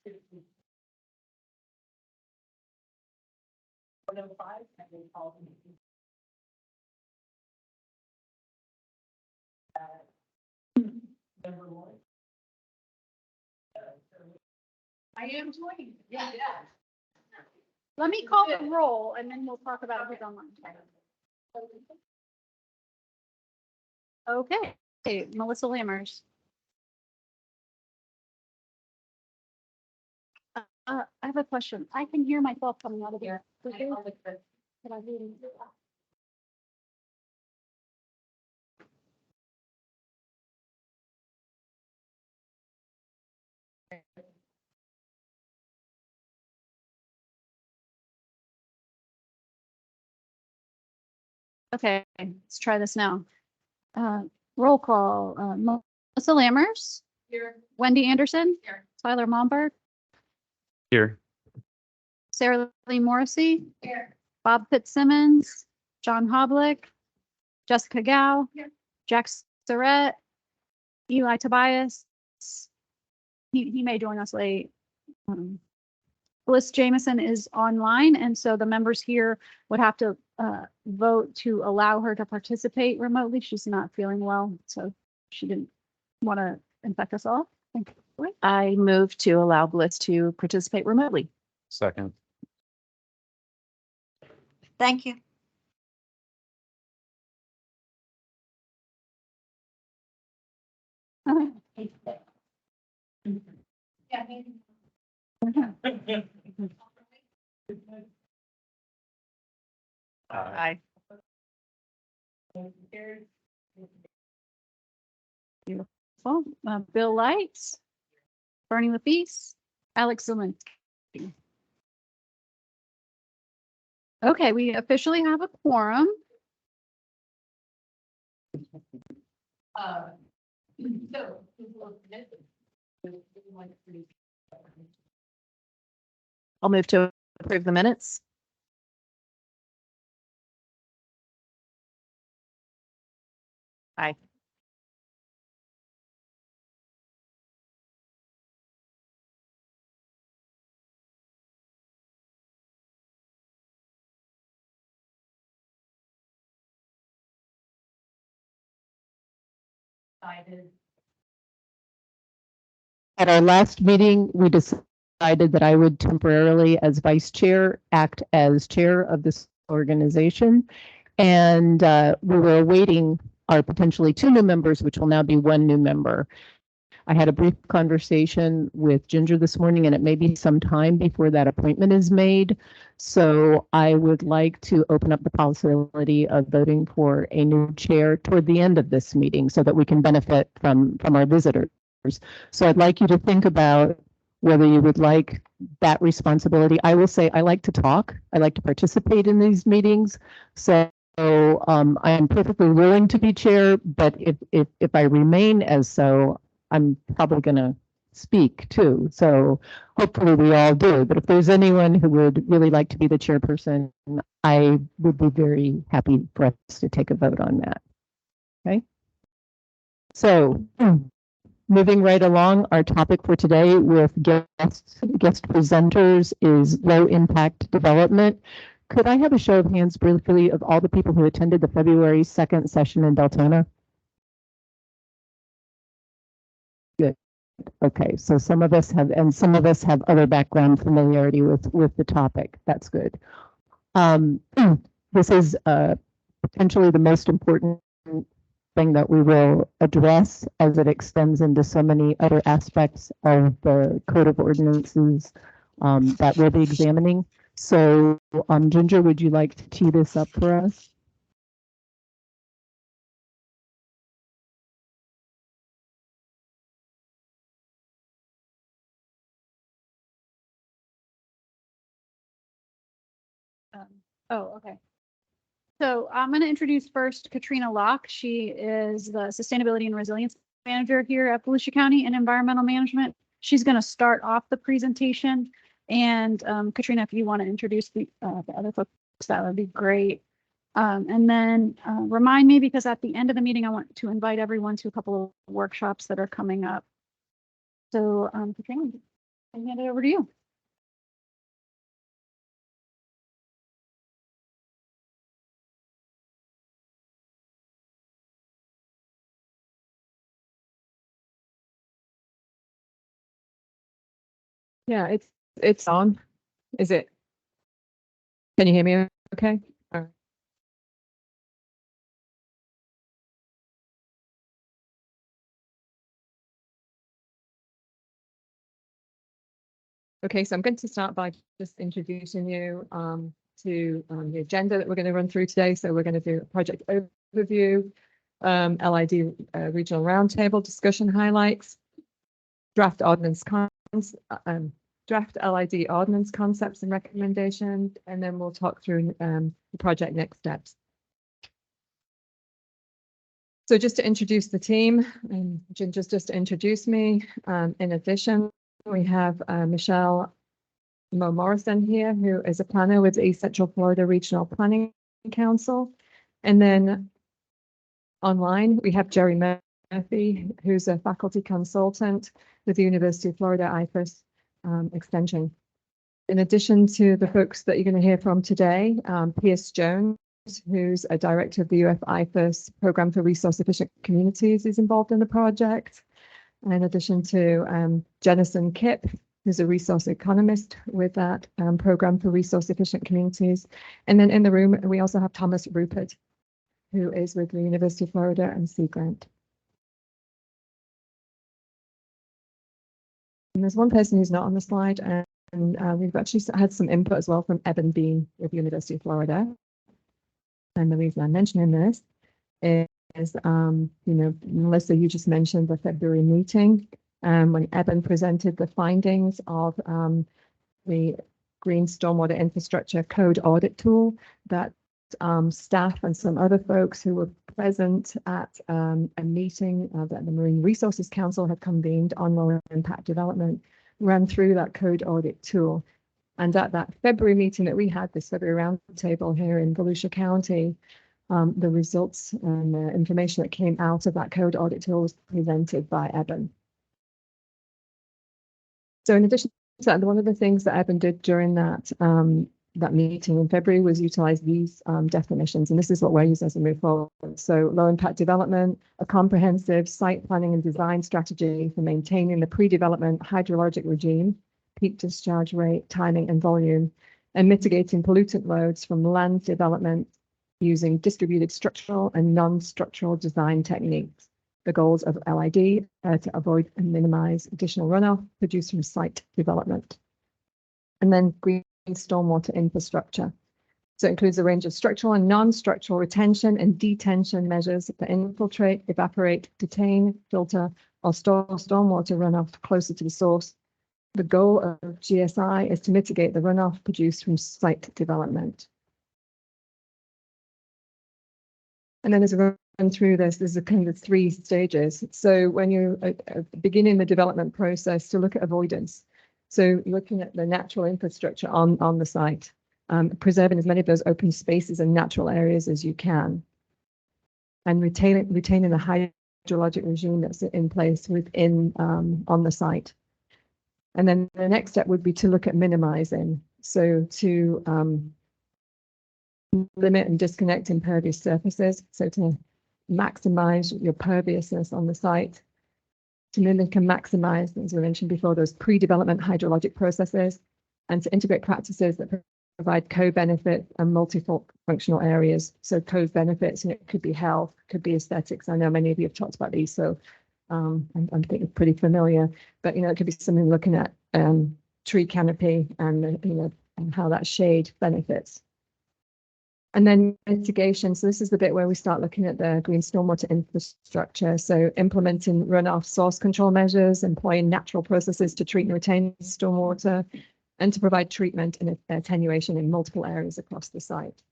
I am joining. Yeah. Let me call the roll and then we'll talk about who's online. Okay, Melissa Lammers. I have a question. I can hear myself coming out of here. Can I hear you? Okay, let's try this now. Roll call. Melissa Lammers. Here. Wendy Anderson. Here. Tyler Momberg. Here. Sarah Lee Morrissey. Here. Bob Fitzsimmons. John Hoblick. Jessica Gao. Here. Jack Surratt. Eli Tobias. He may join us late. Bliss Jameson is online, and so the members here would have to vote to allow her to participate remotely. She's not feeling well, so she didn't want to infect us all. Thank you. I move to allow Bliss to participate remotely. Second. Thank you. Aye. Beautiful. Bill Lights, Bernie LaFeast, Alex Zillman. Okay, we officially have a quorum. I'll move to approve the minutes. Aye. At our last meeting, we decided that I would temporarily, as vice chair, act as chair of this organization. And we were awaiting our potentially 2 new members, which will now be 1 new member. I had a brief conversation with Ginger this morning, and it may be some time before that appointment is made. So I would like to open up the possibility of voting for a new chair toward the end of this meeting so that we can benefit from our visitors. So I'd like you to think about whether you would like that responsibility. I will say I like to talk. I like to participate in these meetings. So I am perfectly willing to be chair, but if I remain as so, I'm probably going to speak too. So hopefully we all do. But if there's anyone who would really like to be the chairperson, I would be very happy for us to take a vote on that. Okay. So moving right along, our topic for today with guest presenters is low impact development. Could I have a show of hands briefly of all the people who attended the February 2nd session in Deltona? Good. Okay, so some of us have, and some of us have other background familiarity with the topic. That's good. This is potentially the most important thing that we will address as it extends into so many other aspects of the Code of Ordinances that we'll be examining. So, Ginger, would you like to tee this up for us? Okay. So I'm going to introduce first Katrina Locke. She is the Sustainability and Resilience Manager here at Volusia County in Environmental Management. She's going to start off the presentation. And Katrina, if you want to introduce the other folks, that would be great. And then remind me, because at the end of the meeting, I want to invite everyone to a couple of workshops that are coming up. So Katrina. I hand it over to you. Yeah, it's on. Is it? Can you hear me? Okay. All right. Okay, so I'm going to start by just introducing you to the agenda that we're going to run through today. So we're going to do a project overview, LID regional roundtable discussion highlights, draft ordinance draft LID ordinance concepts and recommendations, and then we'll talk through the project next steps. So just to introduce the team, and Ginger's just introduced me. In addition, we have Michelle Morrison here, who is a planner with the East Central Florida Regional Planning Council. And then online, we have Jerry Murphy, who's a faculty consultant with the University of Florida IFAS Extension. In addition to the folks that you're going to hear from today, Pierce Jones, who's a director of the UF IFAS Program for Resource Efficient Communities, is involved in the project. In addition to Jennison Kipp, who's a resource economist with that Program for Resource Efficient Communities. And then in the room, we also have Thomas Rupert, who is with the University of Florida and Sea Grant. And there's one person who's not on the slide, and we've actually had some input as well from Eben Bean with the University of Florida. And the reason I'm mentioning this is, Melissa, you just mentioned the February meeting when Eben presented the findings of the Green Stormwater Infrastructure Code Audit Tool that staff and some other folks who were present at a meeting that the Marine Resources Council had convened on low impact development ran through that code audit tool. And at that February meeting that we had, this February roundtable here in Volusia County, the results and the information that came out of that code audit tool was presented by Eben. So in addition to that, one of the things that Eben did during that that meeting in February was utilize these definitions, and this is what we're using as we move forward. So low impact development, a comprehensive site planning and design strategy for maintaining the pre-development hydrologic regime, peak discharge rate, timing and volume, and mitigating pollutant loads from land development using distributed structural and non-structural design techniques. The goals of LID are to avoid and minimize additional runoff produced from site development. And then green stormwater infrastructure. So it includes a range of structural and non-structural retention and detention measures that infiltrate, evaporate, detain, filter, or store stormwater runoff closer to the source. The goal of GSI is to mitigate the runoff produced from site development. And then as we run through this, there's a kind of 3 stages. So when you're beginning the development process, to look at avoidance. So looking at the natural infrastructure on the site, preserving as many of those open spaces and natural areas as you can, and retaining the hydrologic regime that's in place within on the site. And then the next step would be to look at minimizing. So to limit and disconnect impervious surfaces. So to maximize your perviousness on the site, to mimic and maximize, as we mentioned before, those pre-development hydrologic processes, and to integrate practices that provide co-benefit and multifunctional areas. So co-benefits, it could be health, could be aesthetics. I know many of you have talked about these, so I'm thinking pretty familiar, but it could be something looking at tree canopy and and how that shade benefits. And then mitigation. So this is the bit where we start looking at the green stormwater infrastructure. So implementing runoff source control measures, employing natural processes to treat and retain stormwater, and to provide treatment and attenuation in multiple areas across the site.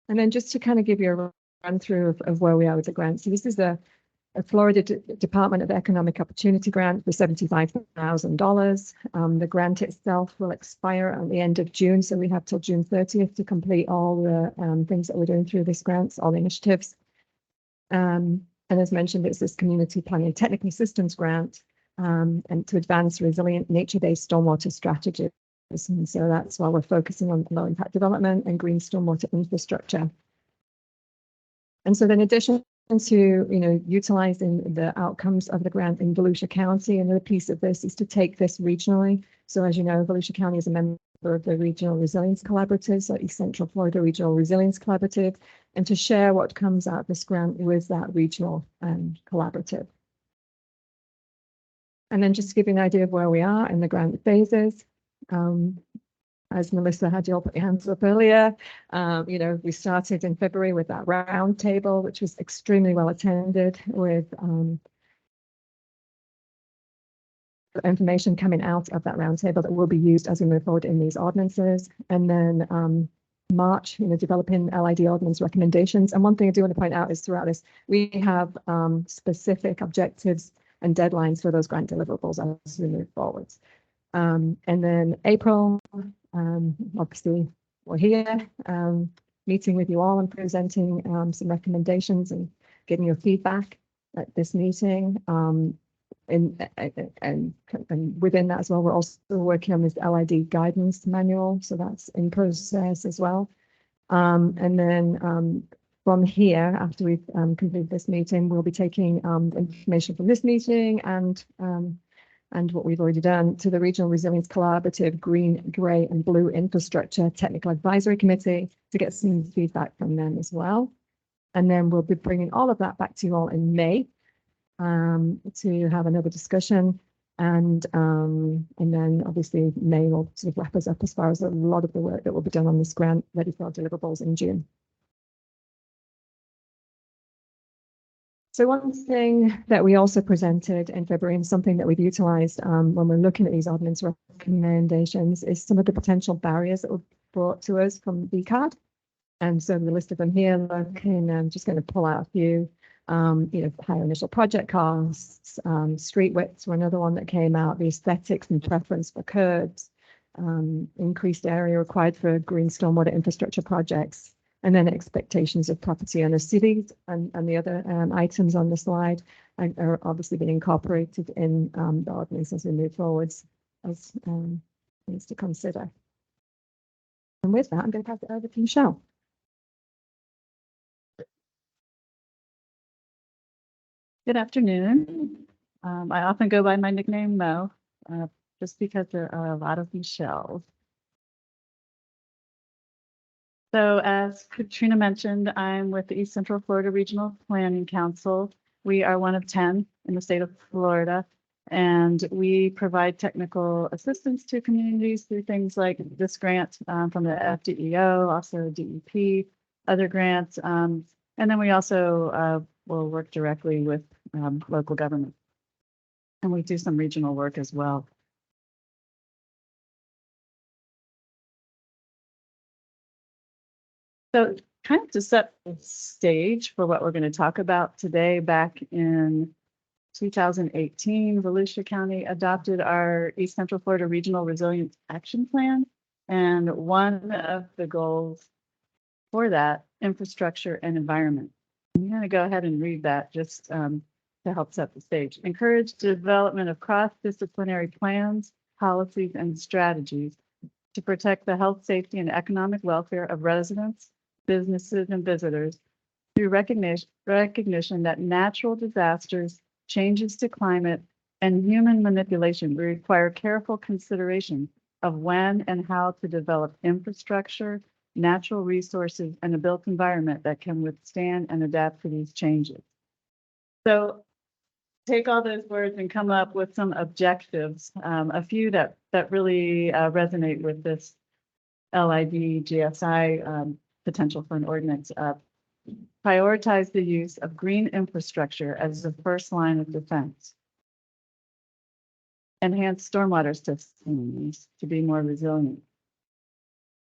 And then just to kind of give you a run through of where we are with the grant. So this is a Florida Department of Economic Opportunity grant for $75,000. The grant itself will expire at the end of June, so we have till June 30th to complete all the things that we're doing through this grant, all the initiatives. And as mentioned, it's this Community Planning Technical Systems grant. and to advance resilient nature-based stormwater strategies. And so that's why we're focusing on low impact development and green stormwater infrastructure. And so in addition to, utilizing the outcomes of the grant in Volusia County, another piece of this is to take this regionally. So as you know, Volusia County is a member of the Regional Resilience Collaborative, so East Central Florida Regional Resilience Collaborative, and to share what comes out of this grant with that regional collaborative. And then just to give you an idea of where we are in the grant phases. As Melissa had you all put your hands up earlier, we started in February with that round table, which was extremely well attended with information coming out of that round table that will be used as we move forward in these ordinances. And then March, developing LID ordinance recommendations. And one thing I do want to point out is throughout this, we have specific objectives and deadlines for those grant deliverables as we move forward. And then April, obviously we're here meeting with you all and presenting some recommendations and getting your feedback at this meeting. And within that as well, we're also working on this LID guidance manual, so that's in process as well. And then from here, after we've completed this meeting, we'll be taking information from this meeting and what we've already done to the Regional Resilience Collaborative Green, Grey and Blue Infrastructure Technical Advisory Committee to get some feedback from them as well. And then we'll be bringing all of that back to you all in May to have another discussion. And then obviously May will sort of wrap us up as far as a lot of the work that will be done on this grant ready for our deliverables in June. So one thing that we also presented in February and something that we've utilized when we're looking at these ordinance recommendations is some of the potential barriers that were brought to us from VCAD. And so the list of them here, I'm just going to pull out a few. Higher initial project costs, street widths were another one that came out, the aesthetics and preference for curbs, increased area required for green stormwater infrastructure projects, and then expectations of property owners. Cities and the other items on the slide are obviously being incorporated in the ordinance as we move forwards as things to consider. And with that, I'm going to pass it over to Michelle. Good afternoon. I often go by my nickname Mo, just because there are a lot of Michelles. So as Katrina mentioned, I'm with the East Central Florida Regional Planning Council. We are one of 10 in the state of Florida, and we provide technical assistance to communities through things like this grant from the FDEO, also DEP, other grants. And then we also will work directly with local government. And we do some regional work as well. So kind of to set the stage for what we're going to talk about today, back in 2018, Volusia County adopted our East Central Florida Regional Resilience Action Plan. And one of the goals for that, infrastructure and environment. I'm going to go ahead and read that just to help set the stage. Encourage development of cross-disciplinary plans, policies, and strategies to protect the health, safety, and economic welfare of residents, businesses, and visitors through recognition that natural disasters, changes to climate, and human manipulation require careful consideration of when and how to develop infrastructure, natural resources, and a built environment that can withstand and adapt to these changes. So take all those words and come up with some objectives, a few that really resonate with this LID GSI potential for an ordinance. Prioritize the use of green infrastructure as the first line of defense. Enhance stormwater systems to be more resilient.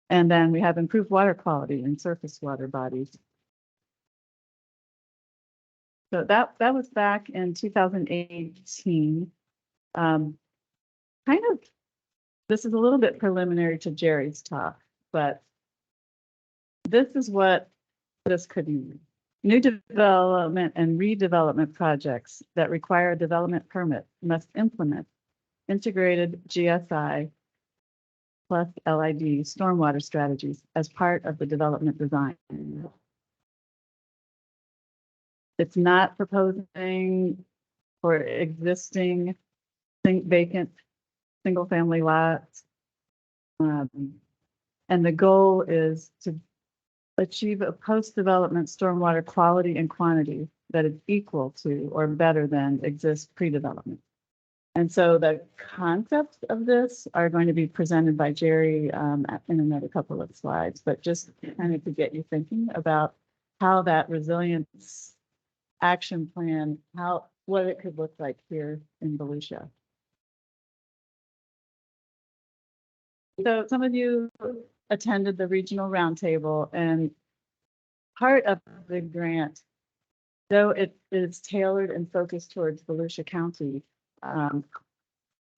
And then we have improved water quality in surface water bodies. So that was back in 2018. Kind of, this is a little bit preliminary to Jerry's talk, but this is what this could mean. New development and redevelopment projects that require a development permit must implement integrated GSI plus LID stormwater strategies as part of the development design. It's not proposing for existing vacant single-family lots. And the goal is to achieve a post-development stormwater quality and quantity that is equal to or better than exists pre-development. And so the concepts of this are going to be presented by Jerry in another couple of slides, but just kind of to get you thinking about how that resilience action plan, what it could look like here in Volusia. So some of you attended the regional roundtable, and part of the grant, though it is tailored and focused towards Volusia County,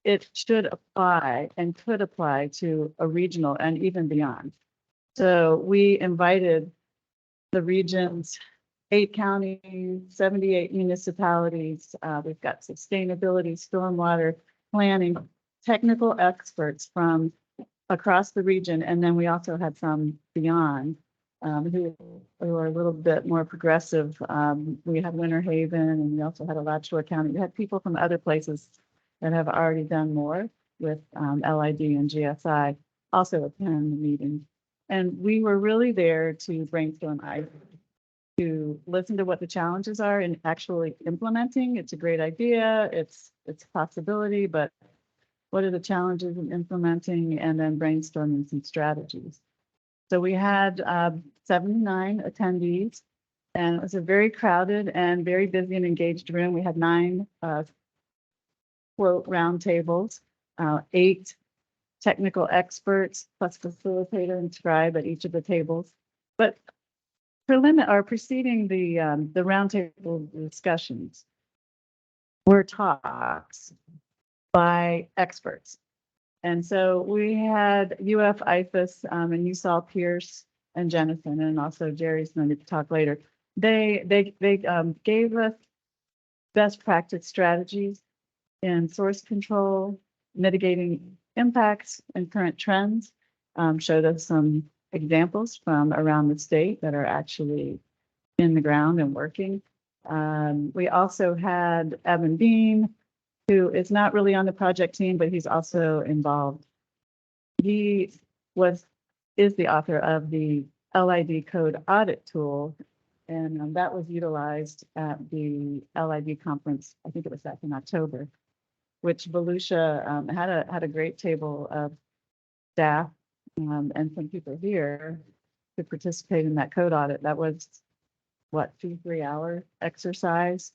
it should apply and could apply to a regional and even beyond. So we invited the region's 8 counties, 78 municipalities. We've got sustainability, stormwater, planning, technical experts from across the region. And then we also had some beyond who are a little bit more progressive. We had Winter Haven, and we also had Alachua County. We had people from other places that have already done more with LID and GSI also attend the meeting. And we were really there to brainstorm ideas, to listen to what the challenges are in actually implementing. It's a great idea. It's a possibility, but what are the challenges in implementing, and then brainstorming some strategies. So we had 79 attendees, and it was a very crowded and very busy and engaged room. We had 9 quote roundtables, 8 technical experts plus facilitator and scribe at each of the tables. But preceding the roundtable discussions were talks by experts. And so we had UF IFAS, and you saw Pierce and Jenison, and also Jerry's going to talk later. They gave us best practice strategies in source control, mitigating impacts and current trends, showed us some examples from around the state that are actually in the ground and working. We also had Evan Bean, who is not really on the project team, but he's also involved. He is the author of the LID code audit tool, and that was utilized at the LID conference. I think it was back in October, which Volusia had a great table of staff and some people here to participate in that code audit. That was what, 2-3 hour exercise.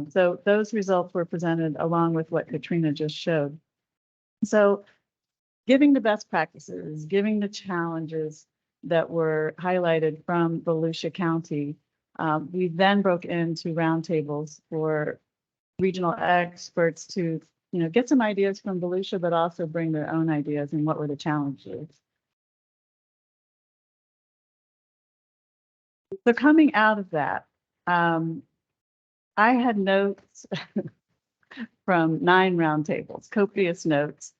So those results were presented along with what Katrina just showed. So giving the best practices, giving the challenges that were highlighted from Volusia County, we then broke into roundtables for regional experts to, get some ideas from Volusia, but also bring their own ideas and what were the challenges. So coming out of that, I had notes from 9 roundtables, copious notes,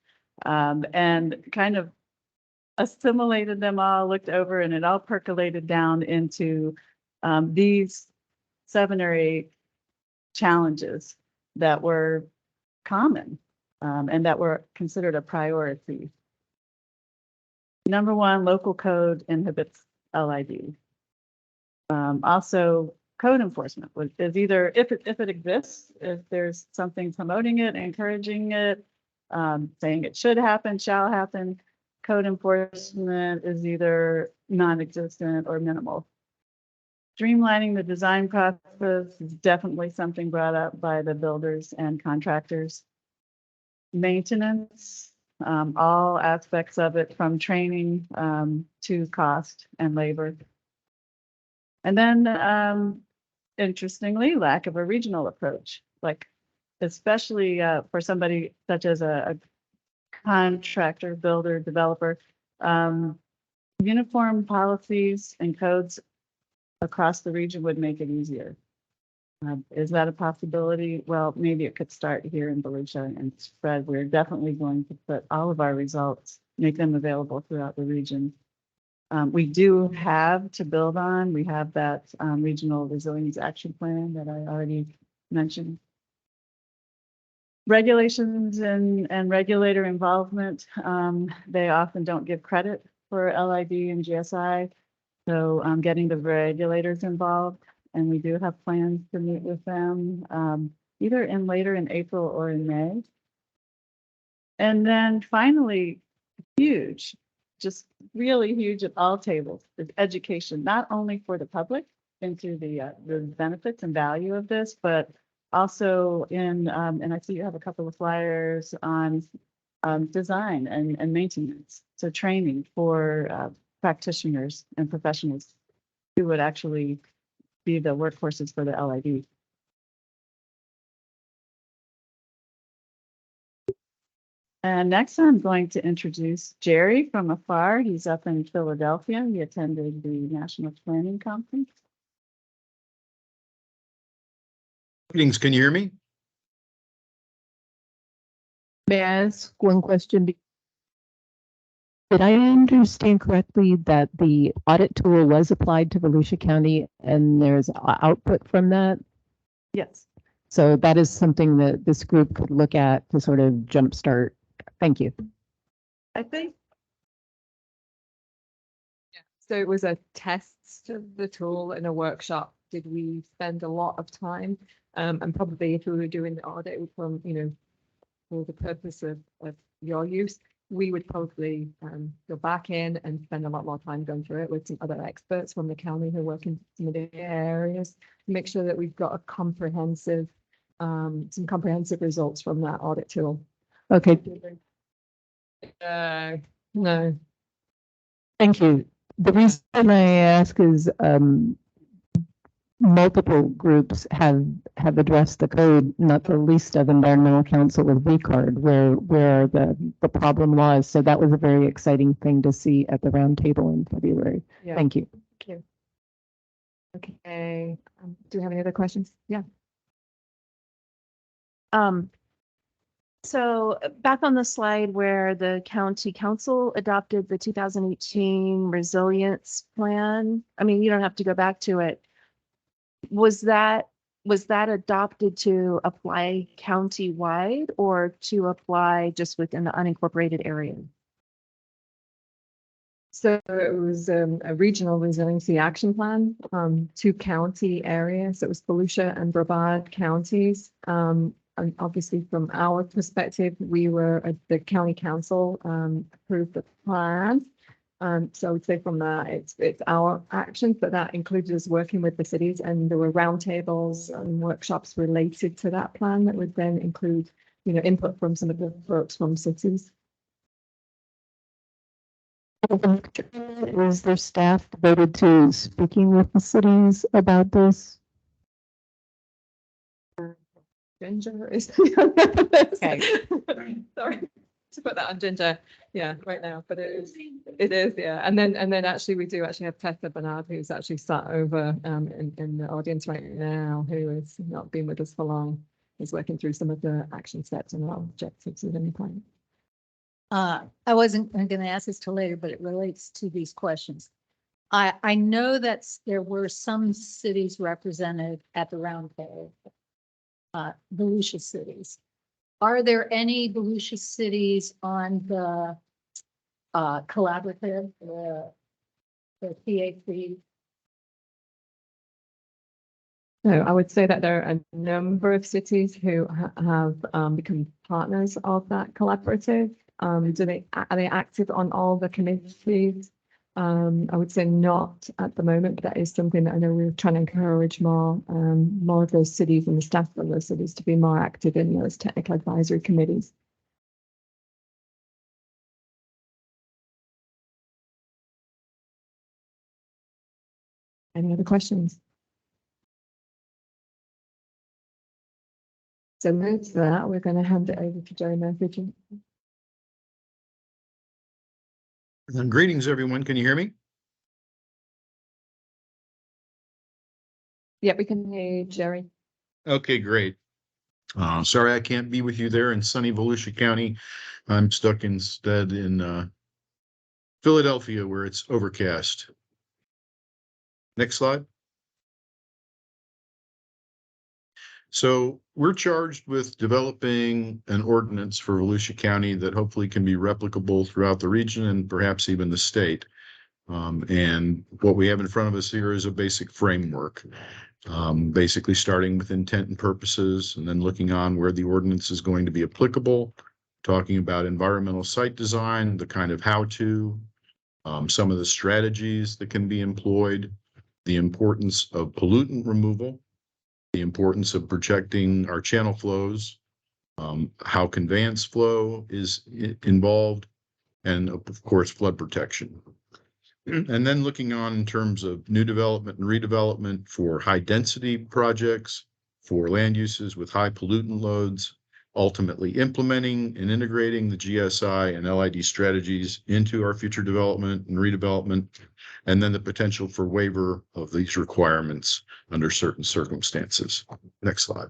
and kind of assimilated them all, looked over, and it all percolated down into these 7 or 8 challenges that were common and that were considered a priority. Number 1, local code inhibits LID. Also, code enforcement is either, if it exists, if there's something promoting it, encouraging it, saying it should happen, shall happen, code enforcement is either non-existent or minimal. Streamlining the design process is definitely something brought up by the builders and contractors. Maintenance, all aspects of it, from training to cost and labor. And then, interestingly, lack of a regional approach, like especially for somebody such as a contractor, builder, developer, uniform policies and codes across the region would make it easier. Is that a possibility? Well, maybe it could start here in Volusia and spread. We're definitely going to put all of our results, make them available throughout the region. We do have to build on, we have that regional resilience action plan that I already mentioned. Regulations and regulator involvement, they often don't give credit for LID and GSI. So getting the regulators involved, and we do have plans to meet with them either later in April or in May. And then finally, huge, just really huge at all tables is education, not only for the public into the benefits and value of this, but also in, and I see you have a couple of flyers on design and maintenance. So training for practitioners and professionals who would actually be the workforces for the LID. And next I'm going to introduce Jerry from afar. He's up in Philadelphia. He attended the National Planning Conference. Greetings, can you hear me? May I ask one question? Did I understand correctly that the audit tool was applied to Volusia County and there's output from that? Yes. So that is something that this group could look at to sort of jumpstart. Thank you. I think So it was a test of the tool in a workshop. Did we spend a lot of time? And probably if we were doing the audit from, for the purpose of your use, we would probably go back in and spend a lot more time going through it with some other experts from the county who work in some of the areas to make sure that we've got a comprehensive, some comprehensive results from that audit tool. Okay, No. thank you. The reason I ask is multiple groups have addressed the code, not the least of Environmental Council with VCARD, where the problem was. So that was a very exciting thing to see at the roundtable in February. Yeah. Thank you. Thank you. Okay. Do you have any other questions? Yeah. So back on the slide where the county council adopted the 2018 resilience plan, I mean, you don't have to go back to it. Was that adopted to apply county-wide or to apply just within the unincorporated area? So it was a regional resiliency action plan, 2 county areas. So it was Volusia and Brevard counties. And obviously from our perspective, we were at the county council approved the plan. So I would say from that, it's our actions, but that included us working with the cities, and there were roundtables and workshops related to that plan that would then include, input from some of the folks from cities. Is there staff devoted to speaking with the cities about this? Ginger is. Okay. Sorry to put that on Ginger. Yeah, right now, but it is, yeah. And then actually we do actually have Tessa Bernard, who's actually sat over in the audience right now, who has not been with us for long, is working through some of the action steps and our objectives within the plan. I wasn't going to ask this till later, but it relates to these questions. I know that there were some cities represented at the roundtable, Volusia cities. Are there any Volusia cities on the collaborative, the PAC? No, I would say that there are a number of cities who have become partners of that collaborative. Are they active on all the committees? I would say not at the moment, but that is something that I know we're trying to encourage more of those cities and the staff of those cities to be more active in those technical advisory committees. Any other questions? So with that, we're going to hand it over to Joe Murphy. Greetings, everyone. Can you hear me? Yeah, we can hear you, Jerry. Okay, great. Sorry I can't be with you there in sunny Volusia County. I'm stuck instead in Philadelphia where it's overcast. Next slide. So we're charged with developing an ordinance for Volusia County that hopefully can be replicable throughout the region and perhaps even the state. And what we have in front of us here is a basic framework, basically starting with intent and purposes and then looking on where the ordinance is going to be applicable, talking about environmental site design, the kind of how-to, some of the strategies that can be employed, the importance of pollutant removal, the importance of protecting our channel flows, how conveyance flow is involved, and of course, flood protection. And then looking on in terms of new development and redevelopment for high density projects, for land uses with high pollutant loads, ultimately implementing and integrating the GSI and LID strategies into our future development and redevelopment, and then the potential for waiver of these requirements under certain circumstances. Next slide.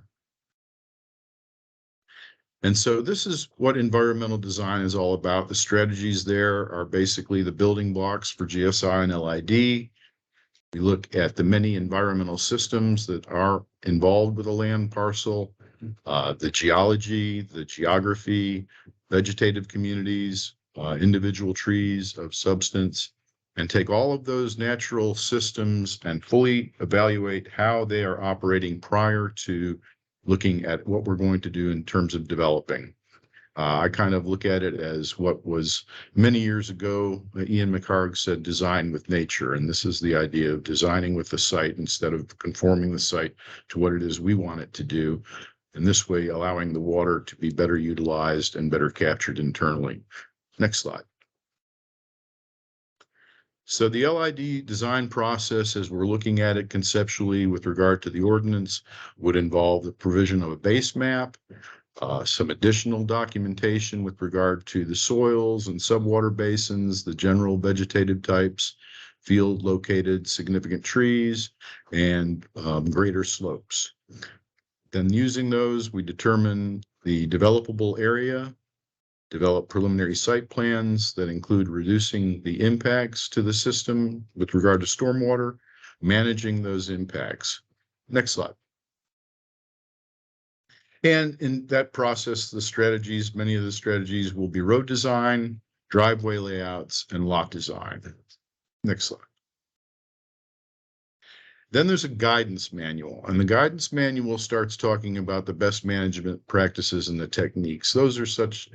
And so this is what environmental design is all about. The strategies there are basically the building blocks for GSI and LID. We look at the many environmental systems that are involved with a land parcel, the geology, the geography, vegetative communities, individual trees of substance, and take all of those natural systems and fully evaluate how they are operating prior to looking at what we're going to do in terms of developing. I kind of look at it as what was many years ago, Ian McHarg said, design with nature. And this is the idea of designing with the site instead of conforming the site to what it is we want it to do. And this way, allowing the water to be better utilized and better captured internally. Next slide. So the LID design process, as we're looking at it conceptually with regard to the ordinance, would involve the provision of a base map, some additional documentation with regard to the soils and subwater basins, the general vegetative types, field located significant trees, and greater slopes. Then using those, we determine the developable area, develop preliminary site plans that include reducing the impacts to the system with regard to stormwater, managing those impacts. Next slide. And in that process, the strategies, many of the strategies will be road design, driveway layouts, and lot design. Next slide. Then there's a guidance manual, and the guidance manual starts talking about the best management practices and the techniques. Those are such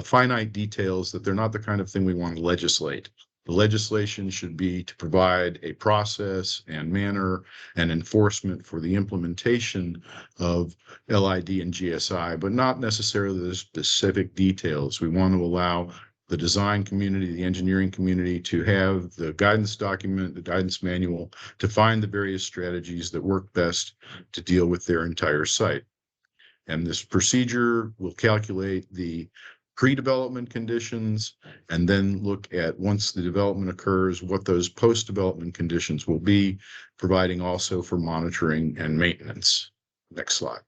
finite details that they're not the kind of thing we want to legislate. The legislation should be to provide a process and manner and enforcement for the implementation of LID and GSI, but not necessarily the specific details. We want to allow the design community, the engineering community to have the guidance document, the guidance manual, to find the various strategies that work best to deal with their entire site. And this procedure will calculate the pre-development conditions and then look at, once the development occurs, what those post-development conditions will be, providing also for monitoring and maintenance. Next slide.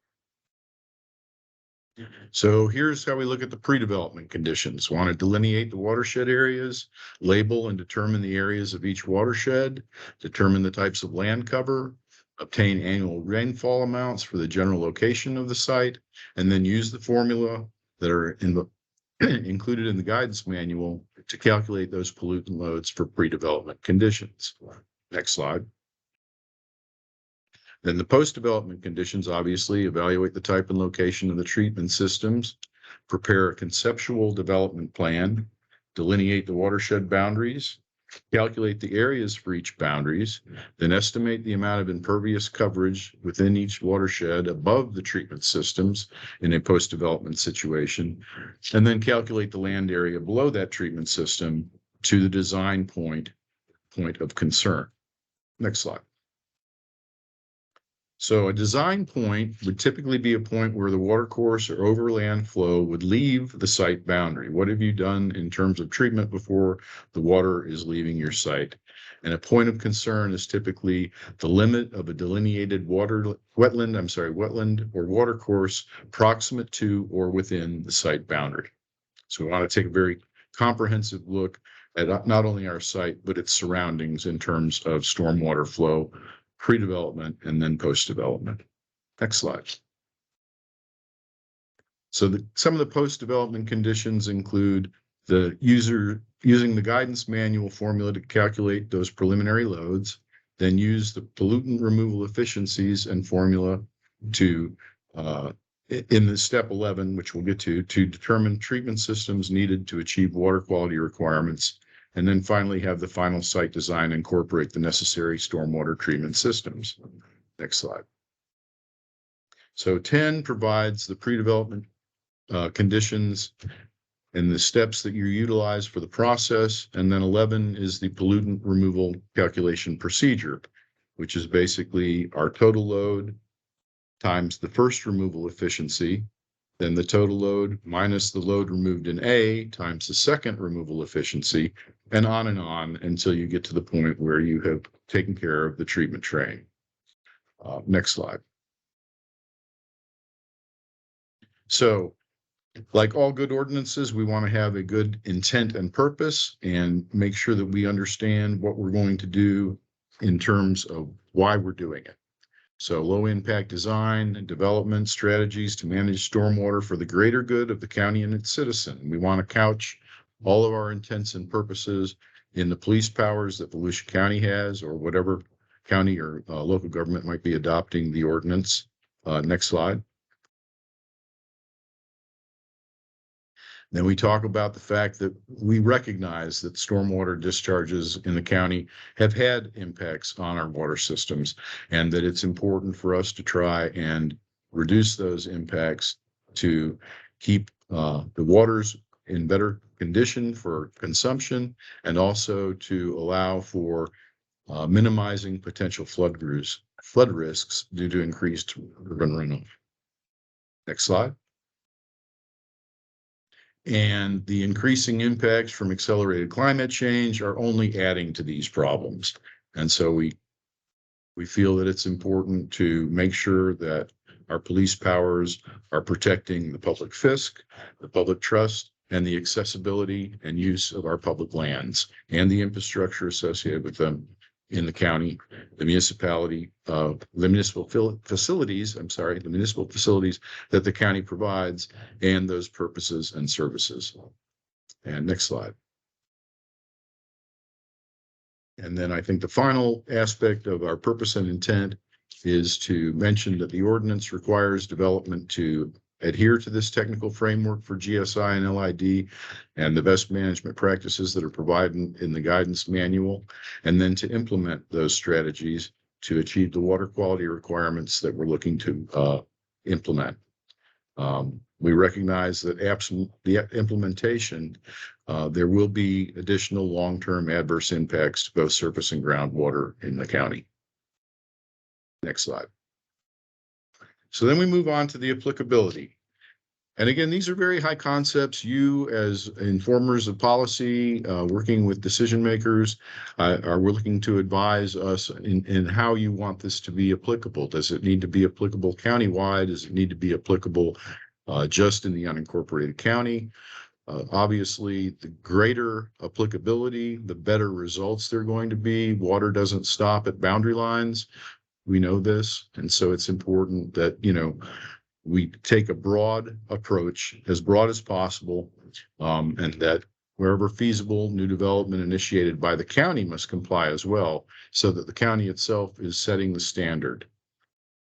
So here's how we look at the pre-development conditions. We want to delineate the watershed areas, label and determine the areas of each watershed, determine the types of land cover, obtain annual rainfall amounts for the general location of the site, and then use the formula that are included in the guidance manual to calculate those pollutant loads for pre-development conditions. Next slide. Then the post-development conditions obviously evaluate the type and location of the treatment systems, prepare a conceptual development plan, delineate the watershed boundaries, calculate the areas for each boundaries, then estimate the amount of impervious coverage within each watershed above the treatment systems in a post-development situation, and then calculate the land area below that treatment system to the design point of concern. Next slide. So a design point would typically be a point where the watercourse or overland flow would leave the site boundary. What have you done in terms of treatment before the water is leaving your site? And a point of concern is typically the limit of a delineated wetland or water course proximate to or within the site boundary. So we want to take a very comprehensive look at not only our site, but its surroundings in terms of stormwater flow, pre-development, and then post-development. Next slide. So some of the post-development conditions include the user using the guidance manual formula to calculate those preliminary loads, then use the pollutant removal efficiencies and formula to, in the step 11, which we'll get to determine treatment systems needed to achieve water quality requirements, and then finally have the final site design incorporate the necessary stormwater treatment systems. Next slide. So 10 provides the pre-development conditions and the steps that you utilize for the process. And then 11 is the pollutant removal calculation procedure, which is basically our total load times the first removal efficiency, then the total load minus the load removed in A times the second removal efficiency, and on until you get to the point where you have taken care of the treatment train. Next slide. So, like all good ordinances, we want to have a good intent and purpose and make sure that we understand what we're going to do in terms of why we're doing it. So low impact design and development strategies to manage stormwater for the greater good of the county and its citizen. We want to couch all of our intents and purposes in the police powers that Volusia County has, or whatever county or local government might be adopting the ordinance. Next slide. Then we talk about the fact that we recognize that stormwater discharges in the county have had impacts on our water systems, and that it's important for us to try and reduce those impacts to keep the waters in better condition for consumption, and also to allow for minimizing potential flood risks due to increased urban runoff. Next slide. And the increasing impacts from accelerated climate change are only adding to these problems. And so we feel that it's important to make sure that our police powers are protecting the public fisc, the public trust, and the accessibility and use of our public lands and the infrastructure associated with them in the county, the municipality, the municipal facilities that the county provides, and those purposes and services. And next slide. And then I think the final aspect of our purpose and intent is to mention that the ordinance requires development to adhere to this technical framework for GSI and LID and the best management practices that are provided in the guidance manual, and then to implement those strategies to achieve the water quality requirements that we're looking to implement. We recognize that absent the implementation, there will be additional long-term adverse impacts to both surface and groundwater in the county. Next slide. So then we move on to the applicability. And again, these are very high concepts. You, as informers of policy, working with decision makers, are looking to advise us in how you want this to be applicable. Does it need to be applicable countywide? Does it need to be applicable just in the unincorporated county? Obviously, the greater applicability, the better results they're going to be. Water doesn't stop at boundary lines. We know this, and so it's important that, we take a broad approach, as broad as possible, and that wherever feasible, new development initiated by the county must comply as well, so that the county itself is setting the standard.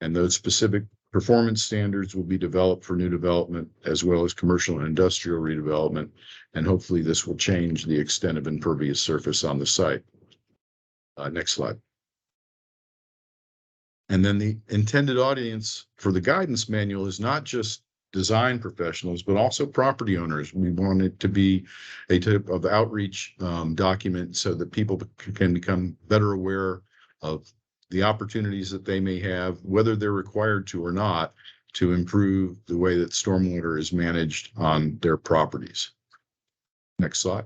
And those specific performance standards will be developed for new development as well as commercial and industrial redevelopment, and hopefully this will change the extent of impervious surface on the site. Next slide. And then the intended audience for the guidance manual is not just design professionals, but also property owners. We want it to be a type of outreach document so that people can become better aware of the opportunities that they may have, whether they're required to or not, to improve the way that stormwater is managed on their properties. Next slide.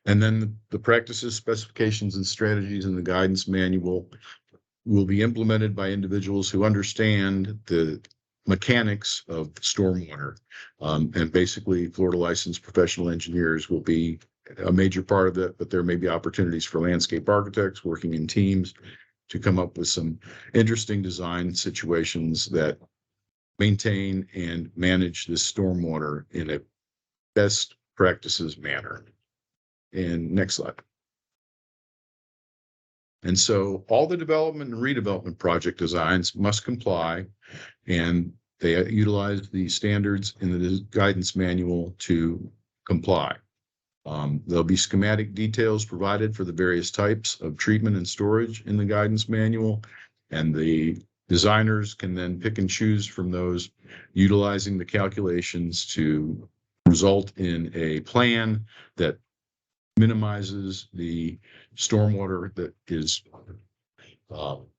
And then the practices, specifications, and strategies in the guidance manual will be implemented by individuals who understand the mechanics of stormwater. And basically, Florida licensed professional engineers will be a major part of that, but there may be opportunities for landscape architects working in teams to come up with some interesting design situations that maintain and manage this stormwater in a best practices manner. And next slide. And so all the development and redevelopment project designs must comply, and they utilize the standards in the guidance manual to comply. There'll be schematic details provided for the various types of treatment and storage in the guidance manual, and the designers can then pick and choose from those, utilizing the calculations to result in a plan that minimizes the stormwater that is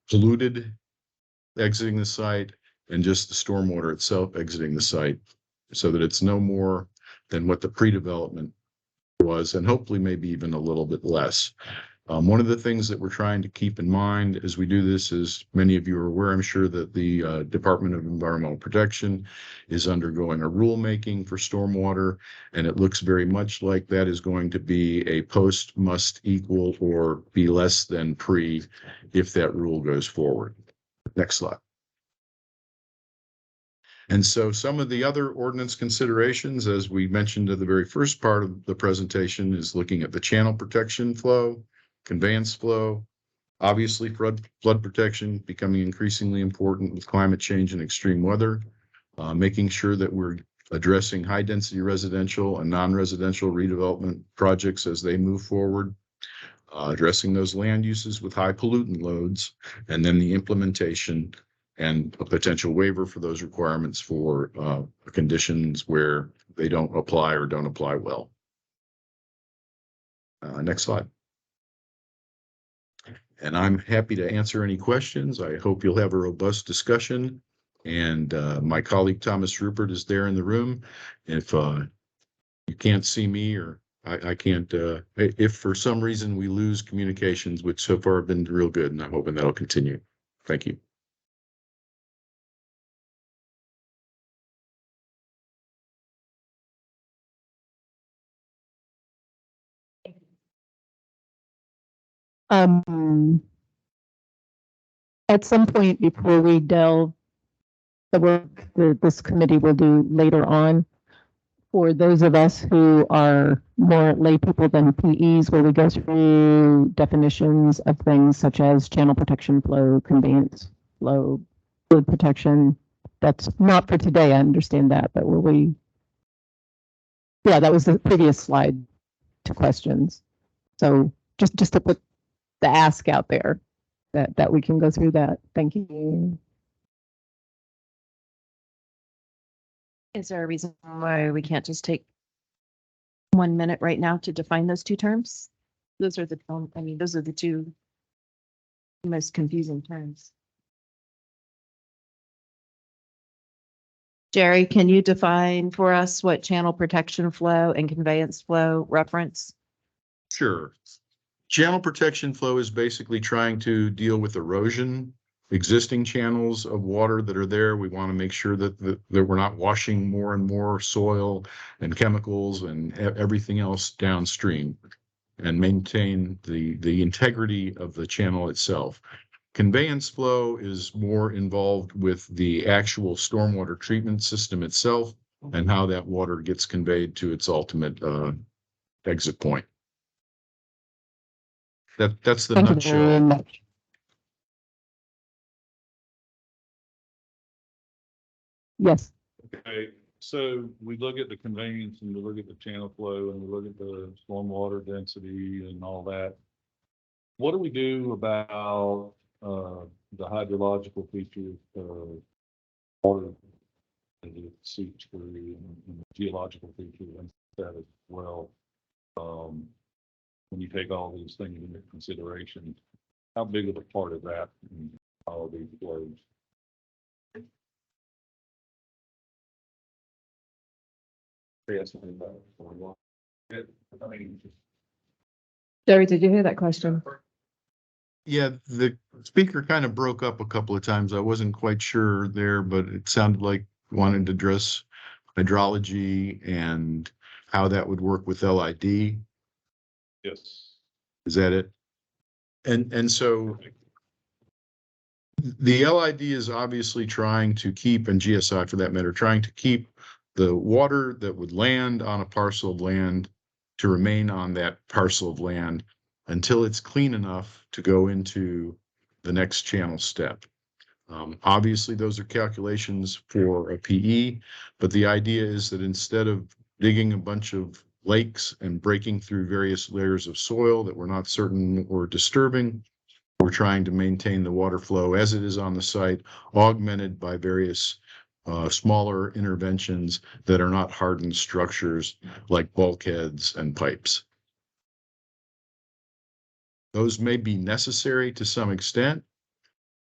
polluted exiting the site, and just the stormwater itself exiting the site, so that it's no more than what the pre-development was, and hopefully maybe even a little bit less. One of the things that we're trying to keep in mind as we do this, as many of you are aware, I'm sure, that the Department of Environmental Protection is undergoing a rulemaking for stormwater, and it looks very much like that is going to be a post must equal or be less than pre if that rule goes forward. Next slide. And so some of the other ordinance considerations, as we mentioned at the very first part of the presentation, is looking at the channel protection flow, conveyance flow, obviously flood protection becoming increasingly important with climate change and extreme weather, making sure that we're addressing high density residential and non-residential redevelopment projects as they move forward, addressing those land uses with high pollutant loads, and then the implementation and a potential waiver for those requirements for conditions where they don't apply or don't apply well. Next slide. And I'm happy to answer any questions. I hope you'll have a robust discussion. And my colleague Thomas Rupert is there in the room. If you can't see me, or I can't, if for some reason we lose communications, which so far have been real good, and I'm hoping that'll continue. Thank you. At some point before we delve the work that this committee will do later on, for those of us who are more lay people than PEs, where we go through definitions of things such as channel protection flow, conveyance flow, flood protection. That's not for today, I understand that, but will we? Yeah, that was the previous slide to questions. So just to put the ask out there that we can go through that. Thank you. Is there a reason why we can't just take 1 minute right now to define those two terms? Those are the two most confusing terms. Jerry, can you define for us what channel protection flow and conveyance flow reference? Sure. Channel protection flow is basically trying to deal with erosion, existing channels of water that are there. We want to make sure that we're not washing more and more soil and chemicals and everything else downstream, and maintain the integrity of the channel itself. Conveyance flow is more involved with the actual stormwater treatment system itself and how that water gets conveyed to its ultimate exit point. That's the Thank you nutshell. very much. Yes. Okay, so we look at the conveyance and we look at the channel flow and we look at the stormwater density and all that. What do we do about the hydrological features of water that it seeps through, and the geological features and that as well? When you take all these things into consideration, how big of a part of that in all these flows? Yes, I mean, Jerry, did you hear that question? Yeah, the speaker kind of broke up a couple of times. I wasn't quite sure there, but it sounded like wanted to address hydrology and how that would work with LID. Yes. Is that it? And so the LID is obviously trying to keep, and GSI for that matter, trying to keep the water that would land on a parcel of land to remain on that parcel of land until it's clean enough to go into the next channel step. Obviously, those are calculations for a PE, but the idea is that instead of digging a bunch of lakes and breaking through various layers of soil that we're not certain or disturbing, we're trying to maintain the water flow as it is on the site, augmented by various smaller interventions that are not hardened structures like bulkheads and pipes. Those may be necessary to some extent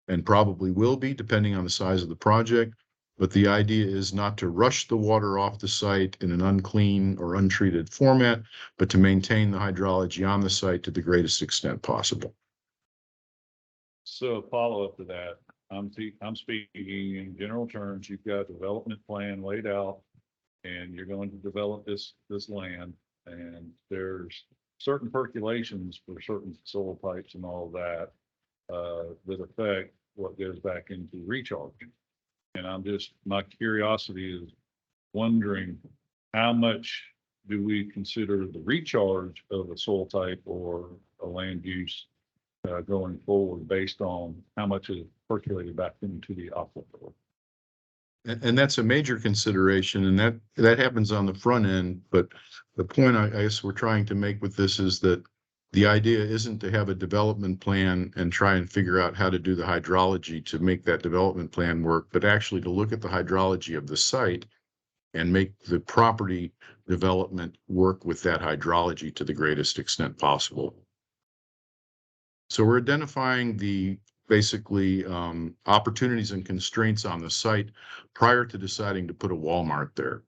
and probably will be depending on the size of the project, but the idea is not to rush the water off the site in an unclean or untreated format, but to maintain the hydrology on the site to the greatest extent possible. So follow up to that, I'm speaking in general terms. You've got a development plan laid out and you're going to develop this land, and there's certain percolations for certain soil pipes and all of that that affect what goes back into recharge. And my curiosity is wondering how much do we consider the recharge of a soil type or a land use going forward based on how much is percolated back into the aquifer. And that's a major consideration, and that happens on the front end. But the point I guess we're trying to make with this is that the idea isn't to have a development plan and try and figure out how to do the hydrology to make that development plan work, but actually to look at the hydrology of the site and make the property development work with that hydrology to the greatest extent possible. So we're identifying the basically opportunities and constraints on the site prior to deciding to put a Walmart there.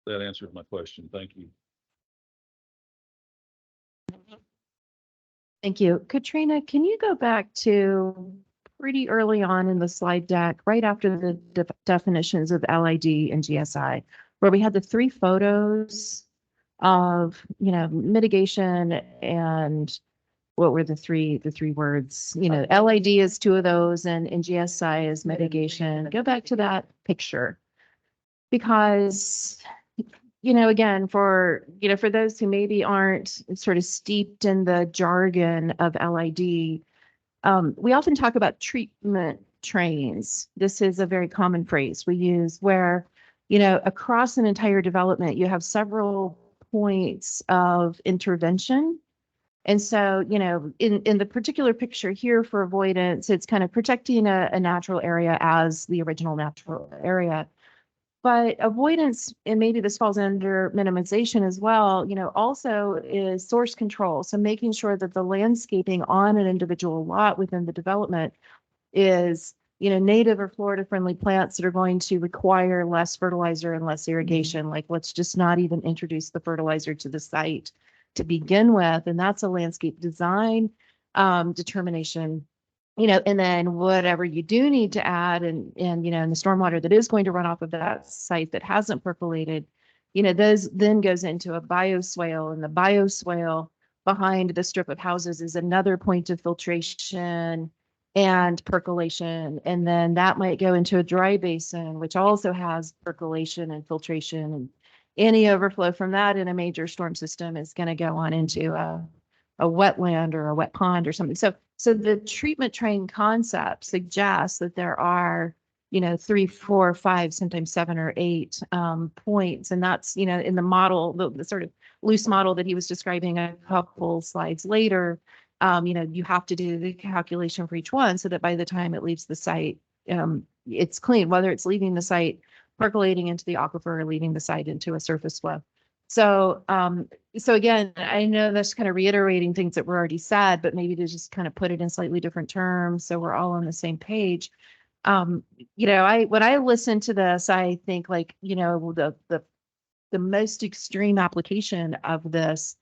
That answers my question. Thank you. Thank you. Katrina, can you go back to pretty early on in the slide deck, right after the definitions of LID and GSI, where we had the three photos of, mitigation and what were the three words? LID is two of those and GSI is mitigation. Go back to that picture. Because, again, for those who maybe aren't sort of steeped in the jargon of LID, we often talk about treatment trains. This is a very common phrase we use where, across an entire development, you have several points of intervention. And so, in the particular picture here for avoidance, it's kind of protecting a natural area as the original natural area. But avoidance, and maybe this falls under minimization as well, also is source control. So making sure that the landscaping on an individual lot within the development is, native or Florida friendly plants that are going to require less fertilizer and less irrigation. Like, let's just not even introduce the fertilizer to the site to begin with. And that's a landscape design determination. And then whatever you do need to add and in the stormwater that is going to run off of that site that hasn't percolated, those then goes into a bioswale, and the bioswale behind the strip of houses is another point of filtration and percolation. And then that might go into a dry basin, which also has percolation and filtration, and any overflow from that in a major storm system is going to go on into a wetland or a wet pond or something. So the treatment train concept suggests that there are, 3, 4, 5, sometimes 7 or 8 points. And that's, in the model, the sort of loose model that he was describing a couple slides later, you have to do the calculation for each one so that by the time it leaves the site, it's clean, whether it's leaving the site, percolating into the aquifer, or leaving the site into a surface flow. So, so again, I know that's kind of reiterating things that were already said, but maybe to just kind of put it in slightly different terms so we're all on the same page. When I listen to this, I think like, the the most extreme application of this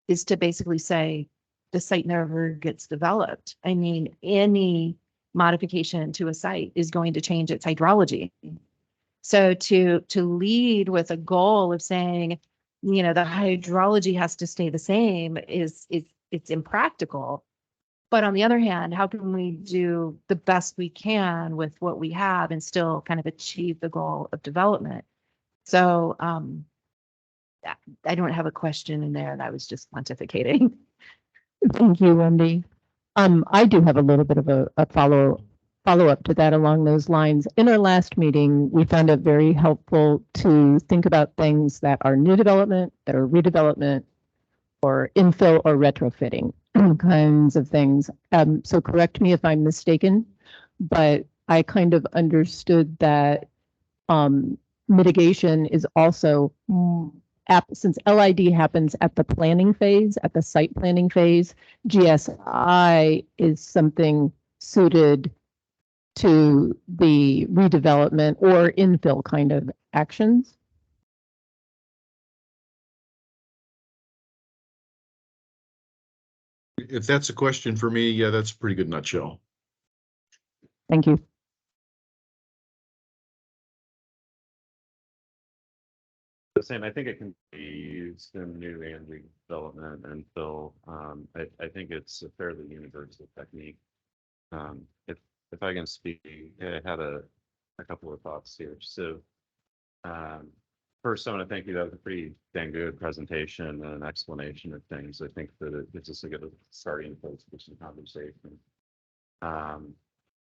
is to basically say the site never gets developed. I mean, any modification to a site is going to change its hydrology. So to lead with a goal of saying, you know, the hydrology has to stay the same is it's impractical. But on the other hand, how can we do the best we can with what we have and still kind of achieve the goal of development? So I don't have a question in there, and I was just pontificating. Thank you, Wendy. I do have a little bit of a follow-up to that along those lines. In our last meeting, we found it very helpful to think about things that are new development, that are redevelopment, or infill or retrofitting kinds of things. So correct me if I'm mistaken, but I kind of understood that mitigation is also since LID happens at the planning phase, at the site planning phase, GSI is something suited to the redevelopment or infill kind of actions. If that's a question for me, yeah, that's a pretty good nutshell. Thank you. The same, I think it can be used in new and redevelopment and fill. I think it's a fairly universal technique. If I can speak, I had a couple of thoughts here. So first, I want to thank you. That was a pretty dang good presentation and an explanation of things. I think that it gives us a good starting place for some conversation.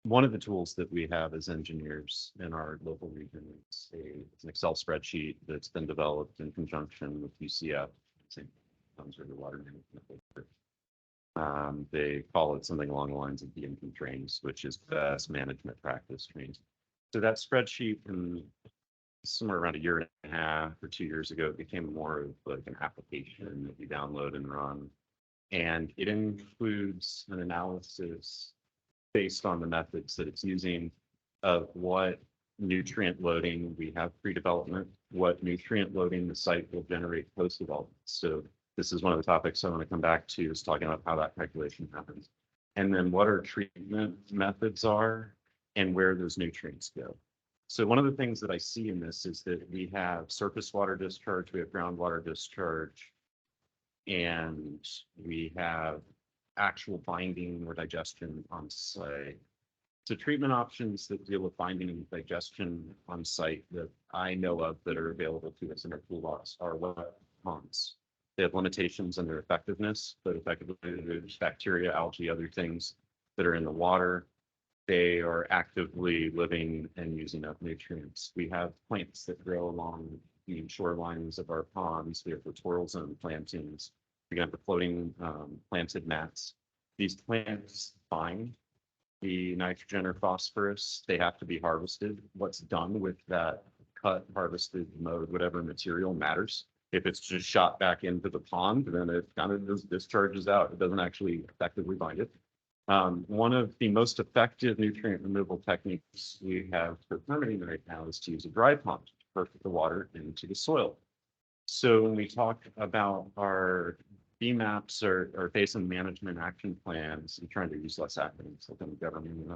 One of the tools that we have as engineers in our local region is it's an Excel spreadsheet that's been developed in conjunction with UCF, Thames River Water Management. They call it something along the lines of BMP trains, which is best management practice trains. So that spreadsheet, somewhere around a year and a half or 2 years ago, it became more of like an application that you download and run. And it includes an analysis based on the methods that it's using of what nutrient loading we have pre-development, what nutrient loading the site will generate post-development. So this is one of the topics I want to come back to, is talking about how that calculation happens. And then what our treatment methods are and where those nutrients go. So one of the things that I see in this is that we have surface water discharge, we have groundwater discharge, and we have actual binding or digestion on site. So treatment options that deal with binding and digestion on site that I know of that are available to us in our toolbox are wet ponds. They have limitations in their effectiveness, but effectively there's bacteria, algae, other things that are in the water. They are actively living and using up nutrients. We have plants that grow along the shorelines of our ponds. We have littoral zone plantings. We have the floating planted mats. These plants bind the nitrogen or phosphorus. They have to be harvested. What's done with that cut, harvested, mowed, whatever material matters. If it's just shot back into the pond, then it kind of just discharges out. It doesn't actually effectively bind it. One of the most effective nutrient removal techniques we have for permitting right now is to use a dry pond to percolate the water into the soil. So when we talk about our BMAPs or basin management action plans, I'm trying to use less acronyms like in the government.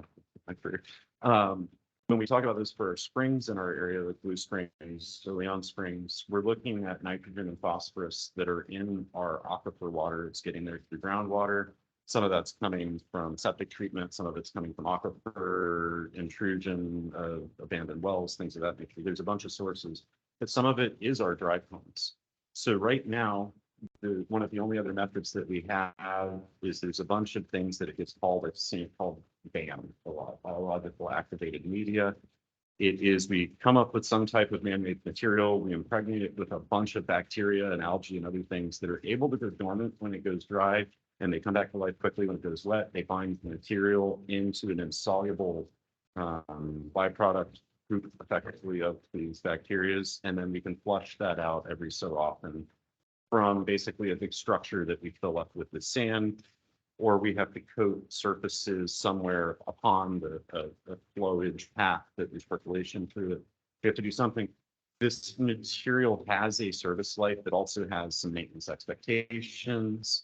When we talk about this for our springs in our area, like Blue Springs, or Leon Springs, we're looking at nitrogen and phosphorus that are in our aquifer water. It's getting there through groundwater. Some of that's coming from septic treatment. Some of it's coming from aquifer intrusion, abandoned wells, things of that nature. There's a bunch of sources, but some of it is our dry ponds. So right now, one of the only other methods that we have is there's a bunch of things that it gets called, I've seen it called BAM, biological activated media. It is, we come up with some type of man-made material, we impregnate it with a bunch of bacteria and algae and other things that are able to go dormant when it goes dry, and they come back to life quickly when it goes wet. They bind the material into an insoluble byproduct group effectively of these bacterias, and then we can flush that out every so often from basically a big structure that we fill up with the sand, or we have to coat surfaces somewhere upon the flowage path that there's percolation through it. We have to do something. this material has a service life that also has some maintenance expectations.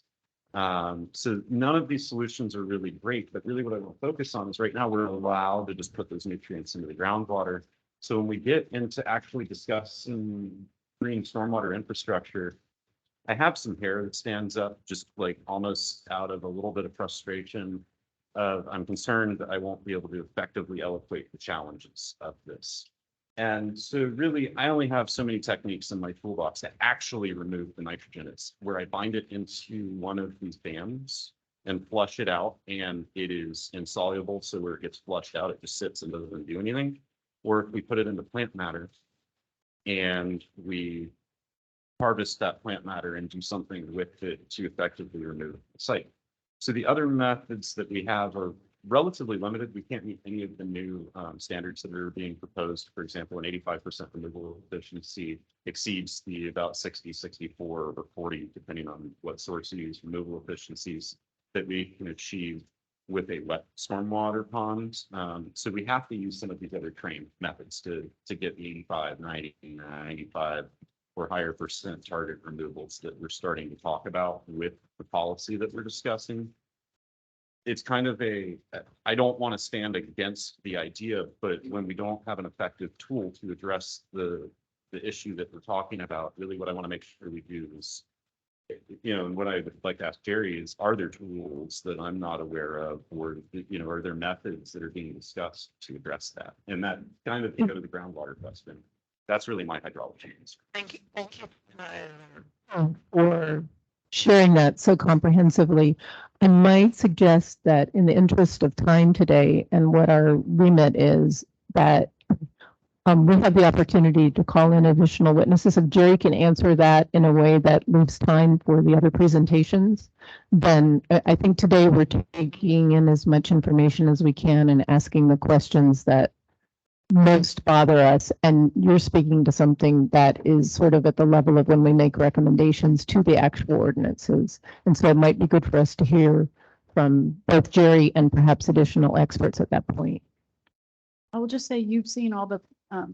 So none of these solutions are really great, but really what I want to focus on is right now we're allowed to just put those nutrients into the groundwater. So when we get into actually discussing green stormwater infrastructure, I have some hair that stands up just like almost out of a little bit of frustration of I'm concerned that I won't be able to effectively eloquate the challenges of this. And so really, I only have so many techniques in my toolbox to actually remove the nitrogen. It's where I bind it into one of these dams and flush it out, and it is insoluble. So where it gets flushed out, it just sits and doesn't do anything. Or if we put it into plant matter and we harvest that plant matter and do something with it to effectively remove the site. So the other methods that we have are relatively limited. We can't meet any of the new standards that are being proposed. For example, an 85% removal efficiency exceeds the about 60, 64, or 40, depending on what source you use, removal efficiencies that we can achieve with a wet stormwater pond. So we have to use some of these other trained methods to get 85, 90, 95 or higher percent target removals that we're starting to talk about with the policy that we're discussing. It's kind of I don't want to stand against the idea, but when we don't have an effective tool to address the issue that we're talking about, really what I want to make sure we do is, and what I would like to ask Jerry is, are there tools that I'm not aware of, or, are there methods that are being discussed to address that? And that kind of go to the groundwater question. That's really my hydrology answer. Thank you for sharing that so comprehensively. I might suggest that in the interest of time today and what our remit is, that we have the opportunity to call in additional witnesses. If Jerry can answer that in a way that leaves time for the other presentations, then I think today we're taking in as much information as we can and asking the questions that most bother us. And you're speaking to something that is sort of at the level of when we make recommendations to the actual ordinances. And so it might be good for us to hear from both Jerry and perhaps additional experts at that point. I will just say you've seen all the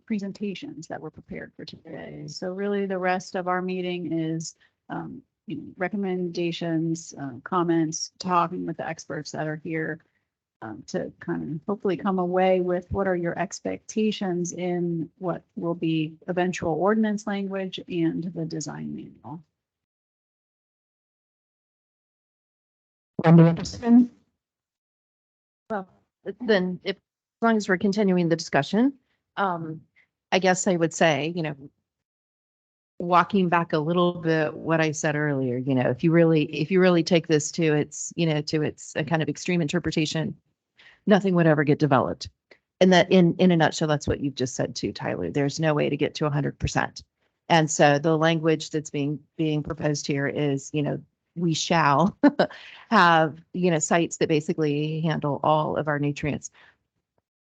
presentations that were prepared for today. So really the rest of our meeting is recommendations, comments, talking with the experts that are here to kind of hopefully come away with what are your expectations in what will be eventual ordinance language and the design manual. Randy Anderson? Well, then if, as long as we're continuing the discussion, I guess I would say, walking back a little bit, what I said earlier, if you really take this to its, to its a kind of extreme interpretation, nothing would ever get developed. And that in a nutshell, that's what you've just said too, Tyler. There's no way to get to 100%. And so the language that's being proposed here is, we shall have, sites that basically handle all of our nutrients.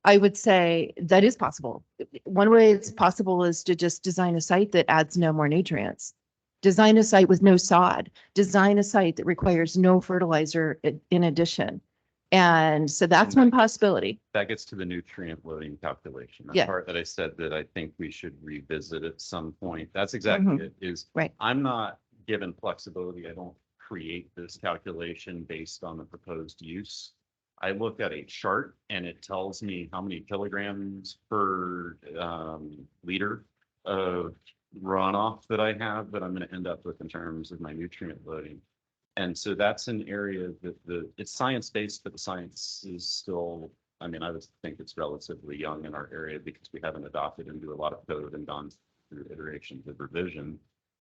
I would say that is possible. One way it's possible is to just design a site that adds no more nutrients. Design a site with no sod. Design a site that requires no fertilizer in addition. And so that's one possibility. That gets to the nutrient loading calculation. That Yeah. part that I said that I think we should revisit at some point. That's exactly it is. Right. I'm not given flexibility. I don't create this calculation based on the proposed use. I look at a chart and it tells me how many kilograms per liter of runoff that I have that I'm going to end up with in terms of my nutrient loading. And so that's an area that it's science-based, but the science is still, I would think it's relatively young in our area because we haven't adopted into a lot of code and gone through iterations of revision.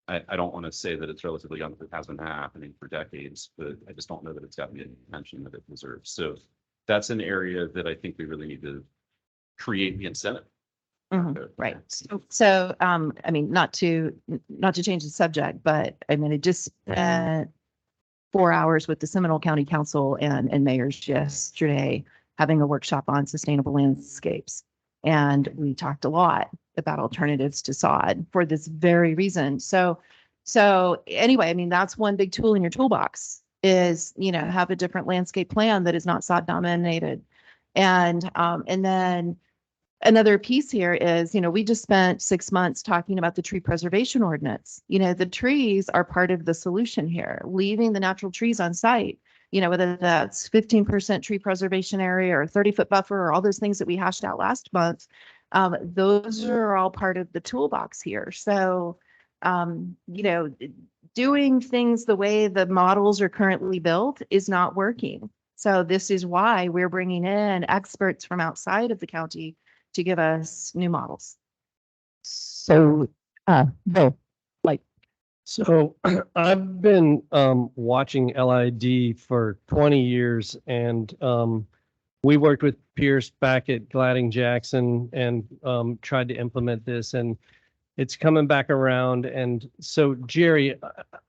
I don't want to say that it's relatively young if it has been happening for decades, but I just don't know that it's got the attention that it deserves. So that's an area that I think we really need to create the incentive. Right. So, not to change the subject, but I just spent 4 hours with the Seminole County Council and mayors yesterday having a workshop on sustainable landscapes. And we talked a lot about alternatives to sod for this very reason. So anyway, that's one big tool in your toolbox is, have a different landscape plan that is not sod dominated. And then another piece here is, we just spent 6 months talking about the tree preservation ordinance. The trees are part of the solution here, leaving the natural trees on site, whether that's 15% tree preservation area or 30-foot buffer or all those things that we hashed out last month. Those are all part of the toolbox here. So, doing things the way the models are currently built is not working. So this is why we're bringing in experts from outside of the county to give us new models. So, Bill, So I've been watching LID for 20 years, and we worked with Pierce back at Gladding Jackson and tried to implement this, and it's coming back around. And so, Jerry,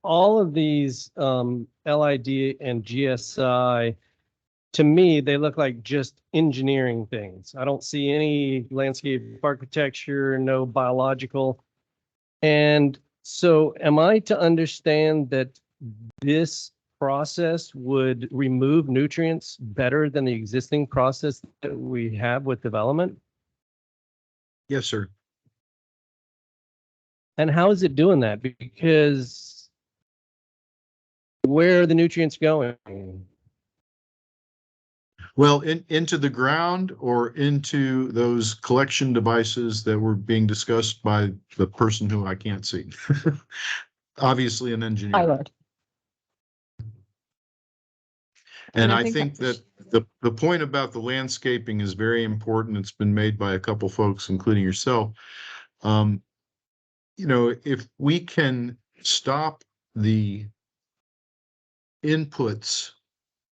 all of these LID and GSI, to me, they look like just engineering things. I don't see any landscape architecture, no biological. And so am I to understand that this process would remove nutrients better than the existing process that we have with development? Yes, sir. And how is it doing that? Because where are the nutrients going? Well, into the ground or into those collection devices that were being discussed by the person who I can't see. Obviously an engineer. Pilot. And I think that the point about the landscaping is very important. It's been made by a couple folks, including yourself. If we can stop the inputs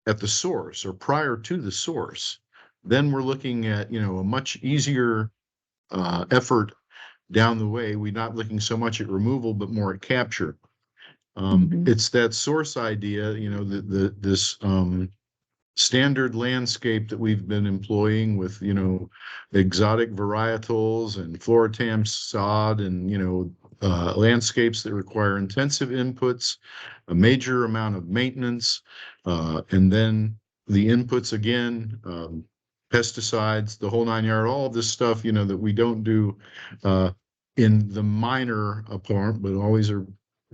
at the source or prior to the source, then we're looking at, a much easier effort down the way. We're not looking so much at removal, but more at capture. It's that source idea, this standard landscape that we've been employing with, exotic varietals and Floratam sod and, landscapes that require intensive inputs, a major amount of maintenance, and then the inputs again, pesticides, the whole 9 yards, all of this stuff, that we don't do in the minor part, but always are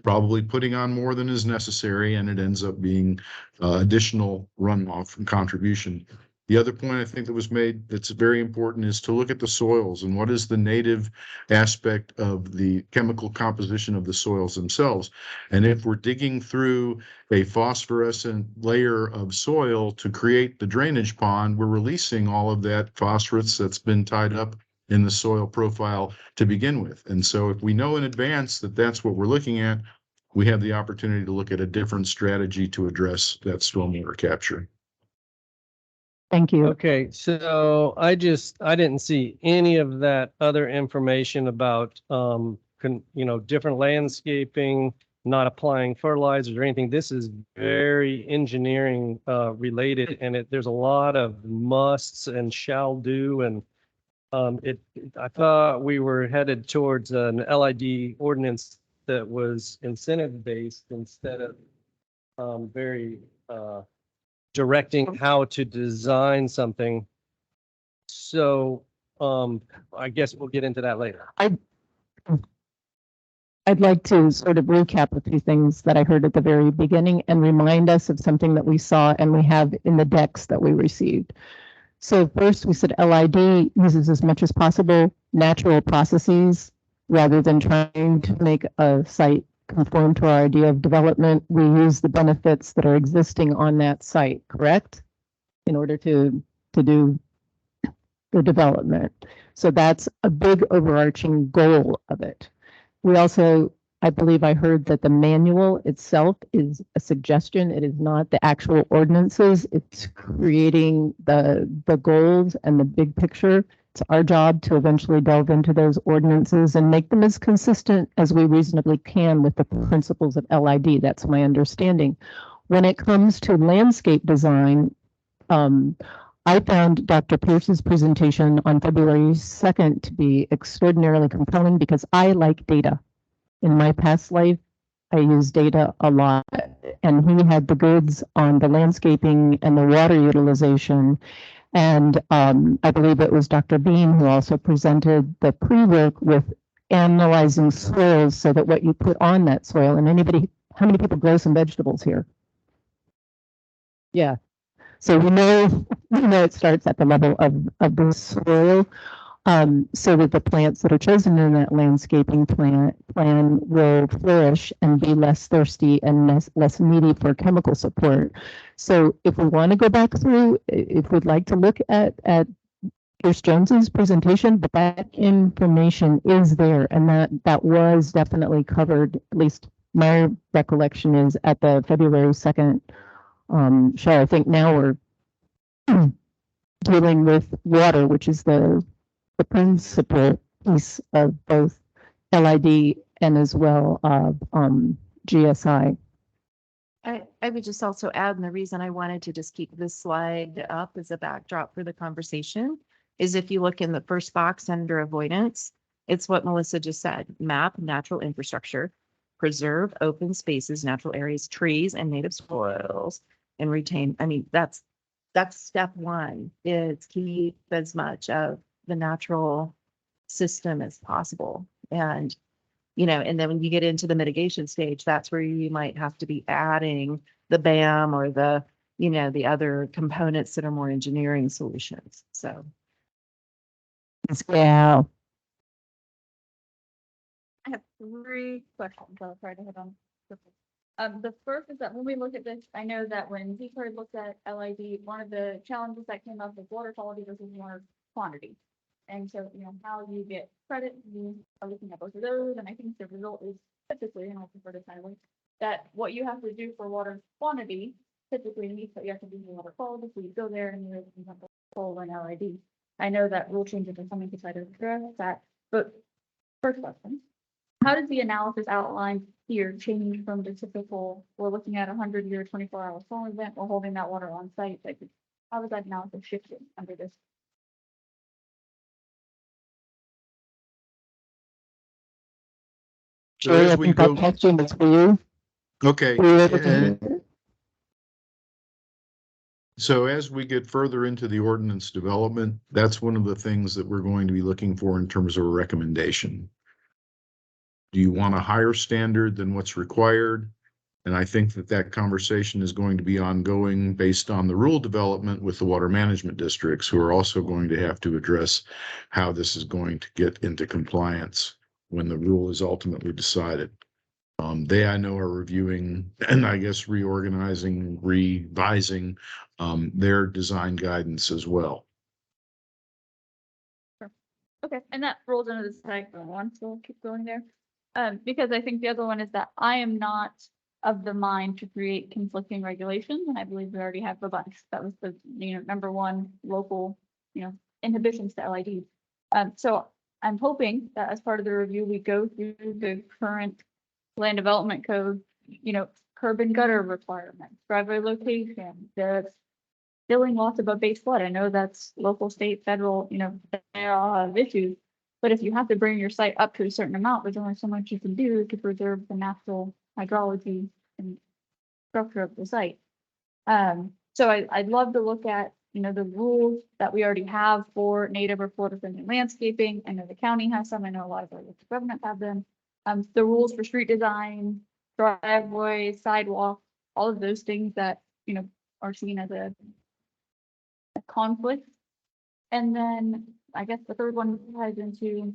probably putting on more than is necessary, and it ends up being additional runoff and contribution. The other point I think that was made that's very important is to look at the soils and what is the native aspect of the chemical composition of the soils themselves. And if we're digging through a phosphorescent layer of soil to create the drainage pond, we're releasing all of that phosphorus that's been tied up in the soil profile to begin with. And so if we know in advance that that's what we're looking at, we have the opportunity to look at a different strategy to address that stormwater capture. Thank you. Okay, so I didn't see any of that other information about, different landscaping, not applying fertilizers or anything. This is very engineering related, and there's a lot of musts and shall do, and I thought we were headed towards an LID ordinance that was incentive based instead of very directing how to design something. So I guess we'll get into that later. I'd like to sort of recap a few things that I heard at the very beginning and remind us of something that we saw and we have in the decks that we received. So first we said LID uses as much as possible natural processes rather than trying to make a site conform to our idea of development. We use the benefits that are existing on that site, correct? In order to do the development. So that's a big overarching goal of it. We also, I believe I heard that the manual itself is a suggestion. It is not the actual ordinances. It's creating the goals and the big picture. It's our job to eventually delve into those ordinances and make them as consistent as we reasonably can with the principles of LID. That's my understanding. When it comes to landscape design, I found Dr. Pierce's presentation on February 2nd to be extraordinarily compelling because I like data. In my past life, I use data a lot, and he had the goods on the landscaping and the water utilization. And I believe it was Dr. Bean who also presented the pre-work with analyzing soils so that what you put on that soil, and anybody, how many people grow some vegetables here? Yeah. So we know it starts at the level of the soil. So that the plants that are chosen in that landscaping plan will flourish and be less thirsty and less needy for chemical support. So if we want to go back through, if we'd like to look at Pierce Jones's presentation, but that information is there, and that was definitely covered, at least my recollection is, at the February 2nd show. I think now we're dealing with water, which is the principal piece of both LID and as well of GSI. I would just also add, and the reason I wanted to just keep this slide up as a backdrop for the conversation is if you look in the first box under avoidance, it's what Melissa just said: map natural infrastructure, preserve open spaces, natural areas, trees, and native soils, and retain. I mean, that's step one, is keep as much of the natural system as possible. And, you know, and then when you get into the mitigation stage, that's where you might have to be adding the BAM or the, you know, the other components that are more engineering solutions. So. Yeah. I have three questions. I'll try to hit on. The first is that when we look at this, I know that when he started looked at LID, one of the challenges that came up was water quality versus water quantity. And so, you know, how you get credit, you are looking at both of those. And I think the result is typically, and I'll prefer to Tyler, that what you have to do for water quantity typically means that you have to do water quality. So you go there and you're full in LID. I know that rule changes are coming to try to address that, but first question. How does the analysis outlined here change from the typical, we're looking at 100-year, 24-hour solar event, we're holding that water on site? Like, how is that analysis shifted under this? So Jerry, as I we think go, that question is for you. okay. Were you able to and- hear it? So as we get further into the ordinance development, that's one of the things that we're going to be looking for in terms of a recommendation. Do you want a higher standard than what's required? And I think that conversation is going to be ongoing based on the rule development with the water management districts, who are also going to have to address how this is going to get into compliance when the rule is ultimately decided. They, I know, are reviewing and I guess reorganizing, revising their design guidance as well. Okay, and that rolls into the second one, so we'll keep going there. Because I think the other one is that I am not of the mind to create conflicting regulations, and I believe we already have a bunch. That was the, you know, number one local, you know, inhibitions to LID. So I'm hoping that as part of the review, we go through the current land development code, you know, curb and gutter requirements, driveway location, the filling lots above base flood. I know that's local, state, federal, you know, they all have issues. But if you have to bring your site up to a certain amount, there's only so much you can do to preserve the natural hydrology and structure of the site. So I'd love to look at, you know, the rules that we already have for native or Florida friendly landscaping. I know the county has some. I know a lot of our local governments have them. The rules for street design, driveways, sidewalks, all of those things that, you know, are seen as a conflict. And then I guess the third one ties into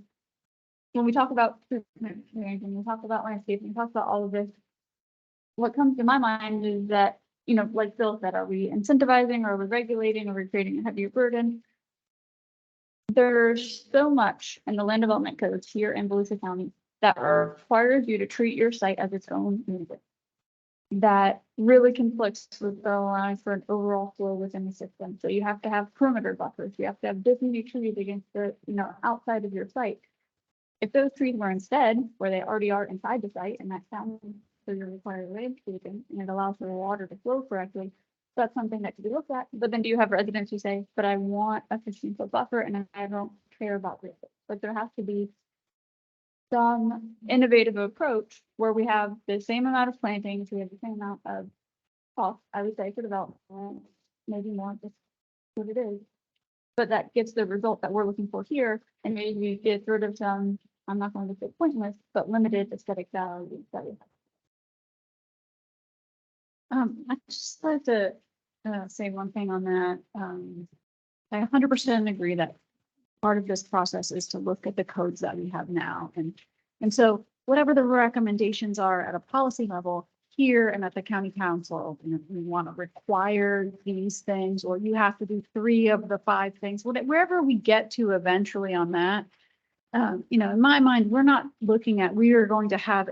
when we talk about treatment, when we talk about landscaping, we talk about all of this. What comes to my mind is that, you know, like Phil said, are we incentivizing, or are we regulating, or are we creating a heavier burden? There's so much in the land development codes here in Volusia County that requires you to treat your site as its own unit. That really conflicts with the line for an overall flow within the system. So you have to have perimeter buffers. You have to have designated trees against the, you know, outside of your site. If those trees were instead where they already are inside the site, and that counts for your required landscaping, and it allows for the water to flow correctly, that's something that could be looked at. But then do you have residents who say, but I want a 15-foot buffer and I don't care about this? But there has to be some innovative approach where we have the same amount of plantings, we have the same amount of cost, I would say, for development, maybe more, just what it is. but that gets the result that we're looking for here, and maybe get rid of some, I'm not going to say pointless, but limited aesthetic values that we have. I just like to say one thing on that. I 100% agree that part of this process is to look at the codes that we have now. And so whatever the recommendations are at a policy level here and at the county council, you know, we want to require these things, or you have to do 3 of the 5 things, wherever we get to eventually on that. You know, in my mind, we're not looking at, we are going to have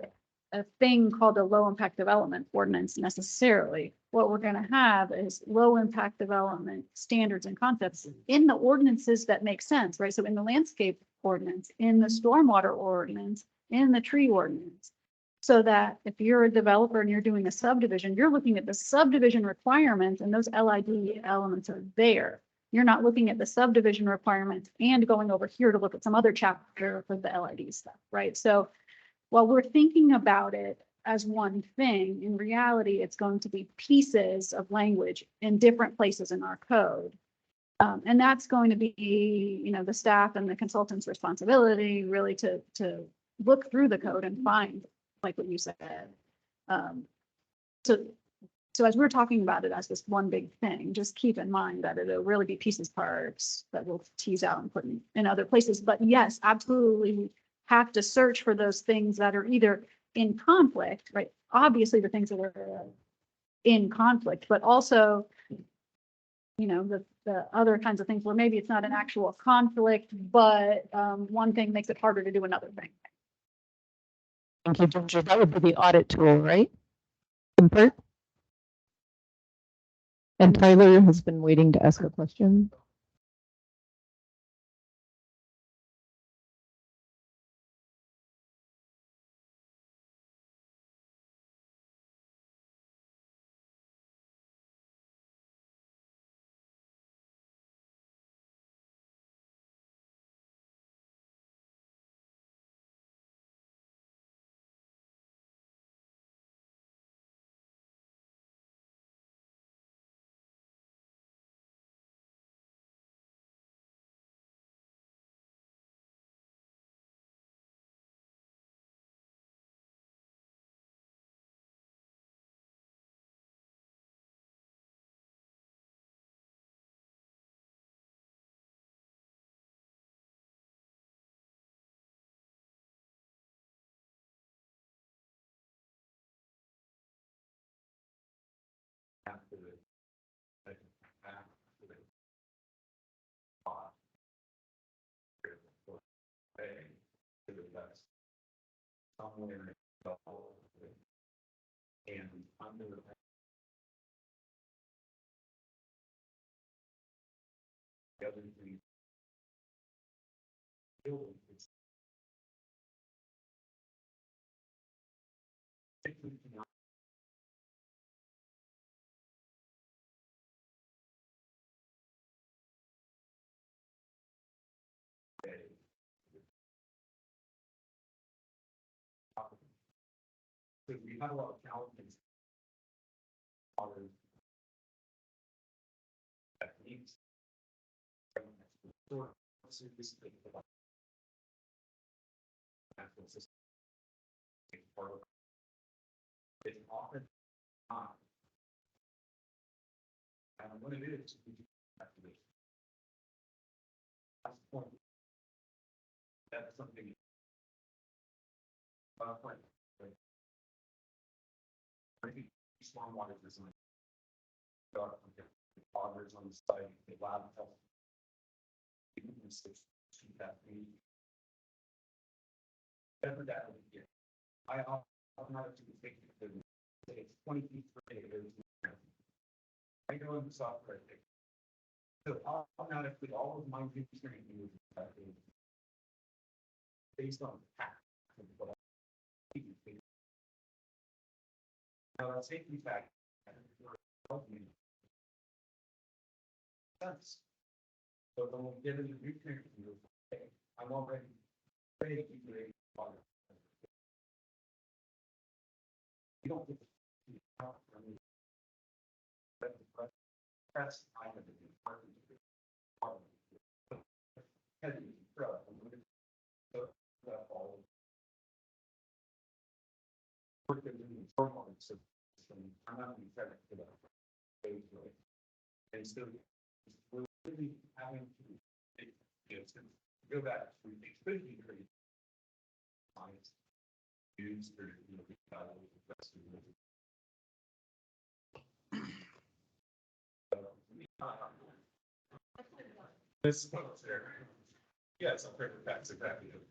a thing called a low impact development ordinance necessarily. What we're going to have is low impact development standards and concepts in the ordinances that make sense, right? So in the landscape ordinance, in the stormwater ordinance, in the tree ordinance. So that if you're a developer and you're doing a subdivision, you're looking at the subdivision requirements and those LID elements are there. You're not looking at the subdivision requirements and going over here to look at some other chapter for the LID stuff, right? So while we're thinking about it as one thing, in reality, it's going to be pieces of language in different places in our code. And that's going to be, you know, the staff and the consultant's responsibility really to look through the code and find, like what you said. So as we're talking about it as this one big thing, just keep in mind that it'll really be pieces, parts that we'll tease out and put in other places. But yes, absolutely, we have to search for those things that are either in conflict, right? Obviously, the things that are in conflict, but also, you know, the other kinds of things where maybe it's not an actual conflict, but one thing makes it harder to do another thing. Thank you, Ginger. That would be the audit tool, right? Impert? And Tyler has been waiting to ask a question. And under the other thing, it's so we had a lot of challenges. Techniques. It's often not. And what it is, we do activation. That's the point. That's something. Maybe stormwater design. Auditors on the site, the lab help. Whatever that would be. I automatically think that it's 20 feet per day. I go in the software. So automatically all of my engineering is based on the path. Now, that safety factor sense. So when we get into nutrient, I'm already ready to create water. You don't get that's kind of the And so we're really having to, go back to the could be pretty science used or this yes, that's exactly it.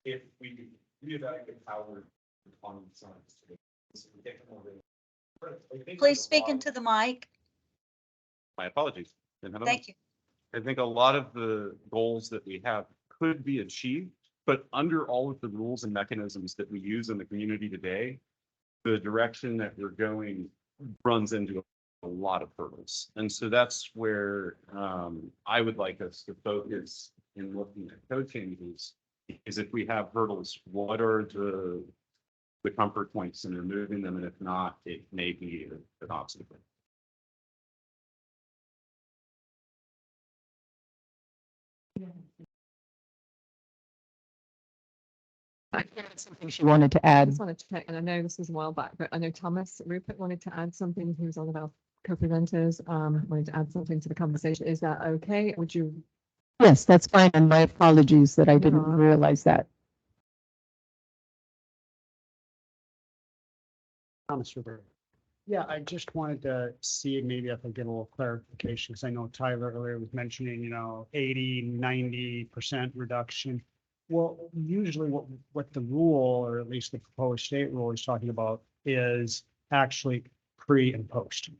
If we reevaluate how we're on science today. Please speak into the mic. My apologies. Didn't have a Thank you. I think a lot of the goals that we have could be achieved, but under all of the rules and mechanisms that we use in the community today, the direction that we're going runs into a lot of hurdles. And so that's where I would like us to focus in looking at code changes, is if we have hurdles, what are the comfort points in removing them? And if not, it may be an obstacle. I think that's something she wanted to I add. just wanted to check, and I know this was a while back, but I know Thomas Rupert wanted to add something. He was on about co-preventers, wanted to add something to the conversation. Is that okay? Would you? Yes, that's fine. And my apologies that I didn't No. realize that. Thomas River. Yeah, I just wanted to see maybe if I get a little clarification, because I know Tyler earlier was mentioning, 80, 90% reduction. Well, usually what the rule, or at least the proposed state rule is talking about, is actually pre and post.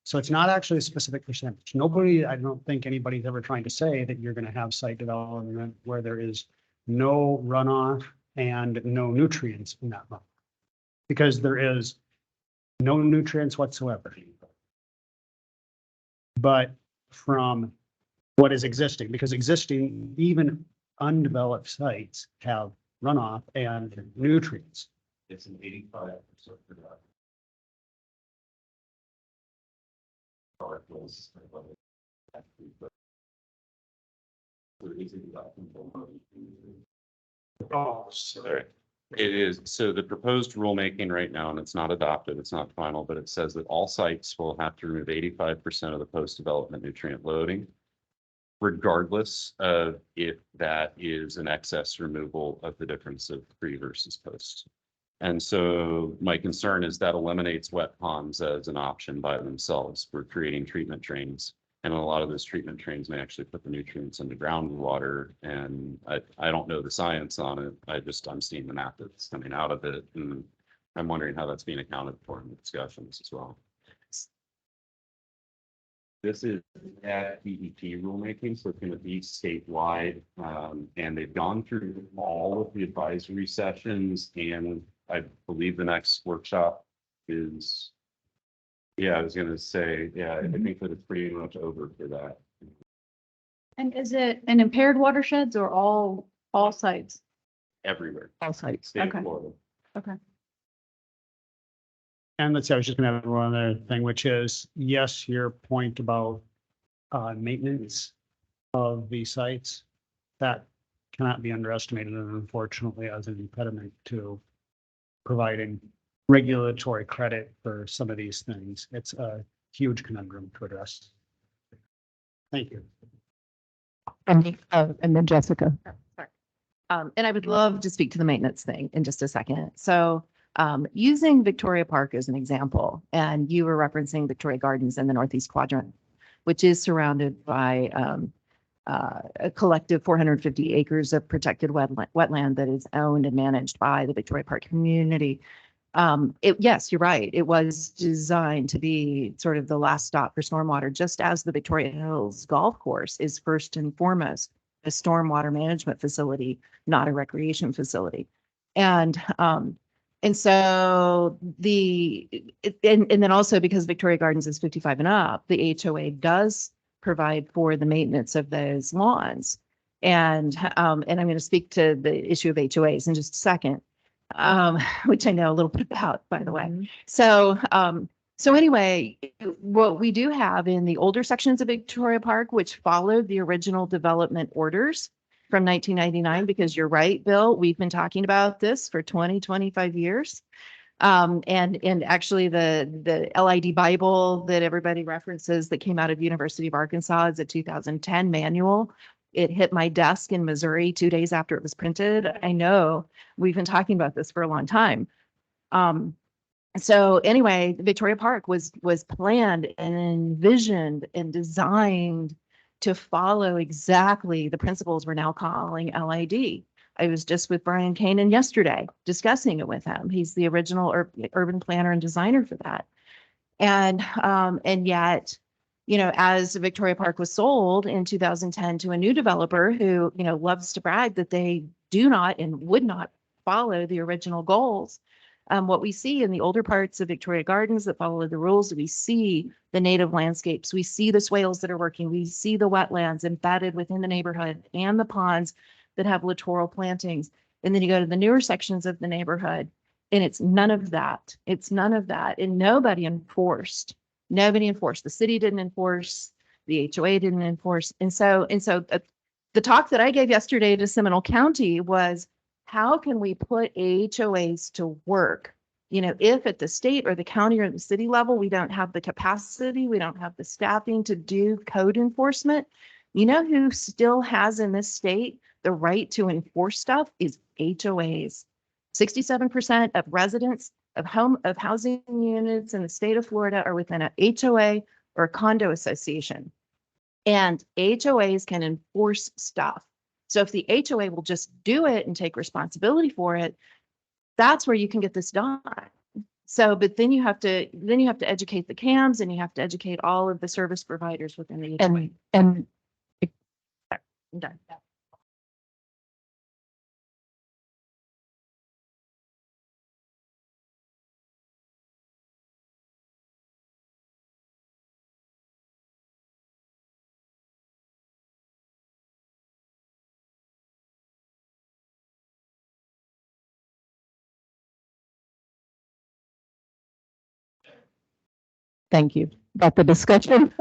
So it's not actually a specific percentage. I don't think anybody's ever trying to say that you're going to have site development where there is no runoff and no nutrients in that runoff. Because there is no nutrients whatsoever. But from what is existing, because existing, even undeveloped sites have runoff and nutrients. It's an 85% reduction. Oh, Sorry. It is, so the proposed rulemaking right now, and it's not adopted, it's not final, but it says that all sites will have to remove 85% of the post-development nutrient loading, regardless of if that is an excess removal of the difference of pre versus post. And so my concern is that eliminates wet ponds as an option by themselves for creating treatment trains. And a lot of those treatment trains may actually put the nutrients into groundwater. And I don't know the science on it. I'm seeing the map that's coming out of it. And I'm wondering how that's being accounted for in the discussions as well. This is at DEP rulemaking, so it's going to be statewide. And they've gone through all of the advisory sessions, and I believe the next workshop is, I was going to say, I think that it's pretty much over for that. And is it an impaired watersheds or all sites? Everywhere, All sites. state Okay. of Florida. Okay. and let's see, I was just gonna have one other thing, which is, yes, your point about maintenance of the sites, that cannot be underestimated, and unfortunately as an impediment to providing regulatory credit for some of these things. It's a huge conundrum to address. Thank you. And then Jessica. And I would love to speak to the maintenance thing in just a second. So using Victoria Park as an example, and you were referencing Victoria Gardens in the Northeast Quadrant, which is surrounded by a collective 450 acres of protected wetland that is owned and managed by the Victoria Park community. Yes, you're right. It was designed to be sort of the last stop for stormwater, just as the Victoria Hills Golf Course is first and foremost a stormwater management facility, not a recreation facility. And so and then also because Victoria Gardens is 55 and up, the HOA does provide for the maintenance of those lawns. And I'm going to speak to the issue of HOAs in just a second, which I know a little bit about, by the way. So anyway, what we do have in the older sections of Victoria Park, which followed the original development orders, from 1999, because you're right, Bill, we've been talking about this for 20, 25 years. And actually the LID Bible that everybody references that came out of University of Arkansas is a 2010 manual. It hit my desk in Missouri 2 days after it was printed. I know we've been talking about this for a long time. So anyway, Victoria Park was planned and envisioned and designed to follow exactly the principles we're now calling LID. I was just with Brian Kanan yesterday discussing it with him. He's the original urban planner and designer for that. And yet, you know, as Victoria Park was sold in 2010 to a new developer who, you know, loves to brag that they do not and would not follow the original goals. What we see in the older parts of Victoria Gardens that follow the rules, we see the native landscapes, we see the swales that are working, we see the wetlands embedded within the neighborhood and the ponds that have littoral plantings. And then you go to the newer sections of the neighborhood and it's none of that. It's none of that. And nobody enforced. The city didn't enforce, the HOA didn't enforce. And so the talk that I gave yesterday to Seminole County was, how can we put HOAs to work? You know, if at the state or the county or the city level, we don't have the capacity, we don't have the staffing to do code enforcement. You know who still has in this state the right to enforce stuff is HOAs. 67% of residents of housing units in the state of Florida are within a HOA or a condo association. And HOAs can enforce stuff. So if the HOA will just do it and take responsibility for it, that's where you can get this done. So, but then you have to educate the CAMs and you have to educate all of the service providers within the HOA. And I'm done. thank you. But the discussion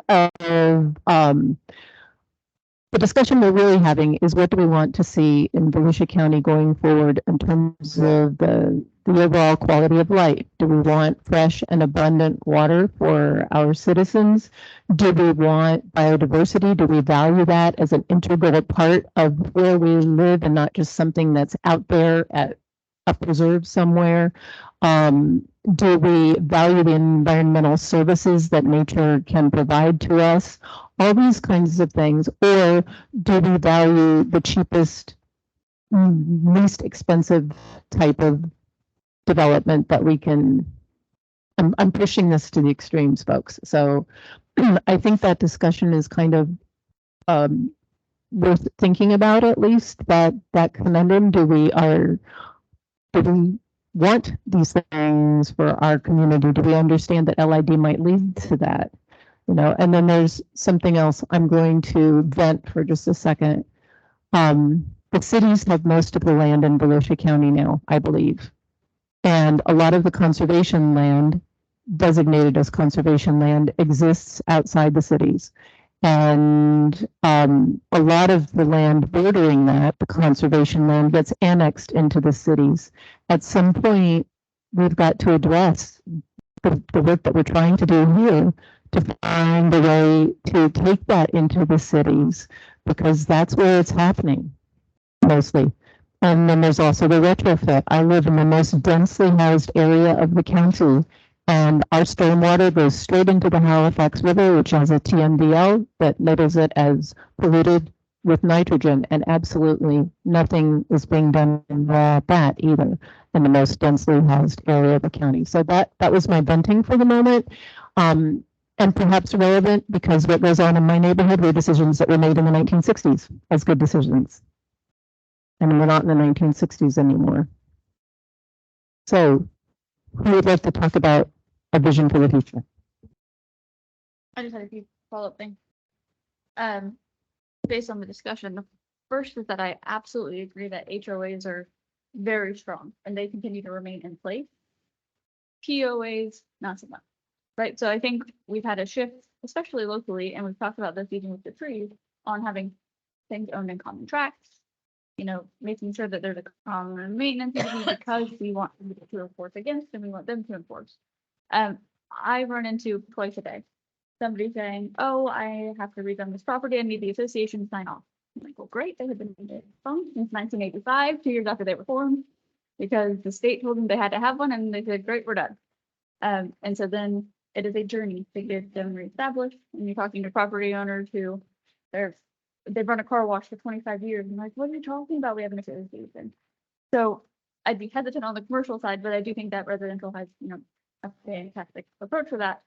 we're really having is, what do we want to see in Volusia County going forward in terms of the overall quality of life? Do we want fresh and abundant water for our citizens? Do we want biodiversity? Do we value that as an integral part of where we live and not just something that's out there at a preserve somewhere? Do we value the environmental services that nature can provide to us? All these kinds of things. Or do we value the cheapest, least expensive type of development that we can? I'm pushing this to the extremes, folks. So I think that discussion is kind of worth thinking about, at least that conundrum. Do we want these things for our community? Do we understand that LID might lead to that? You know, and then there's something else I'm going to vent for just a second. The cities have most of the land in Volusia County now, I believe. And a lot of the conservation land designated as conservation land exists outside the cities. And a lot of the land bordering that, the conservation land, gets annexed into the cities. At some point, we've got to address the work that we're trying to do here to find a way to take that into the cities, because that's where it's happening mostly. And then there's also the retrofit. I live in the most densely housed area of the county, and our stormwater goes straight into the Halifax River, which has a TMDL that labels it as polluted with nitrogen, and absolutely nothing is being done about that either in the most densely housed area of the county. So that was my venting for the moment. And perhaps relevant, because what goes on in my neighborhood were decisions that were made in the 1960s as good decisions. And we're not in the 1960s anymore. So who would like to talk about a vision for the future? I just had a few follow-up things. Based on the discussion, the first is that I absolutely agree that HOAs are very strong and they continue to remain in place. POAs, not so much. Right. So I think we've had a shift, especially locally, and we've talked about this even with the trees, on having things owned in common tracts, making sure that there's a common maintenance entity because we want them to enforce against and we want them to enforce. I run into twice a day, somebody saying, oh, I have to rezone this property. I need the association to sign off. I'm like, well, great. They have been since 1985, 2 years after they were formed, because the state told them they had to have one and they said, great, we're done. And so then it is a journey to get them reestablished. And you're talking to property owners who they've run a car wash for 25 years. And like, what are you talking about? We have an association. So I'd be hesitant on the commercial side, but I do think that residential has, a fantastic approach for that.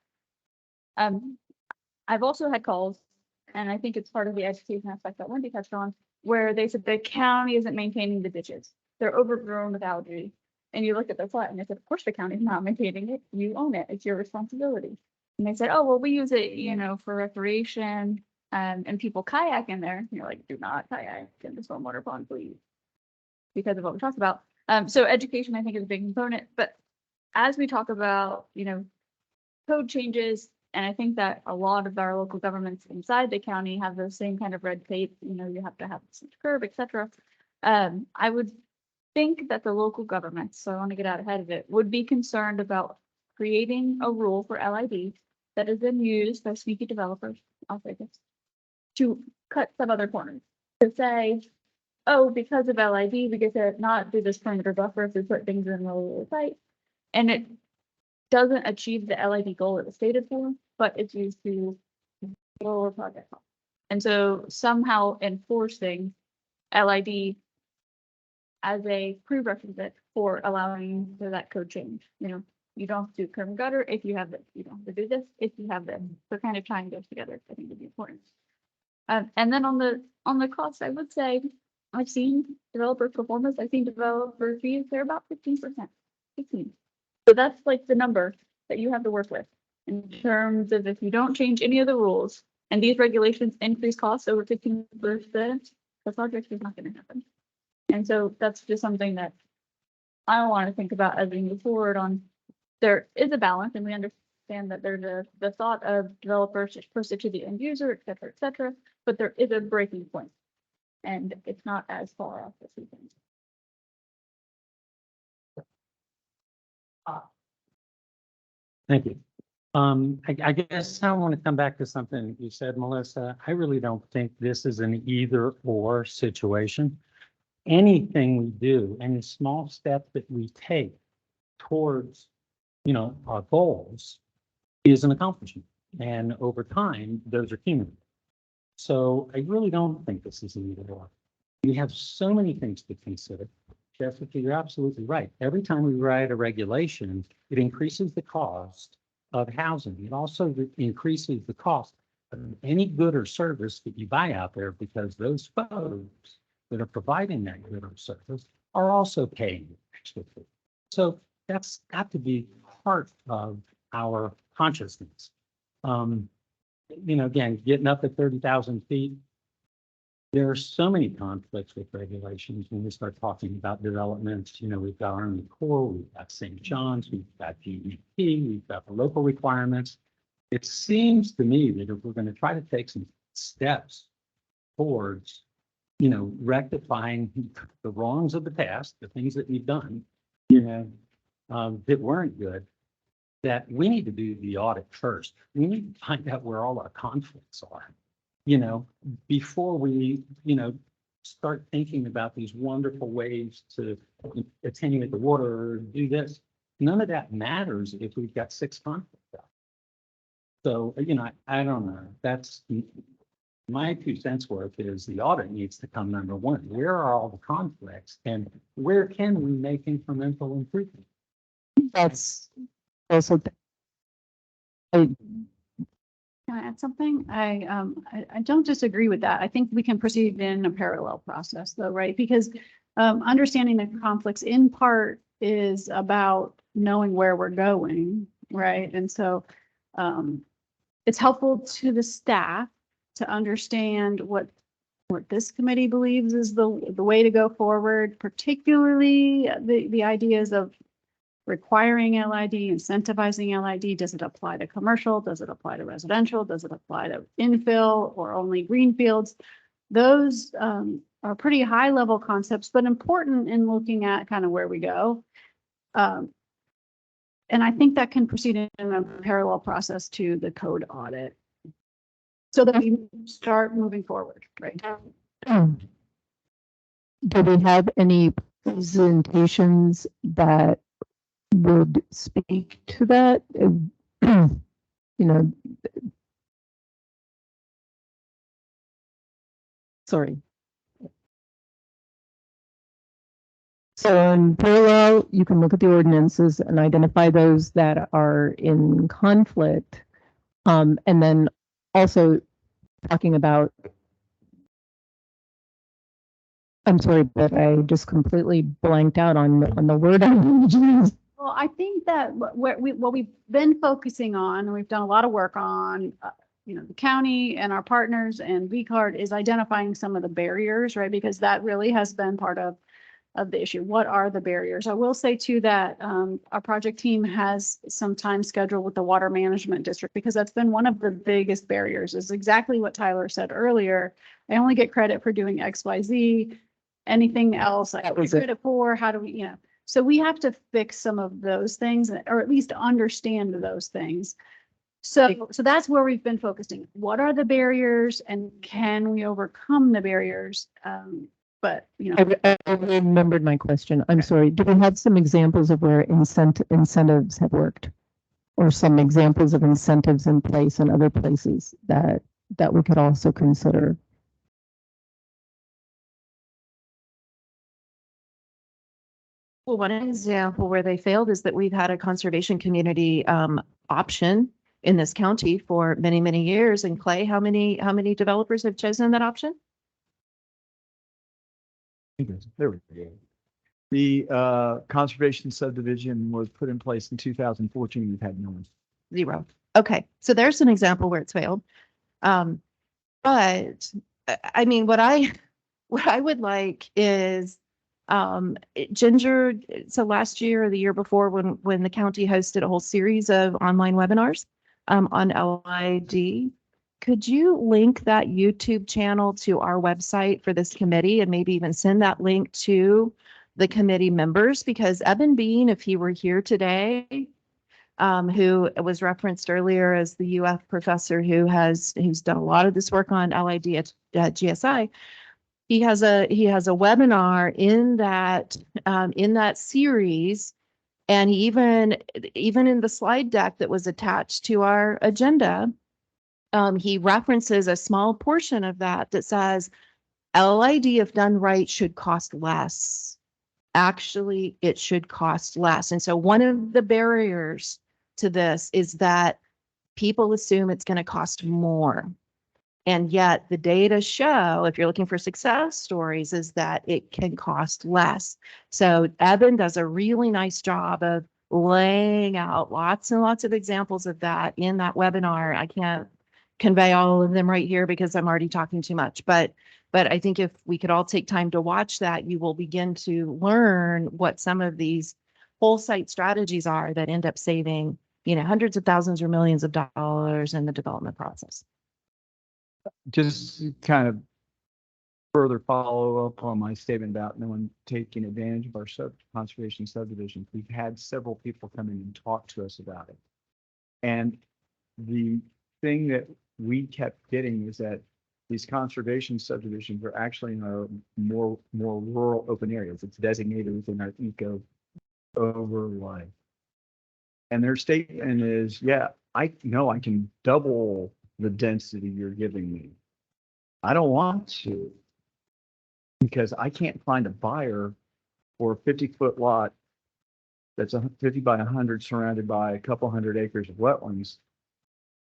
I've also had calls, and I think it's part of the education aspect that Wendy touched on, where they said the county isn't maintaining the ditches. They're overgrown with algae. And you look at their plot and they said, of course the county's not maintaining it. You own it. It's your responsibility. And they said, oh, well, we use it, for recreation, and people kayak in there. And you're like, do not kayak in the stormwater pond, please. Because of what we talked about. So education, I think, is a big component. But as we talk about, code changes, and I think that a lot of our local governments inside the county have the same kind of red tape, you have to have some curb, et cetera. I would think that the local governments, so I want to get out ahead of it, would be concerned about creating a rule for LID that is then used by sneaky developers, I'll say this, to cut some other corners. To say, oh, because of LID, we get to not do this perimeter buffer if we put things in really tight. And it doesn't achieve the LID goal it was stated for, but it's used to lower project costs. And so somehow enforcing LID as a prerequisite for allowing for that code change. You don't have to do curb and gutter if you have this. You don't have to do this if you have this. So kind of tying those together, I think would be important. And then on the cost, I would say I've seen developer performance. I've seen developer fees. They're about 15%. 15. So that's like the number that you have to work with in terms of if you don't change any of the rules and these regulations increase costs over 15%, the project is not going to happen. And so that's just something that I want to think about as we move forward on. There is a balance, and we understand that there's the thought of developers push it to the end user, et cetera, but there is a breaking point, and it's not as far off as we think. Thank you. I guess I want to come back to something you said, Melissa. I really don't think this is an either or situation. Anything we do, any small step that we take towards, our goals is an accomplishment. And over time, those are cumulative. So I really don't think this is an either or. We have so many things to consider. Jessica, you're absolutely right. Every time we write a regulation, it increases the cost of housing. It also increases the cost of any good or service that you buy out there, because those folks that are providing that good or service are also paying extra fee. So that's got to be part of our consciousness. Again, getting up at 30,000 feet, there are so many conflicts with regulations when we start talking about developments. We've got Army Corps, we've got St. John's, we've got DEP, we've got the local requirements. It seems to me that if we're going to try to take some steps towards rectifying the wrongs of the past, the things that we've done, that weren't good, that we need to do the audit first. We need to find out where all our conflicts are, before we, start thinking about these wonderful ways to attenuate the water or do this. None of that matters if we've got 6 conflicts. So, I don't know. That's my 2 cents worth is the audit needs to come number one. Where are all the conflicts and where can we make incremental improvement? That's also. Can I add something? I don't disagree with that. I think we can proceed in a parallel process though, right? Because understanding the conflicts in part is about knowing where we're going, right? And so it's helpful to the staff to understand what this committee believes is the way to go forward, particularly the ideas of requiring LID, incentivizing LID. Does it apply to commercial? Does it apply to residential? Does it apply to infill or only greenfields? those are pretty high level concepts, but important in looking at kind of where we go. And I think that can proceed in a parallel process to the code audit. So that we start moving forward, right? Do we have any presentations that would speak to that? You know, sorry. So in parallel, you can look at the ordinances and identify those that are in conflict. And then also talking about, I'm sorry, but I just completely blanked out on the word I wanted to use. Well, I think that what we've been focusing on, and we've done a lot of work on, the county and our partners and VCARD is identifying some of the barriers, right? Because that really has been part of the issue. What are the barriers? I will say too that our project team has some time scheduled with the water management district because that's been one of the biggest barriers is exactly what Tyler said earlier. I only get credit for doing X, Y, Z. Anything else I get credit for? How do we, so we have to fix some of those things or at least understand those things. So that's where we've been focusing. What are the barriers and can we overcome the barriers? But I remembered my question. I'm sorry. Do we have some examples of where incentives have worked, or some examples of incentives in place in other places that we could also consider? Well, one example where they failed is that we've had a conservation community option in this county for many, many years. And Clay, how many developers have chosen that option? There we go. The conservation subdivision was put in place in 2014. We've had no one. 0. Okay, so there's an example where it's failed. But I mean, what I would like is Ginger. So last year or the year before, when the county hosted a whole series of online webinars on LID. Could you link that YouTube channel to our website for this committee and maybe even send that link to the committee members? Because Evan Bean, if he were here today, who was referenced earlier as the UF professor who's done a lot of this work on LID at GSI, he has a webinar in that series, and he even in the slide deck that was attached to our agenda. He references a small portion of that says LID, if done right, should cost less. Actually, it should cost less. And so one of the barriers to this is that people assume it's going to cost more. And yet the data show, if you're looking for success stories, is that it can cost less. So Evan does a really nice job of laying out lots and lots of examples of that in that webinar. I can't convey all of them right here because I'm already talking too much, but I think if we could all take time to watch that, you will begin to learn what some of these whole site strategies are that end up saving, hundreds of thousands or millions of dollars in the development process. Just kind of further follow up on my statement about no one taking advantage of our conservation subdivision. We've had several people come in and talk to us about it. And the thing that we kept getting is that these conservation subdivisions are actually in our more rural open areas. It's designated within our eco overlay. And their statement is, yeah, I know I can double the density you're giving me. I don't want to because I can't find a buyer for a 50-foot lot that's 50 by 100 surrounded by a couple hundred acres of wetlands.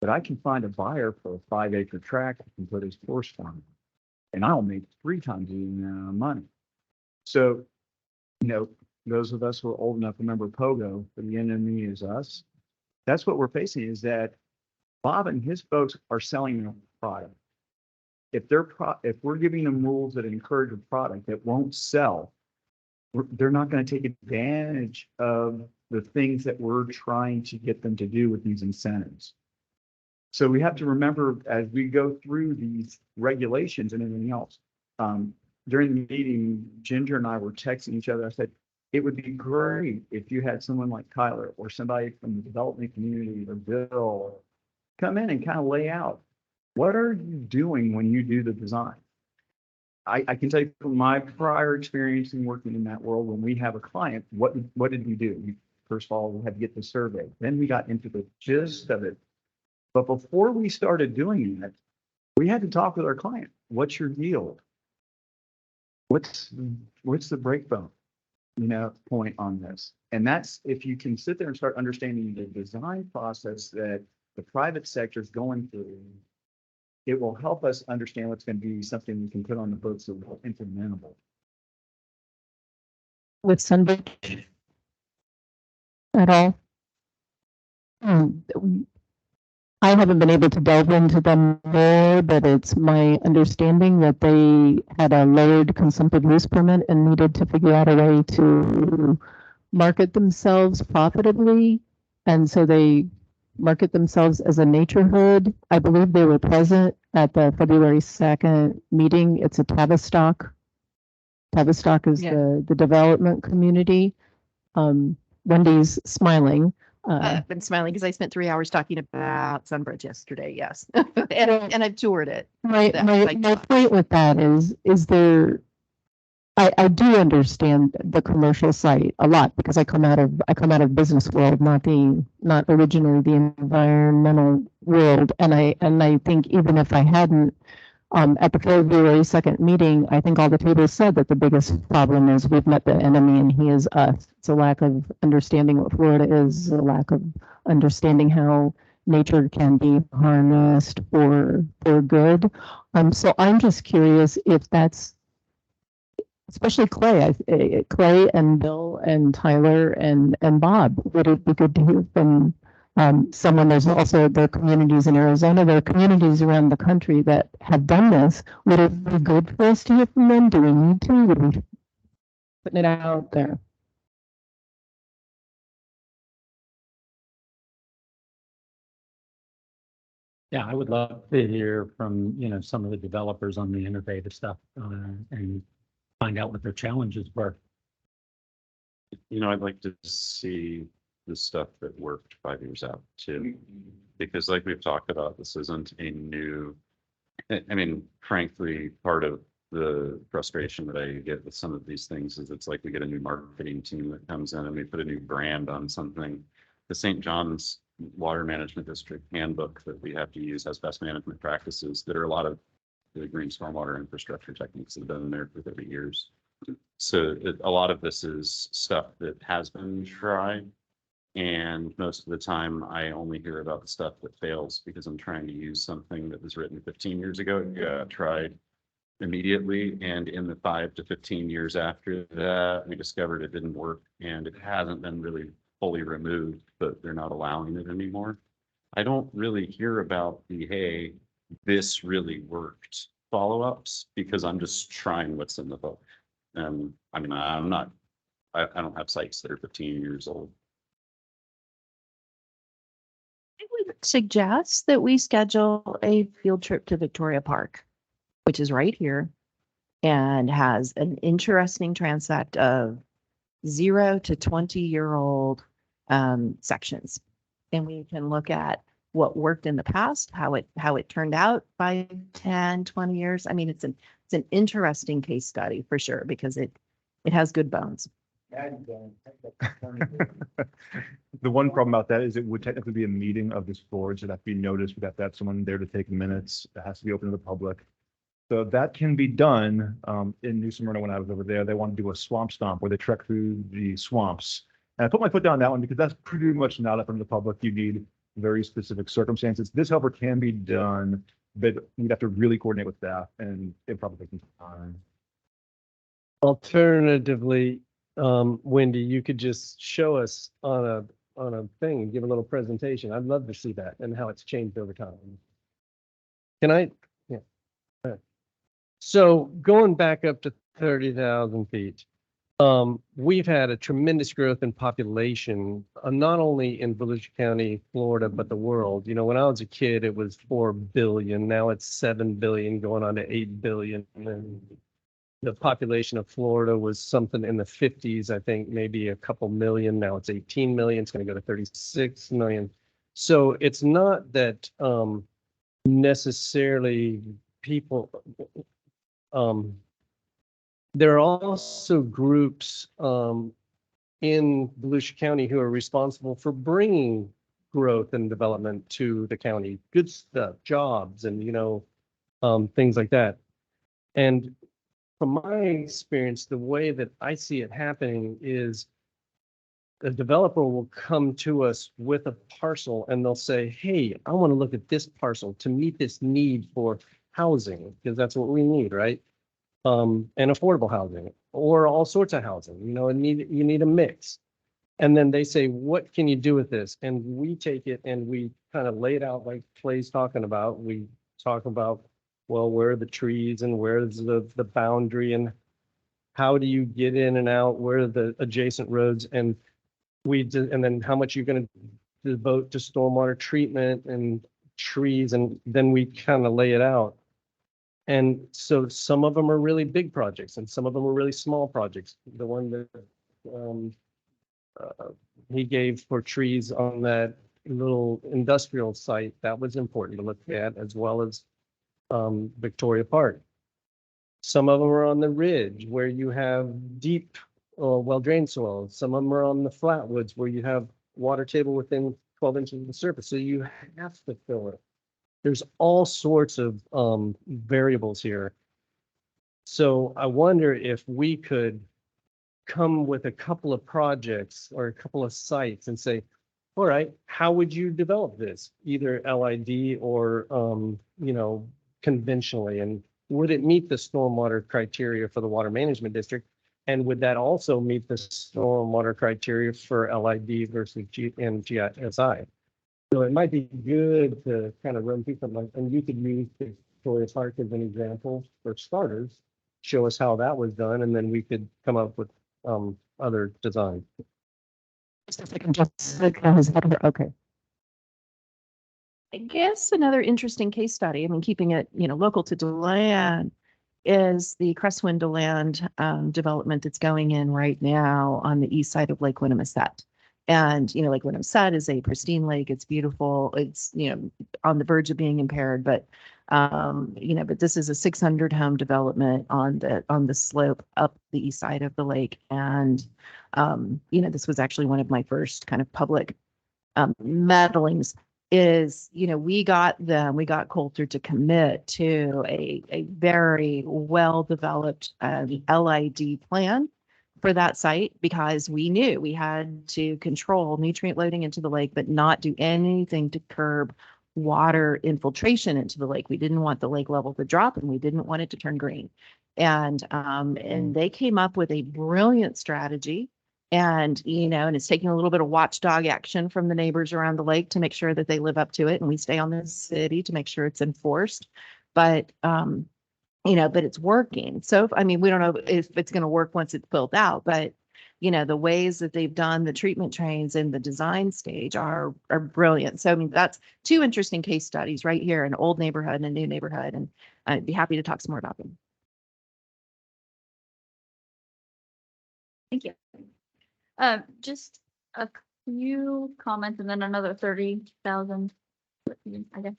But I can find a buyer for a 5-acre tract that can put his horse farm, and I'll make 3 times the amount of money. So, those of us who are old enough to remember Pogo, for the enemy is us. That's what we're facing, is that Bob and his folks are selling a product. If we're giving them rules that encourage a product that won't sell, they're not going to take advantage of the things that we're trying to get them to do with these incentives. So we have to remember as we go through these regulations and everything else. During the meeting, Ginger and I were texting each other. I said, it would be great if you had someone like Tyler or somebody from the development community or Bill come in and kind of lay out, what are you doing when you do the design? I can tell you from my prior experience in working in that world, when we have a client, what did we do? First of all, we had to get the survey. Then we got into the gist of it. But before we started doing that, we had to talk with our client. What's your yield? What's the breakbone, point on this? And that's, if you can sit there and start understanding the design process that the private sector is going through, it will help us understand what's going to be something we can put on the books that will implementable. With Sunbridge at all? I haven't been able to delve into them more, but it's my understanding that they had a lowered consumptive use permit and needed to figure out a way to market themselves profitably. And so they market themselves as a naturehood. I believe they were present at the February 2nd meeting. It's a Tavistock. Tavistock is the development community. Wendy's smiling. I've been smiling because I spent 3 hours talking about Sunbridge yesterday. Yes. and I've toured it. My point with that is there, I do understand the commercial site a lot because I come out of business world, not originally the environmental world. And I think even if I hadn't, at the February 2nd meeting, I think all the tables said that the biggest problem is we've met the enemy and he is us. It's a lack of understanding what Florida is, a lack of understanding how nature can be harnessed for good. So I'm just curious if that's, especially Clay and Bill and Tyler and Bob, would it be good to hear from someone? There's also there are communities in Arizona, there are communities around the country that have done this. Would it be good for us to hear from them? Do we need to? Would we putting it out there? Yeah, I would love to hear from, some of the developers on the innovative stuff and find out what their challenges were. I'd like to see the stuff that worked 5 years out too, because like we've talked about, this isn't a new, frankly, part of the frustration that I get with some of these things is it's like we get a new marketing team that comes in and we put a new brand on something. The St. John's Water Management District handbook that we have to use has best management practices that are a lot of the green stormwater infrastructure techniques that have been in there for 30 years. So a lot of this is stuff that has been tried. And most of the time I only hear about the stuff that fails because I'm trying to use something that was written 15 years ago. Yeah, tried immediately. And in the 5 to 15 years after that, we discovered it didn't work and it hasn't been really fully removed, but they're not allowing it anymore. I don't really hear about the, hey, this really worked follow-ups because I'm just trying what's in the book. And I don't have sites that are 15 years old. I would suggest that we schedule a field trip to Victoria Park, which is right here and has an interesting transect of 0 to 20-year-old sections. And we can look at what worked in the past, how it turned out by 10, 20 years. It's an interesting case study for sure, because it has good bones. The one problem about that is it would technically be a meeting of this board, so that be noticed. We'd have to have someone there to take minutes. It has to be open to the public. So that can be done in New Smyrna. When I was over there, they want to do a swamp stomp where they trek through the swamps. And I put my foot down on that one because that's pretty much not open to the public. You need very specific circumstances. This, however, can be done, but you'd have to really coordinate with staff, and it probably takes time. Alternatively, Wendy, you could just show us on a thing and give a little presentation. I'd love to see that and how it's changed over time. Can I? Yeah. All right. So going back up to 30,000 feet, we've had a tremendous growth in population, not only in Volusia County, Florida, but the world. You know, when I was a kid, it was 4 billion. Now it's 7 billion, going on to 8 billion. And the population of Florida was something in the 50s, I think, maybe a couple million. Now it's 18 million. It's going to go to 36 million. So it's not that necessarily people. There are also groups in Volusia County who are responsible for bringing growth and development to the county, good stuff, jobs, and things like that. And from my experience, the way that I see it happening is the developer will come to us with a parcel and they'll say, hey, I want to look at this parcel to meet this need for housing, because that's what we need, right? And affordable housing or all sorts of housing, you need a mix. And then they say, what can you do with this? And we take it and we kind of lay it out like Clay's talking about. We talk about, well, where are the trees and where's the boundary and how do you get in and out? Where are the adjacent roads? And and then how much you're going to devote to stormwater treatment and trees. And then we kind of lay it out. And so some of them are really big projects and some of them are really small projects. The one that he gave for trees on that little industrial site, that was important to look at, as well as Victoria Park. Some of them are on the ridge where you have deep, well-drained soil. Some of them are on the flatwoods where you have water table within 12 inches of the surface. So you have to fill it. There's all sorts of variables here. So I wonder if we could come with a couple of projects or a couple of sites and say, all right, how would you develop this? Either LID or, conventionally, and would it meet the stormwater criteria for the water management district? And would that also meet the stormwater criteria for LID versus GSI? So it might be good to kind of run through something, and you could use Victoria Park as an example for starters, show us how that was done, and then we could come up with other designs. Just a second, Jessica has had her, okay. I guess another interesting case study, I mean, keeping it, local to DeLand, is the Crestwind DeLand development that's going in right now on the east side of Lake Winnemucet. And, Lake Winnemucet is a pristine lake. It's beautiful. It's, on the verge of being impaired, but this is a 600 home development on the slope up the east side of the lake. And, this was actually one of my first kind of public meddlings is, we got Coulter to commit to a very well-developed LID plan for that site, because we knew we had to control nutrient loading into the lake, but not do anything to curb water infiltration into the lake. We didn't want the lake level to drop and we didn't want it to turn green. And they came up with a brilliant strategy. And, and it's taking a little bit of watchdog action from the neighbors around the lake to make sure that they live up to it. And we stay on the city to make sure it's enforced. But, but it's working. So, we don't know if it's going to work once it's built out, but, the ways that they've done the treatment trains in the design stage are brilliant. So, that's two interesting case studies right here, an old neighborhood and a new neighborhood. And I'd be happy to talk some more about them. Thank you. Just a few comments and then another 30,000, I guess.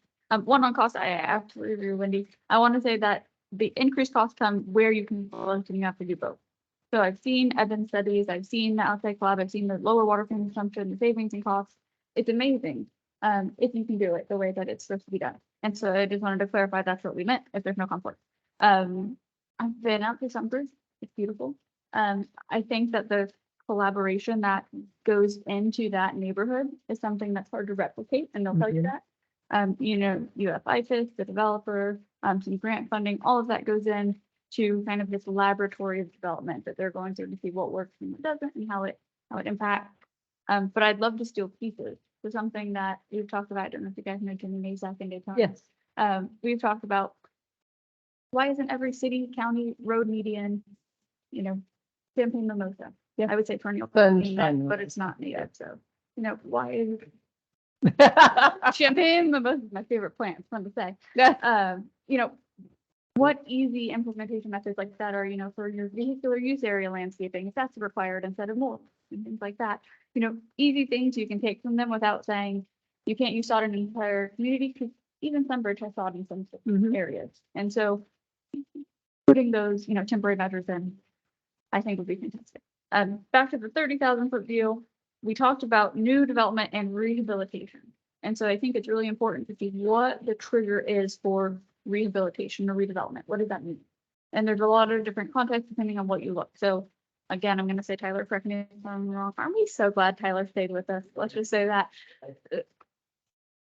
One on cost, I absolutely agree with Wendy. I want to say that the increased costs come where you can and you have to do both. So I've seen Evan studies, I've seen the outside collab, I've seen the lower water consumption, the savings and costs. It's amazing if you can do it the way that it's supposed to be done. And so I just wanted to clarify that's what we meant, if there's no conflict. I've been out to Sumpers, it's beautiful. I think that the collaboration that goes into that neighborhood is something that's hard to replicate, and they'll tell you that. You have IFIS, the developer, some grant funding, all of that goes in to kind of this laboratory of development that they're going through to see what works and what doesn't and how it impacts. But I'd love to steal pieces. So something that we've talked about, I don't know if you guys know Jimmy Mazak and Daytona. Yes. We've talked about why isn't every city, county, road median, Champagne mimosa. Yeah. I would say perennial, Sunshine but it's not native, so, you know, why is champagne mimosa is my favorite plant, it's fun to say. You know, what easy implementation methods like that are, you know, for your vehicular use area landscaping, if that's required instead of mold and things like that. You know, easy things you can take from them without saying you can't use sod in an entire community, because even Sunbridge has sod in some areas. And so putting those, you know, temporary measures in, I think would be fantastic. Back to the 30,000 foot view, we talked about new development and rehabilitation. And so I think it's really important to see what the trigger is for rehabilitation or redevelopment. What does that mean? And there's a lot of different contexts depending on what you look. So again, I'm going to say, Tyler, correct me if I'm wrong. Aren't we so glad Tyler stayed with us? Let's just say that.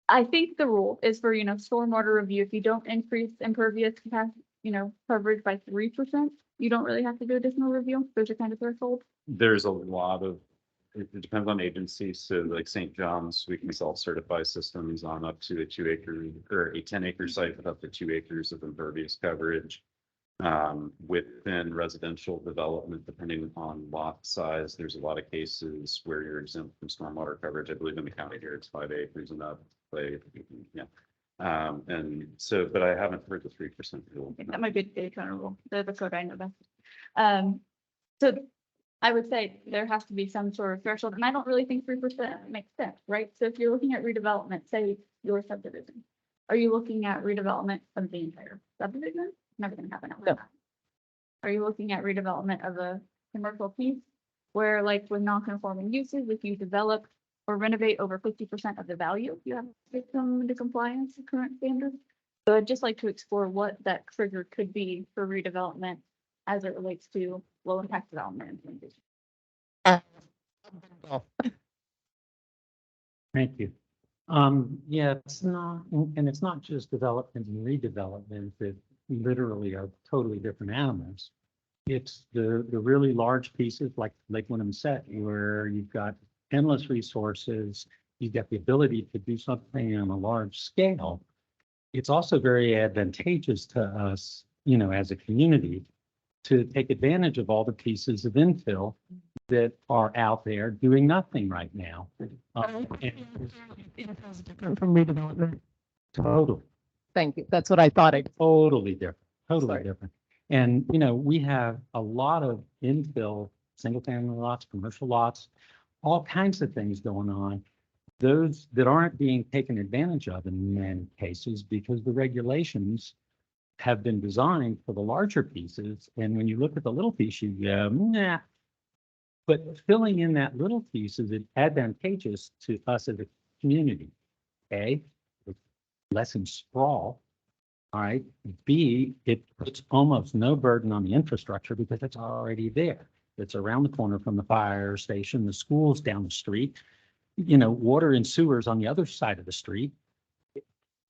I think the rule is for, you know, stormwater review. If you don't increase impervious capacity, you know, coverage by 3%, you don't really have to do additional review. There's a kind of threshold. There's a lot of, it depends on agencies. So like St. John's, we can self-certify systems on up to a 2 acre or a 10 acre site with up to 2 acres of impervious coverage. Within residential development, depending on lot size, there's a lot of cases where you're exempt from stormwater coverage. I believe in the county here, it's 5 acres and up. Yeah. And so, but I haven't heard the 3% rule. That might be a kind of rule. They're the code I know best. So I would say there has to be some sort of threshold, and I don't really think 3% makes sense, right? So if you're looking at redevelopment, say your subdivision, are you looking at redevelopment of the entire subdivision? Never gonna happen. No. Are you looking at redevelopment of a commercial piece where, like with non-conforming uses, if you develop or renovate over 50% of the value, you have to come into compliance with current standards? So I'd just like to explore what that trigger could be for redevelopment as it relates to low impact development implementation. Thank you. Yeah, it's not, and it's not just development and redevelopment that literally are totally different animals. It's the really large pieces like Lake Wynnum Set, where you've got endless resources, you've got the ability to do something on a large scale. It's also very advantageous to us, you know, as a community, to take advantage of all the pieces of infill that are out there doing nothing right now. It's different from redevelopment. Totally. Thank you. That's what I thought. Totally different. Totally Sorry. different. And, you know, we have a lot of infill, single family lots, commercial lots, all kinds of things going on. Those that aren't being taken advantage of in many cases because the regulations have been designed for the larger pieces. And when you look at the little piece, you go, nah. But filling in that little piece is advantageous to us as a community. A, it's less in sprawl. All right. B, it puts almost no burden on the infrastructure because it's already there. It's around the corner from the fire station, the school's down the street, you know, water and sewers on the other side of the street.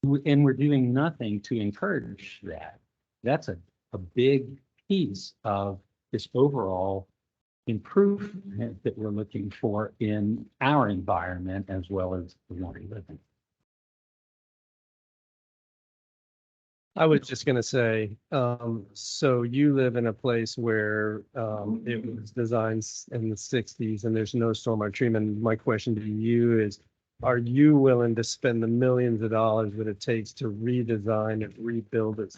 And we're doing nothing to encourage that. That's a big piece of this overall improvement that we're looking for in our environment as well as the one we live in. I was just gonna say, so you live in a place where it was designed in the 60s and there's no stormwater treatment. My question to you is, are you willing to spend the millions of dollars that it takes to redesign and rebuild it?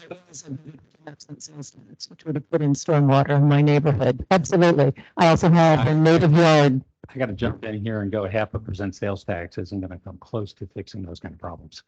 Which would have put in stormwater in my neighborhood. Absolutely. I also have a native yard. I got to jump in here and go 0.5% sales tax isn't going to come close to fixing those kind of problems.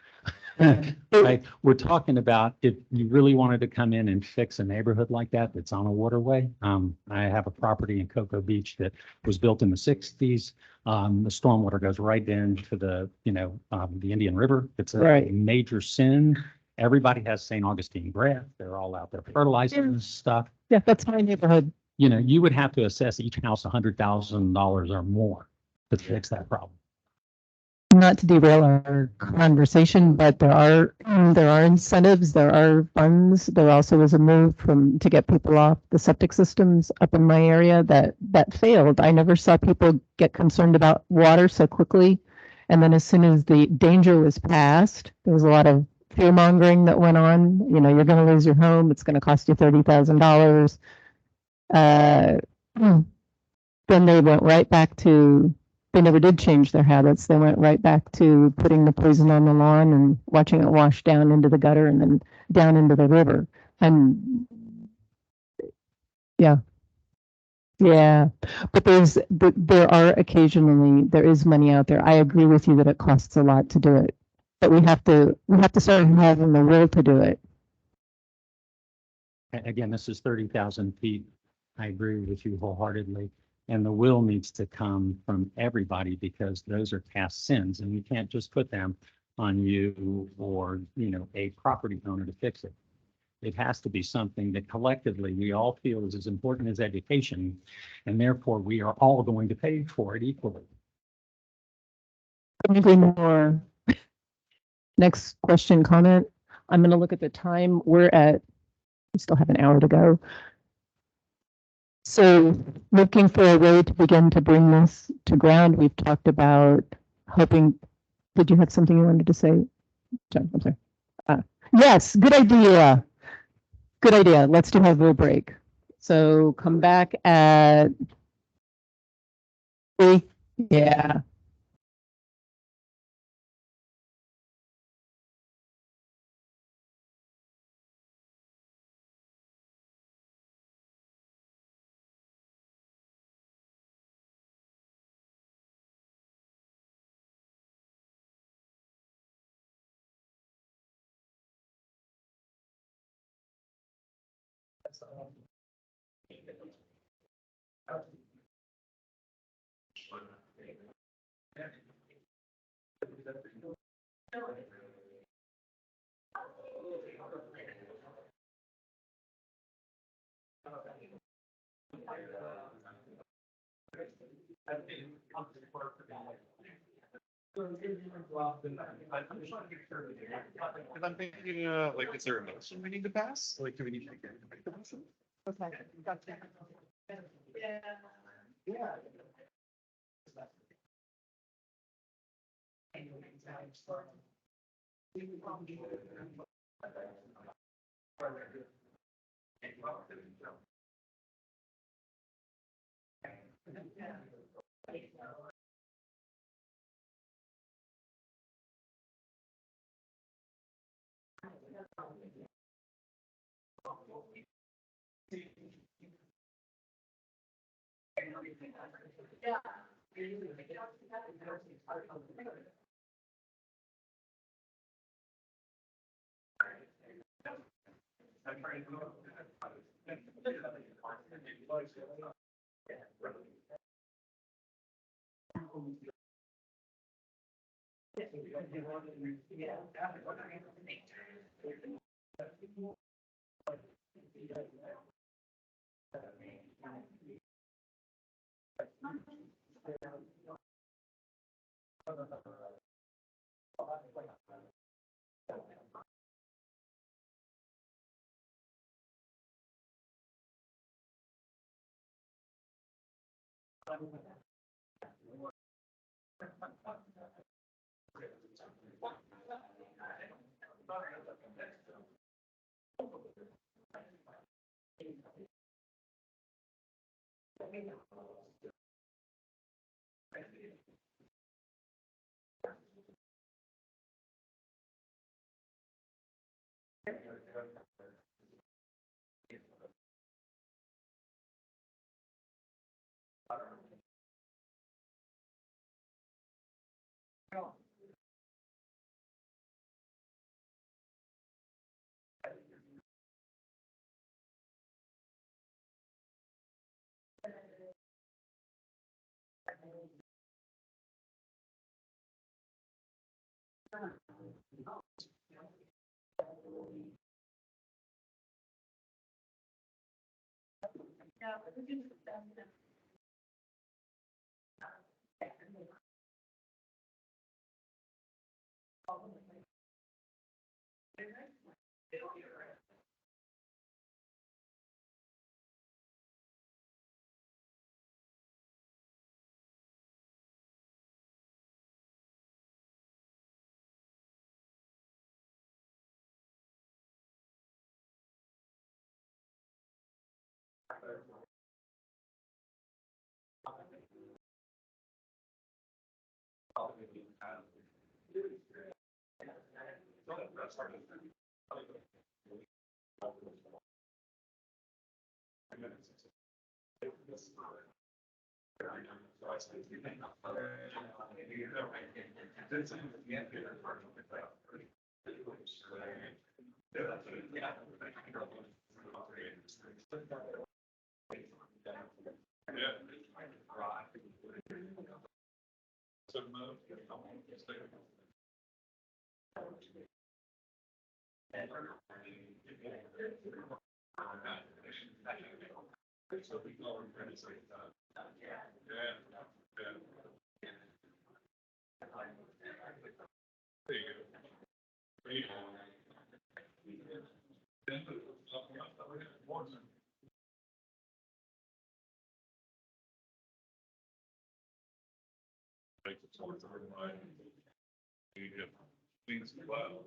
Right? We're talking about if you really wanted to come in and fix a neighborhood like that that's on a waterway. I have a property in Cocoa Beach that was built in the 60s. The stormwater goes right into the, you know, the Indian River. It's a major sin. Everybody has St. Augustine grass. They're all out there fertilizing stuff. Yeah, that's my neighborhood. You know, you would have to assess each house $100,000 or more to fix that problem. Not to derail our conversation, but there are incentives, there are funds. There also was a move to get people off the septic systems up in my area that failed. I never saw people get concerned about water so quickly. And then as soon as the danger was passed, there was a lot of fear mongering that went on. You know, you're going to lose your home. It's going to cost you $30,000. then they went right back to, they never did change their habits. They went right back to putting the poison on the lawn and watching it wash down into the gutter and then down into the river. And yeah. Yeah, but there are occasionally, there is money out there. I agree with you that it costs a lot to do it, but we have to start having the will to do it. Again, this is 30,000 feet. I agree with you wholeheartedly. And the will needs to come from everybody because those are past sins and you can't just put them on you or, a property owner to fix it. It has to be something that collectively we all feel is as important as education, and therefore we are all going to pay for it equally. Couldn't agree more. Next question, comment. I'm going to look at the time. We still have an hour to go. So looking for a way to begin to bring this to ground. We've talked about hoping, did you have something you wanted to say? John, I'm sorry. Yes, good idea. Good idea. Let's do a little break. So come back at 3. Yeah. Because I'm thinking, like, is there a motion we need to pass? Like, do we need to make the motion? Okay, gotcha. Yeah. Makes it sort of everybody. You get things well.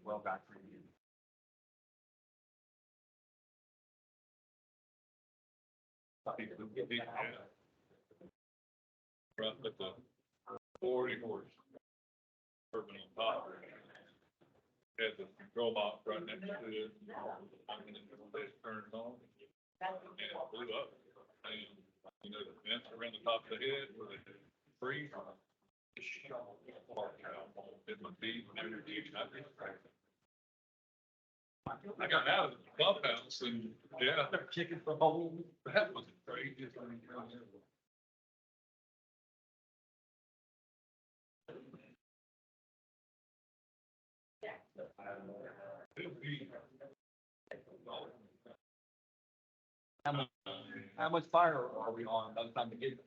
Well back for you. Right at the 40 horse. Urban on top. Had the control box right next to it. And then they turned on. And it blew up. And, you know, the vents around the top of the head where they freeze. Did my feet and everything. I got out of the clubhouse and, yeah, they're kicking the whole, that was crazy. How much fire are we on by the time we get there?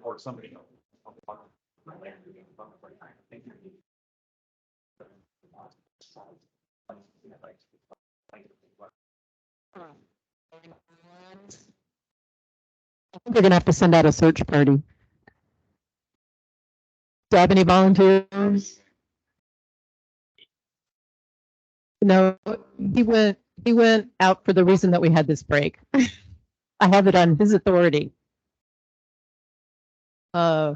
Or somebody. We're gonna have to send out a search party. Do you have any volunteers? No, he went out for the reason that we had this break. I have it on his authority. Uh,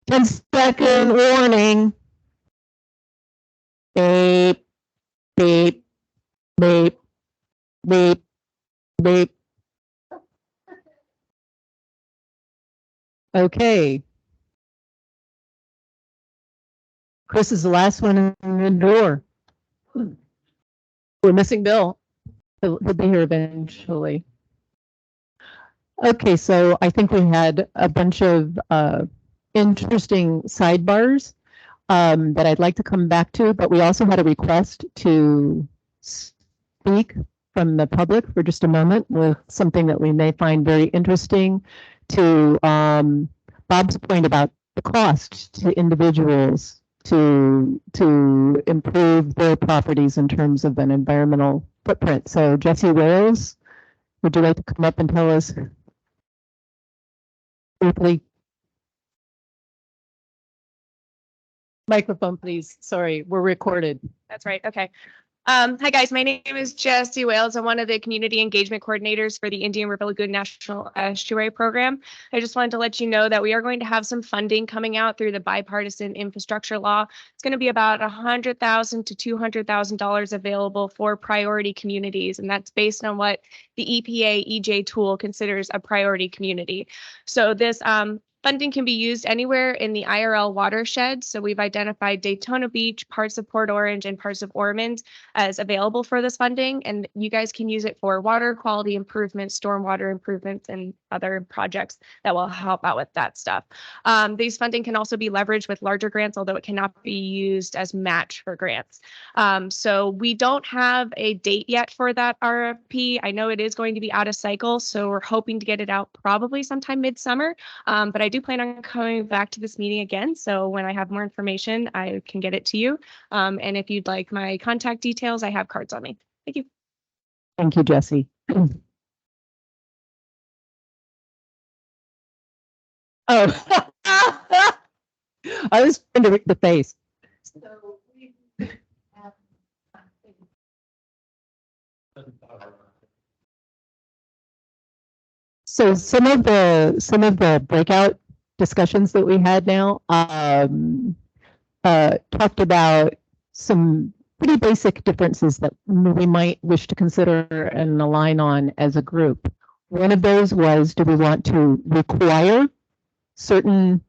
Ten-second warning. Beep, beep, beep, beep, beep. Okay. Chris is the last one in the door. We're missing Bill. He'll be here eventually. Okay, so I think we had a bunch of interesting sidebars that I'd like to come back to, but we also had a request to speak from the public for just a moment with something that we may find very interesting to Bob's point about the cost to individuals to improve their properties in terms of an environmental footprint. So Jesse Wales, would you like to come up and tell us briefly? Microphone, please. Sorry, we're recorded. That's right. Okay. Hi guys, my name is Jessie Wales. I'm one of the community engagement coordinators for the Indian River Lagoon National Estuary Program. I just wanted to let you know that we are going to have some funding coming out through the bipartisan infrastructure law. It's going to be about $100,000 to $200,000 available for priority communities, and that's based on what the EPA EJ tool considers a priority community. So this funding can be used anywhere in the IRL watershed. So we've identified Daytona Beach, parts of Port Orange, and parts of Ormond as available for this funding. And you guys can use it for water quality improvements, stormwater improvements, and other projects that will help out with that stuff. These funding can also be leveraged with larger grants, although it cannot be used as match for grants. So we don't have a date yet for that RFP. I know it is going to be out of cycle, so we're hoping to get it out probably sometime midsummer. But I do plan on coming back to this meeting again. So when I have more information, I can get it to you. And if you'd like my contact details, I have cards on me. Thank you. Thank you, Jesse. Oh, I was trying to read the face. So some of the breakout discussions that we had now talked about some pretty basic differences that we might wish to consider and align on as a group. One of those was, do we want to require certain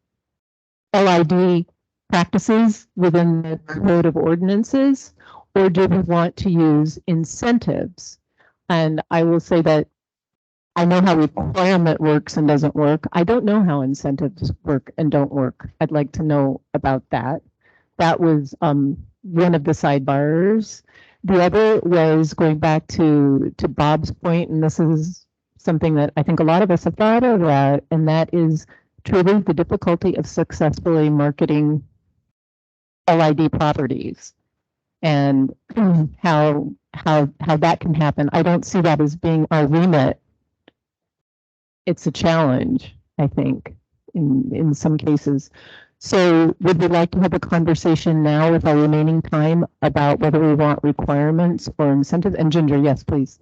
LID practices within the code of ordinances, or do we want to use incentives? And I will say that I know how requirement works and doesn't work. I don't know how incentives work and don't work. I'd like to know about that. That was one of the sidebars. The other was going back to Bob's point, and this is something that I think a lot of us have thought about, and that is truly the difficulty of successfully marketing LID properties and how that can happen. I don't see that as being our remit. It's a challenge, I think, in some cases. So would we like to have a conversation now with our remaining time about whether we want requirements or incentives? And Ginger, yes, please.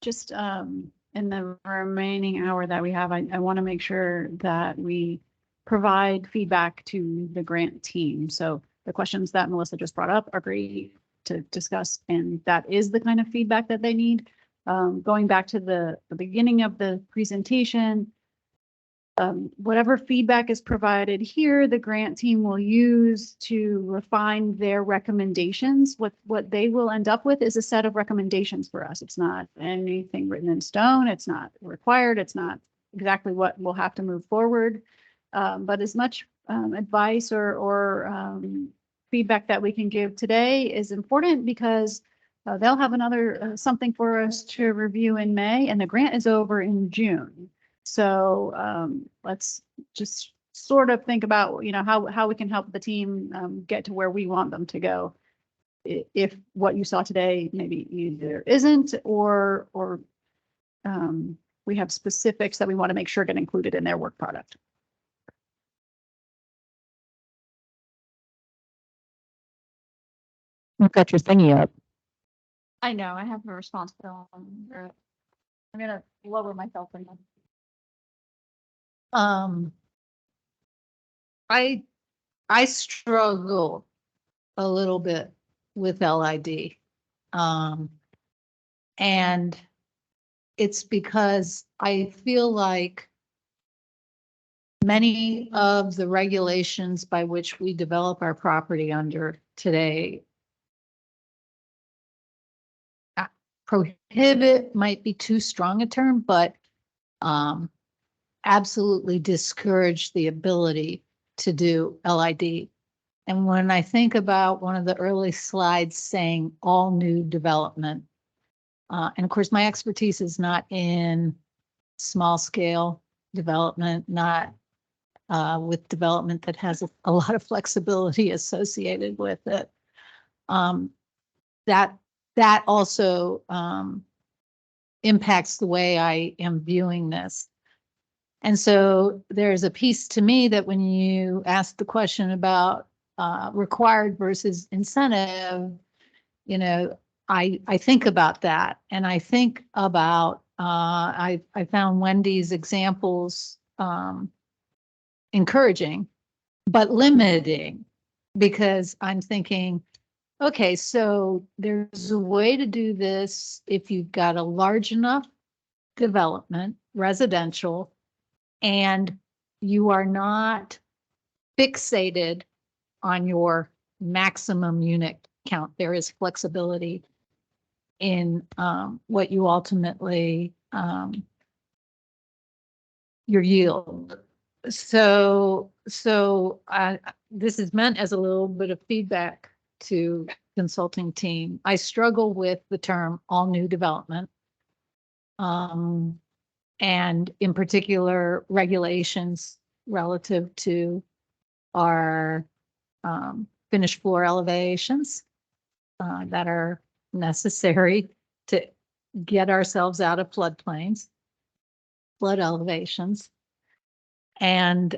Just in the remaining hour that we have, I want to make sure that we provide feedback to the grant team. So the questions that Melissa just brought up are great to discuss, and that is the kind of feedback that they need. Going back to the beginning of the presentation, whatever feedback is provided here, the grant team will use to refine their recommendations. What they will end up with is a set of recommendations for us. It's not anything written in stone. It's not required. It's not exactly what we'll have to move forward. But as much advice or feedback that we can give today is important, because they'll have another something for us to review in May, and the grant is over in June. So let's just sort of think about, how we can help the team get to where we want them to go. If what you saw today maybe either isn't, or we have specifics that we want to make sure get included in their work product. You've got your thingy up. I know, I have a responsibility. I'm gonna lower myself in them. I struggle a little bit with LID. And it's because I feel like many of the regulations by which we develop our property under today, prohibit might be too strong a term, but absolutely discourage the ability to do LID. And when I think about one of the early slides saying all new development, and of course my expertise is not in small scale development, not with development that has a lot of flexibility associated with it. That also impacts the way I am viewing this. And so there's a piece to me that when you ask the question about required versus incentive, I think about that, and I think about I found Wendy's examples encouraging, but limiting, because I'm thinking, okay, so there's a way to do this if you've got a large enough development, residential, and you are not fixated on your maximum unit count. There is flexibility in what you ultimately, your yield. So this is meant as a little bit of feedback to consulting team. I struggle with the term all new development. And in particular, regulations relative to our finished floor elevations that are necessary to get ourselves out of floodplains, flood elevations, and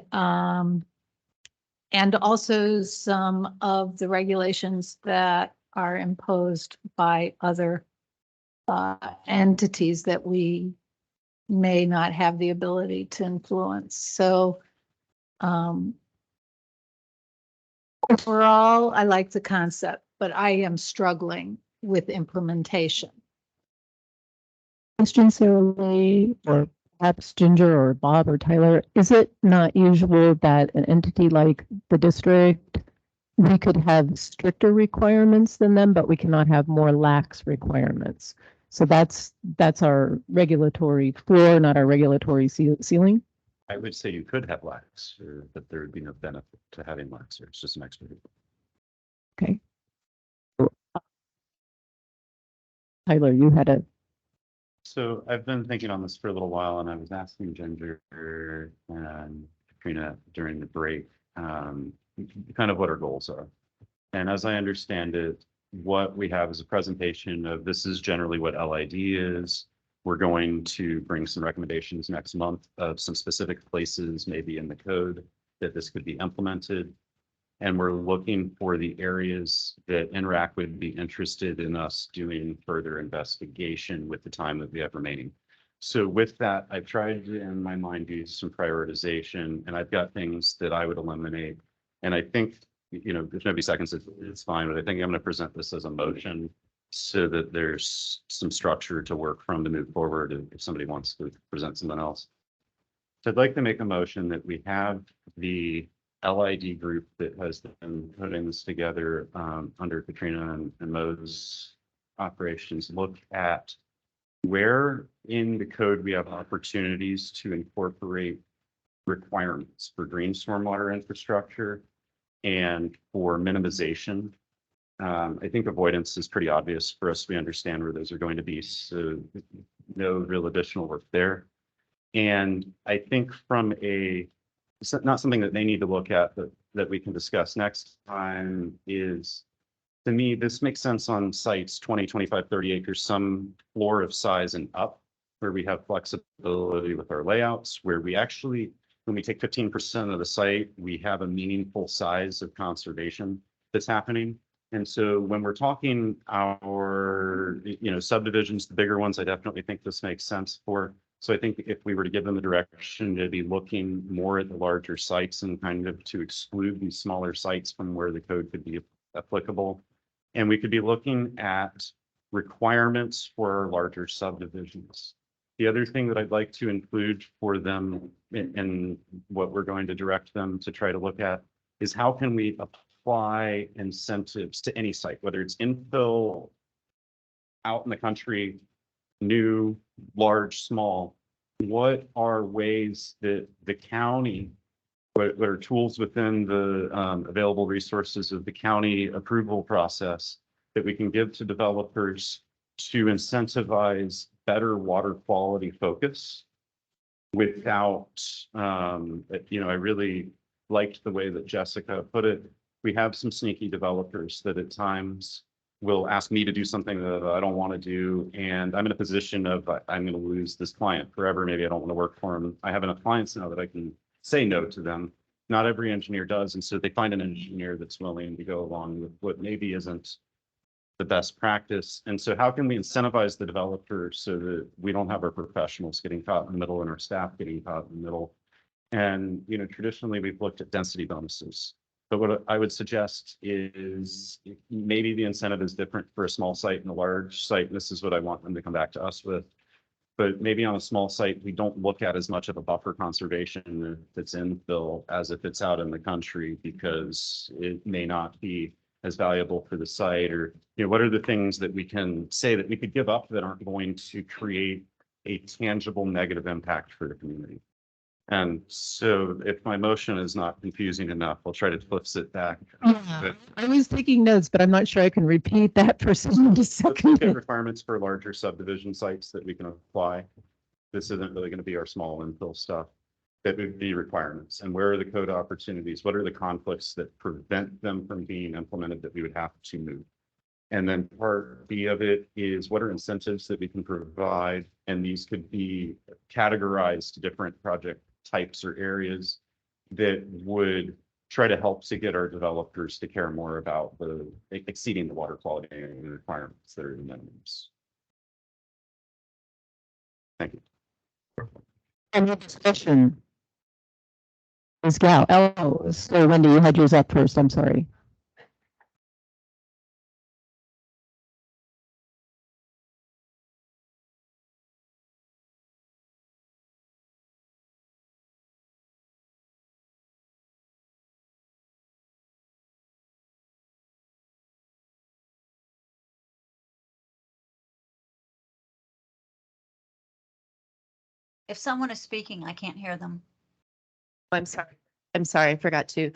also some of the regulations that are imposed by other entities that we may not have the ability to influence. So overall, I like the concept, but I am struggling with implementation. Question, Sarah Lee, or perhaps Ginger or Bob or Tyler, is it not usual that an entity like the district we could have stricter requirements than them, but we cannot have more lax requirements. So that's our regulatory floor, not our regulatory ceiling. I would say you could have lax, but there would be no benefit to having lax. It's just an extra. Okay. Tyler, you had a So I've been thinking on this for a little while, and I was asking Ginger and Katrina during the break, kind of what our goals are. And as I understand it, what we have is a presentation of this is generally what LID is. We're going to bring some recommendations next month of some specific places, maybe in the code, that this could be implemented. And we're looking for the areas that ENRAC would be interested in us doing further investigation with the time that we have remaining. So with that, I've tried to, in my mind, do some prioritization, and I've got things that I would eliminate. And I think, you know, if nobody seconds it, it's fine, but I think I'm going to present this as a motion so that there's some structure to work from to move forward if somebody wants to present something else. So I'd like to make a motion that we have the LID group that has been putting this together under Katrina and Mo's operations look at where in the code we have opportunities to incorporate requirements for green stormwater infrastructure and for minimization. I think avoidance is pretty obvious for us. We understand where those are going to be, so no real additional work there. And I think from it's not something that they need to look at, but that we can discuss next time is, to me, this makes sense on sites 20, 25, 30 acres, some floor of size and up, where we have flexibility with our layouts, where we actually, when we take 15% of the site, we have a meaningful size of conservation that's happening. And so when we're talking our, subdivisions, the bigger ones, I definitely think this makes sense for. So I think if we were to give them the direction to be looking more at the larger sites and kind of to exclude these smaller sites from where the code could be applicable. And we could be looking at requirements for our larger subdivisions. The other thing that I'd like to include for them in what we're going to direct them to try to look at is how can we apply incentives to any site, whether it's infill, out in the country, new, large, small. What are ways that the county, what are tools within the available resources of the county approval process that we can give to developers to incentivize better water quality focus without, I really liked the way that Jessica put it. We have some sneaky developers that at times will ask me to do something that I don't want to do. And I'm in a position of, I'm going to lose this client forever. Maybe I don't want to work for them. I have enough clients now that I can say no to them. Not every engineer does. And so they find an engineer that's willing to go along with what maybe isn't the best practice. And so how can we incentivize the developer so that we don't have our professionals getting caught in the middle and our staff getting caught in the middle? And, traditionally we've looked at density bonuses. But what I would suggest is maybe the incentive is different for a small site and a large site. And this is what I want them to come back to us with. But maybe on a small site, we don't look at as much of a buffer conservation that's infill as if it's out in the country, because it may not be as valuable for the site. Or, what are the things that we can say that we could give up that aren't going to create a tangible negative impact for the community? And so if my motion is not confusing enough, I'll try to flip it back. But I was taking notes, but I'm not sure I can repeat that for someone to let's look second at it. requirements for larger subdivision sites that we can apply. This isn't really going to be our small infill stuff. That would be requirements. And where are the code opportunities? What are the conflicts that prevent them from being implemented that we would have to move? And then part B of it is what are incentives that we can provide? And these could be categorized to different project types or areas that would try to help to get our developers to care more about the exceeding the water quality and the requirements that are the minimums. Thank you. Any discussion? Ms. Gal, oh, so Wendy, you had yours up first. I'm sorry. If someone is speaking, I can't hear them. I'm sorry. I'm sorry, I forgot to.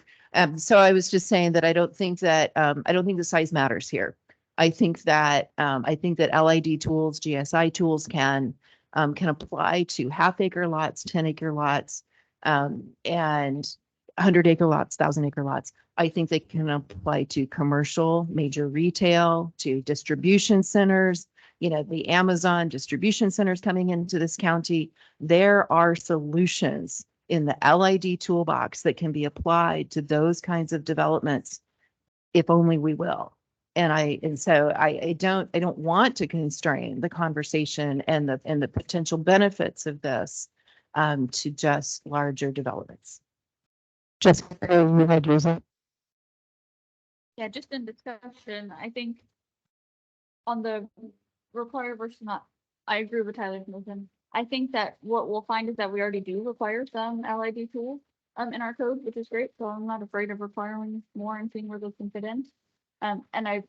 So I was just saying that I don't think the size matters here. I think that LID tools, GSI tools can apply to half-acre lots, 10-acre lots, and 100-acre lots, 1,000-acre lots. I think they can apply to commercial, major retail, to distribution centers, the Amazon distribution centers coming into this county. There are solutions in the LID toolbox that can be applied to those kinds of developments, if only we will. So I don't want to constrain the conversation and the potential benefits of this to just larger developments. You had yours up? Yeah, just in discussion, I think on the require versus not, I agree with Tyler's motion. I think that what we'll find is that we already do require some LID tools in our code, which is great. So I'm not afraid of requiring more and seeing where those can fit in. And I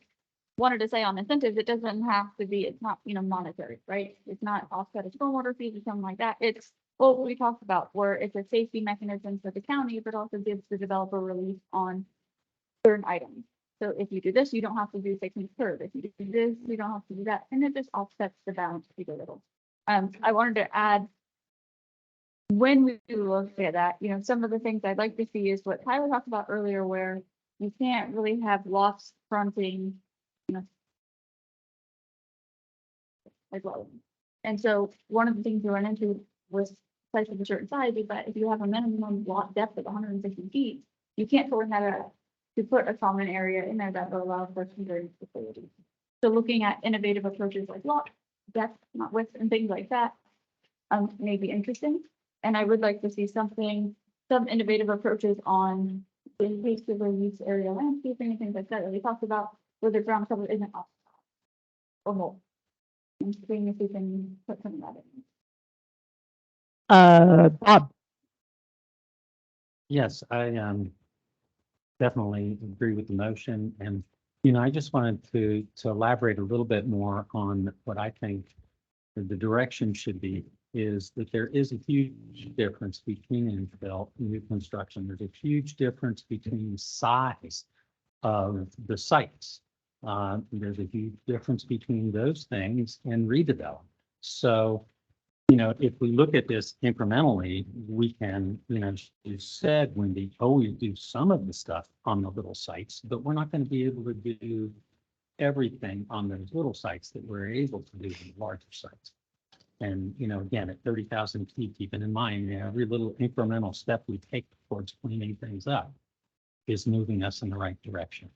wanted to say on incentives, it doesn't have to be, it's not, monetary, right? It's not offset of stormwater fees or something like that. It's what we talked about, where it's a safety mechanism for the county, but also gives the developer relief on certain items. So if you do this, you don't have to do fixing the curb. If you do this, you don't have to do that. And it just offsets the balance a little. I wanted to add, when we look at that, some of the things I'd like to see is what Tyler talked about earlier, where you can't really have lots fronting, as well. And so one of the things we run into with sites of a certain size is that if you have a minimum lot depth of 150 feet, you can't pull that out to put a common area in there that will allow for converting facilities. So looking at innovative approaches like lot depth, not width, and things like that, may be interesting. And I would like to see some innovative approaches on the invasive use area landscaping and things like that we talked about, where the ground cover isn't off or more. And seeing if we can put some of that in. Bob. Yes, I definitely agree with the motion. And, I just wanted to elaborate a little bit more on what I think the direction should be, is that there is a huge difference between infill and new construction. There's a huge difference between size of the sites. There's a huge difference between those things and redevelopment. So, if we look at this incrementally, we can, you said, Wendy, always do some of the stuff on the little sites, but we're not going to be able to do everything on those little sites that we're able to do in the larger sites. And, again, at 30,000 feet, keeping in mind, every little incremental step we take towards cleaning things up is moving us in the right direction.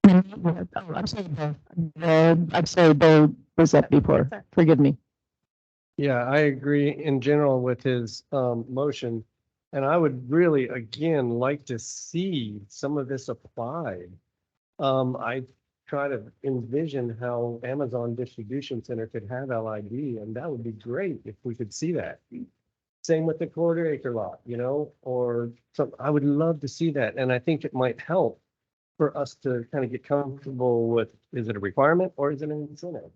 I'm sorry, Bill was up before. Forgive me. Yeah, I agree in general with his motion. And I would really, again, like to see some of this applied. I try to envision how Amazon distribution center could have LID, and that would be great if we could see that. Same with the quarter-acre lot, or some. I would love to see that, and I think it might help for us to kind of get comfortable with, is it a requirement or is it an incentive?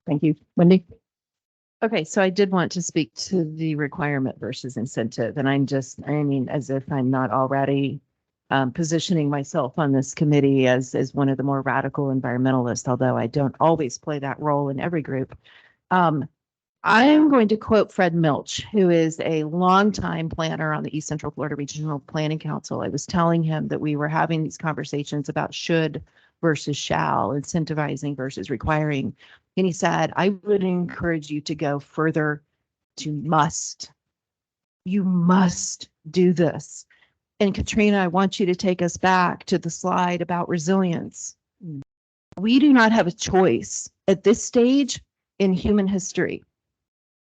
Thank you. Wendy? Okay, so I did want to speak to the requirement versus incentive, and as if I'm not already positioning myself on this committee as one of the more radical environmentalists, although I don't always play that role in every group. I am going to quote Fred Milch, who is a longtime planner on the East Central Florida Regional Planning Council. I was telling him that we were having these conversations about should versus shall, incentivizing versus requiring. And he said, I would encourage you to go further to must. You must do this. And Katrina, I want you to take us back to the slide about resilience. We do not have a choice at this stage in human history.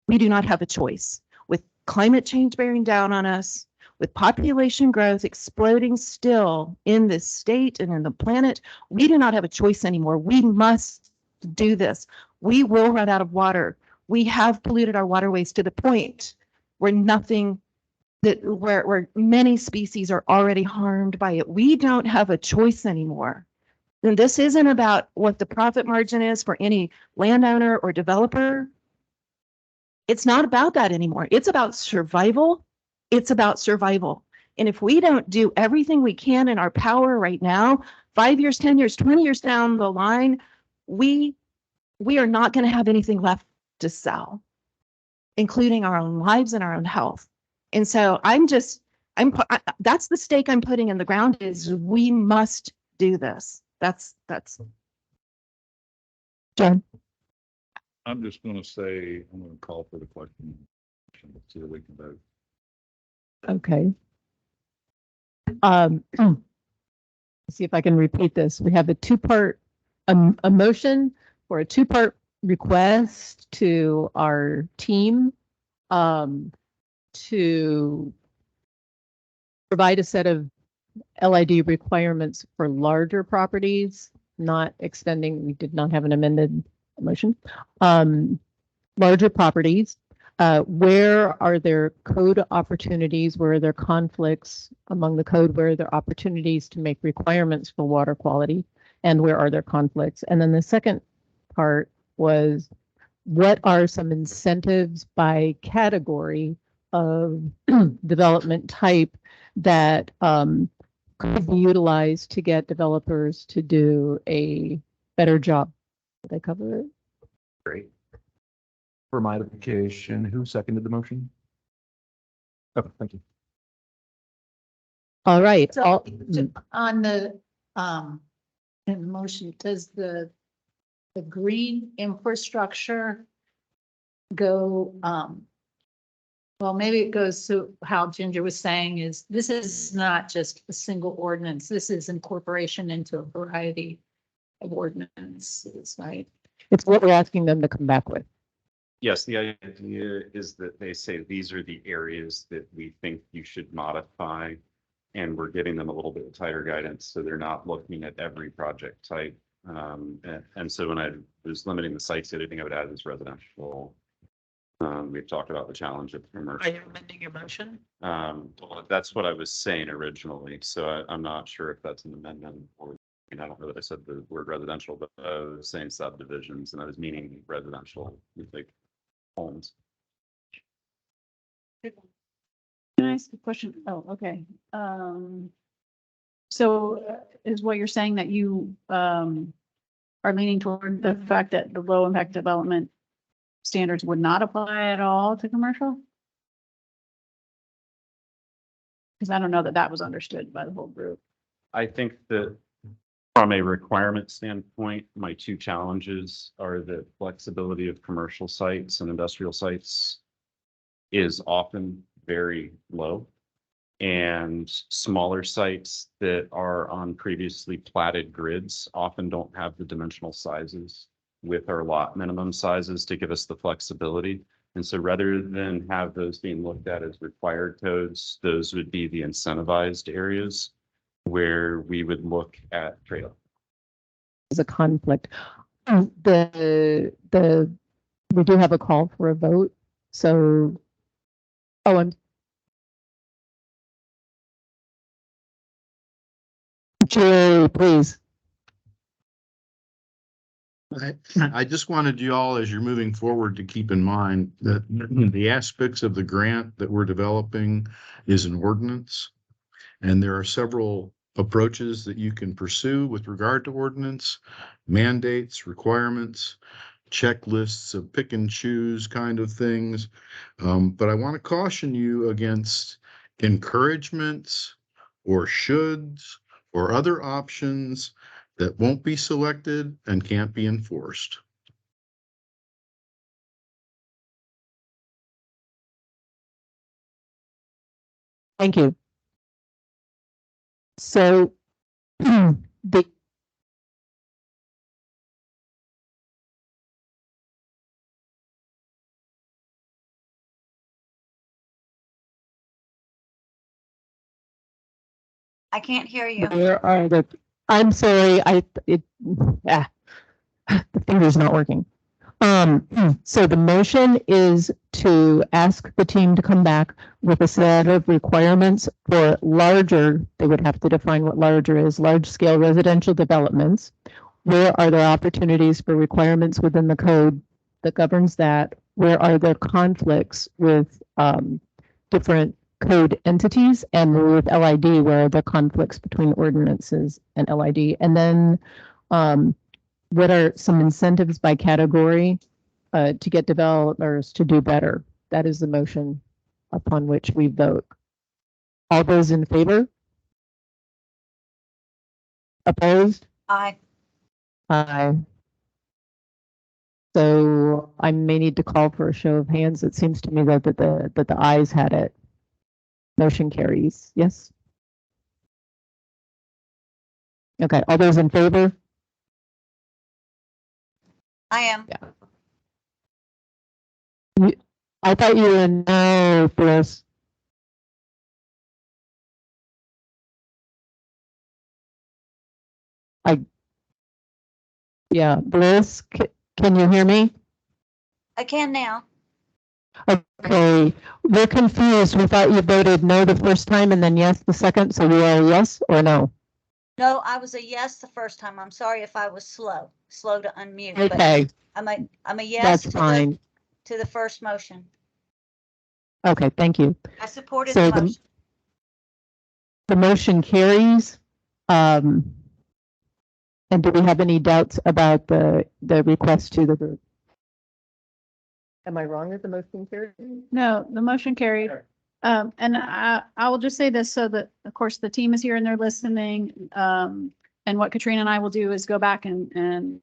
We do not have a choice. With climate change bearing down on us, with population growth exploding still in this state and in the planet, we do not have a choice anymore. We must do this. We will run out of water. We have polluted our waterways to the point where where many species are already harmed by it. We don't have a choice anymore. And this isn't about what the profit margin is for any landowner or developer. It's not about that anymore. It's about survival. It's about survival. And if we don't do everything we can in our power right now, 5 years, 10 years, 20 years down the line, we are not going to have anything left to sell, including our own lives and our own health. And so that's the stake I'm putting in the ground is we must do this. That's John. I'm just gonna say, I'm gonna call for the question. So that we can vote. Okay. See if I can repeat this. We have a two-part, a motion for a two-part request to our team to provide a set of LID requirements for larger properties, not extending, we did not have an amended motion. Larger properties, where are there code opportunities? Where are there conflicts among the code? Where are there opportunities to make requirements for water quality? And where are there conflicts? And then the second part was, what are some incentives by category of development type that could be utilized to get developers to do a better job? Did I cover it? Great. For my edification, who seconded the motion? Okay, thank you. All right. So on the in motion, does the green infrastructure go well, maybe it goes to how Ginger was saying is this is not just a single ordinance. This is incorporation into a variety of ordinances, right? It's what we're asking them to come back with. Yes, the idea is that they say these are the areas that we think you should modify. And we're giving them a little bit tighter guidance, so they're not looking at every project type. And so when I was limiting the sites, the only thing I would add is residential. We've talked about the challenge of commercial. Are you amending your motion? Well, that's what I was saying originally, so I'm not sure if that's an amendment or, I don't know that I said the word residential, but I was saying subdivisions and I was meaning residential, like homes. Can I ask a question? Oh, okay. So is what you're saying that you are leaning toward the fact that the low impact development standards would not apply at all to commercial? Because I don't know that that was understood by the whole group. I think that from a requirement standpoint, my two challenges are the flexibility of commercial sites and industrial sites is often very low. And smaller sites that are on previously platted grids often don't have the dimensional sizes with our lot minimum sizes to give us the flexibility. And so rather than have those being looked at as required codes, those would be the incentivized areas where we would look at trade-off. As a conflict. We do have a call for a vote. So, Jerry, please. I just wanted you all, as you're moving forward, to keep in mind that the aspects of the grant that we're developing is an ordinance. And there are several approaches that you can pursue with regard to ordinance, mandates, requirements, checklists of pick and choose kind of things. But I want to caution you against encouragements or shoulds or other options that won't be selected and can't be enforced. Thank you. So the I can't hear you. Where are the, I'm sorry, the finger's not working. So the motion is to ask the team to come back with a set of requirements for larger, they would have to define what larger is, large scale residential developments. Where are there opportunities for requirements within the code that governs that? Where are there conflicts with different code entities? And with LID, where are the conflicts between ordinances and LID? And then what are some incentives by category to get developers to do better? That is the motion upon which we vote. All those in favor? Opposed? Aye. Aye. So I may need to call for a show of hands. It seems to me that the ayes had it. Motion carries. Yes? Okay, all those in favor? I am. I thought you were no, Bliss. Yeah, Bliss, can you hear me? I can now. Okay, we're confused. We thought you voted no the first time and then yes the second, so you are a yes or no? No, I was a yes the first time. I'm sorry if I was slow to unmute. but Okay, I'm a yes that's to fine. the first motion. Okay, thank you. I supported So the motion. the motion carries. And do we have any doubts about the request to the group? Am I wrong that the motion carries? No, the motion carried. And I will just say this so that, of course, the team is here and they're listening. And what Katrina and I will do is go back and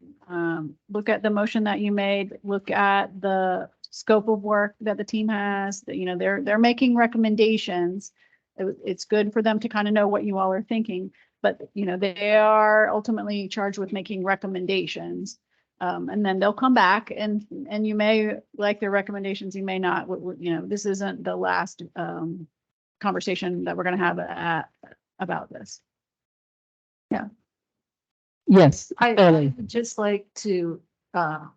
look at the motion that you made, look at the scope of work that the team has, that, you know, they're making recommendations. It's good for them to kind of know what you all are thinking, but, you know, they are ultimately charged with making recommendations. And then they'll come back and you may like their recommendations, you may not. You know, this isn't the last conversation that we're going to have about this. Yeah. Yes, I clearly. would just like to, from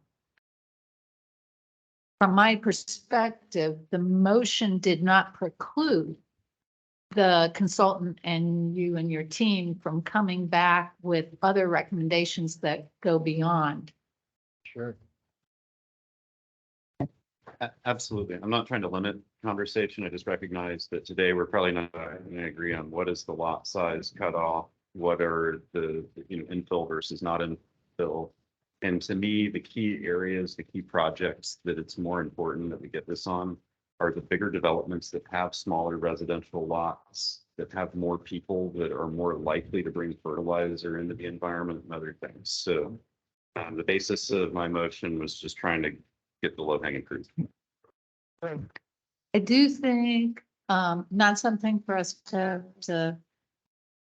my perspective, the motion did not preclude the consultant and you and your team from coming back with other recommendations that go beyond. Sure. Absolutely. I'm not trying to limit conversation. I just recognize that today we're probably not going to agree on what is the lot size cutoff, what are the, you know, infill versus not infill. And to me, the key areas, the key projects that it's more important that we get this on are the bigger developments that have smaller residential lots, that have more people that are more likely to bring fertilizer into the environment and other things. So the basis of my motion was just trying to get the low hanging fruit. I do think, not something for us to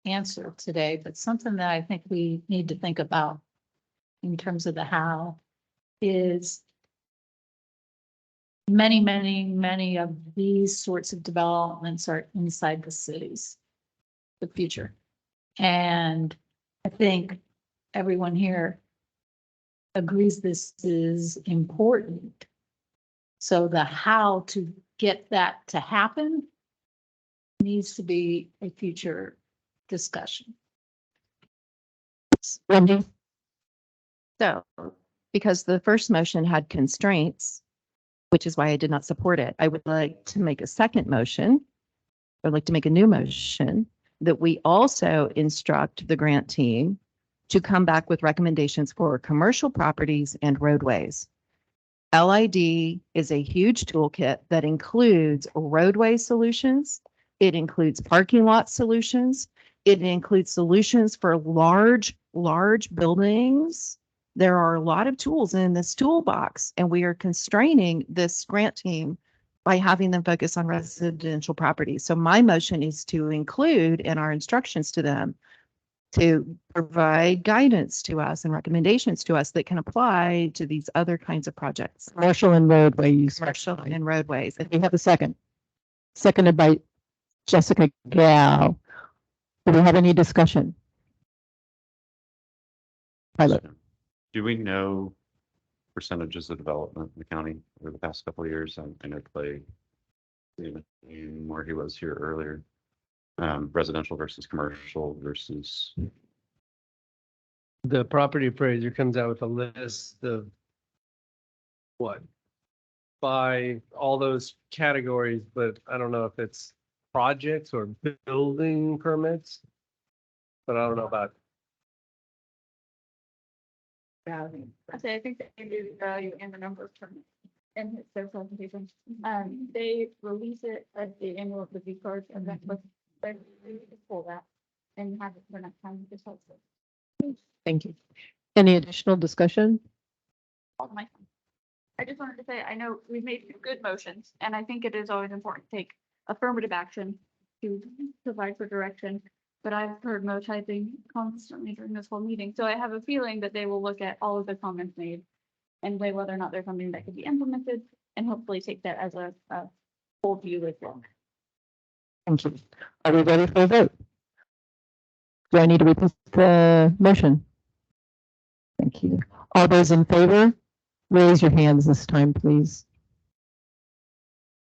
answer today, but something that I think we need to think about in terms of the how is many of these sorts of developments are inside the cities, the future. And I think everyone here agrees this is important. So the how to get that to happen needs to be a future discussion. Wendy? So, because the first motion had constraints, which is why I did not support it, I would like to make a second motion. I'd like to make a new motion that we also instruct the grant team to come back with recommendations for commercial properties and roadways. LID is a huge toolkit that includes roadway solutions. It includes parking lot solutions. It includes solutions for large buildings. There are a lot of tools in this toolbox, and we are constraining this grant team by having them focus on residential properties. So my motion is to include in our instructions to them to provide guidance to us and recommendations to us that can apply to these other kinds of projects. Commercial and roadways. Commercial and roadways. We have a second. Seconded by Jessica Gao. Do we have any discussion? Tyler? Do we know percentages of development in the county over the past couple of years? I know Clay, where he was here earlier, residential versus commercial versus. The property appraiser comes out with a list of what? By all those categories, but I don't know if it's projects or building permits. But I don't know about, Value. I think they do value and the number of permits in their presentation. They release it at the annual review cards and then they pull that and have it for next time. This helps it. Thank you. Any additional discussion? I just wanted to say, I know we've made some good motions, and I think it is always important to take affirmative action to provide for direction. But I've heard no typing constantly during this whole meeting, so I have a feeling that they will look at all of the comments made and weigh whether or not there's something that could be implemented, and hopefully take that as a full view as well. Thank you. Are we ready for a vote? Do I need to repeat the motion? Thank you. All those in favor, raise your hands this time, please.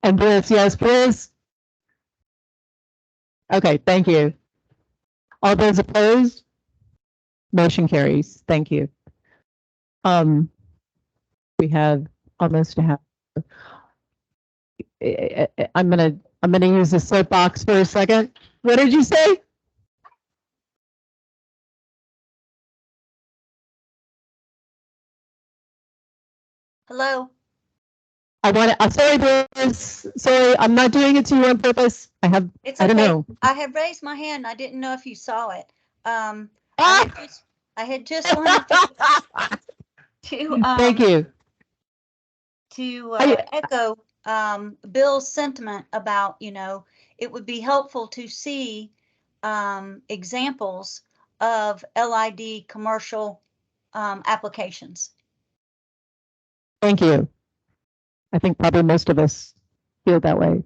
And Bruce, yes, please. Okay, thank you. All those opposed? Motion carries. Thank you. We have almost a half. I'm gonna use the soapbox for a second. What did you say? Hello? I want to, I'm sorry, Bruce. Sorry, I'm not doing it to you on purpose. I don't Okay. know. I had raised my hand. I didn't know if you saw it. I had just wanted Thank you. to echo Bill's sentiment about, it would be helpful to see examples of LID commercial applications. Thank you. I think probably most of us feel that way,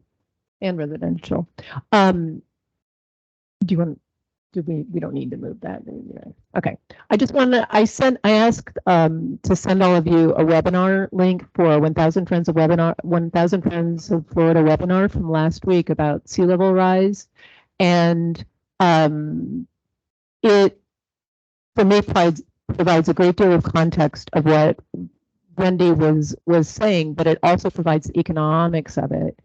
and residential. Do you want, we don't need to move that. Okay. I just want to, I asked to send all of you a webinar link for 1000 Friends of Webinar, 1000 Friends of Florida webinar from last week about sea level rise. And it, for me, provides a great deal of context of what Wendy was saying, but it also provides the economics of it.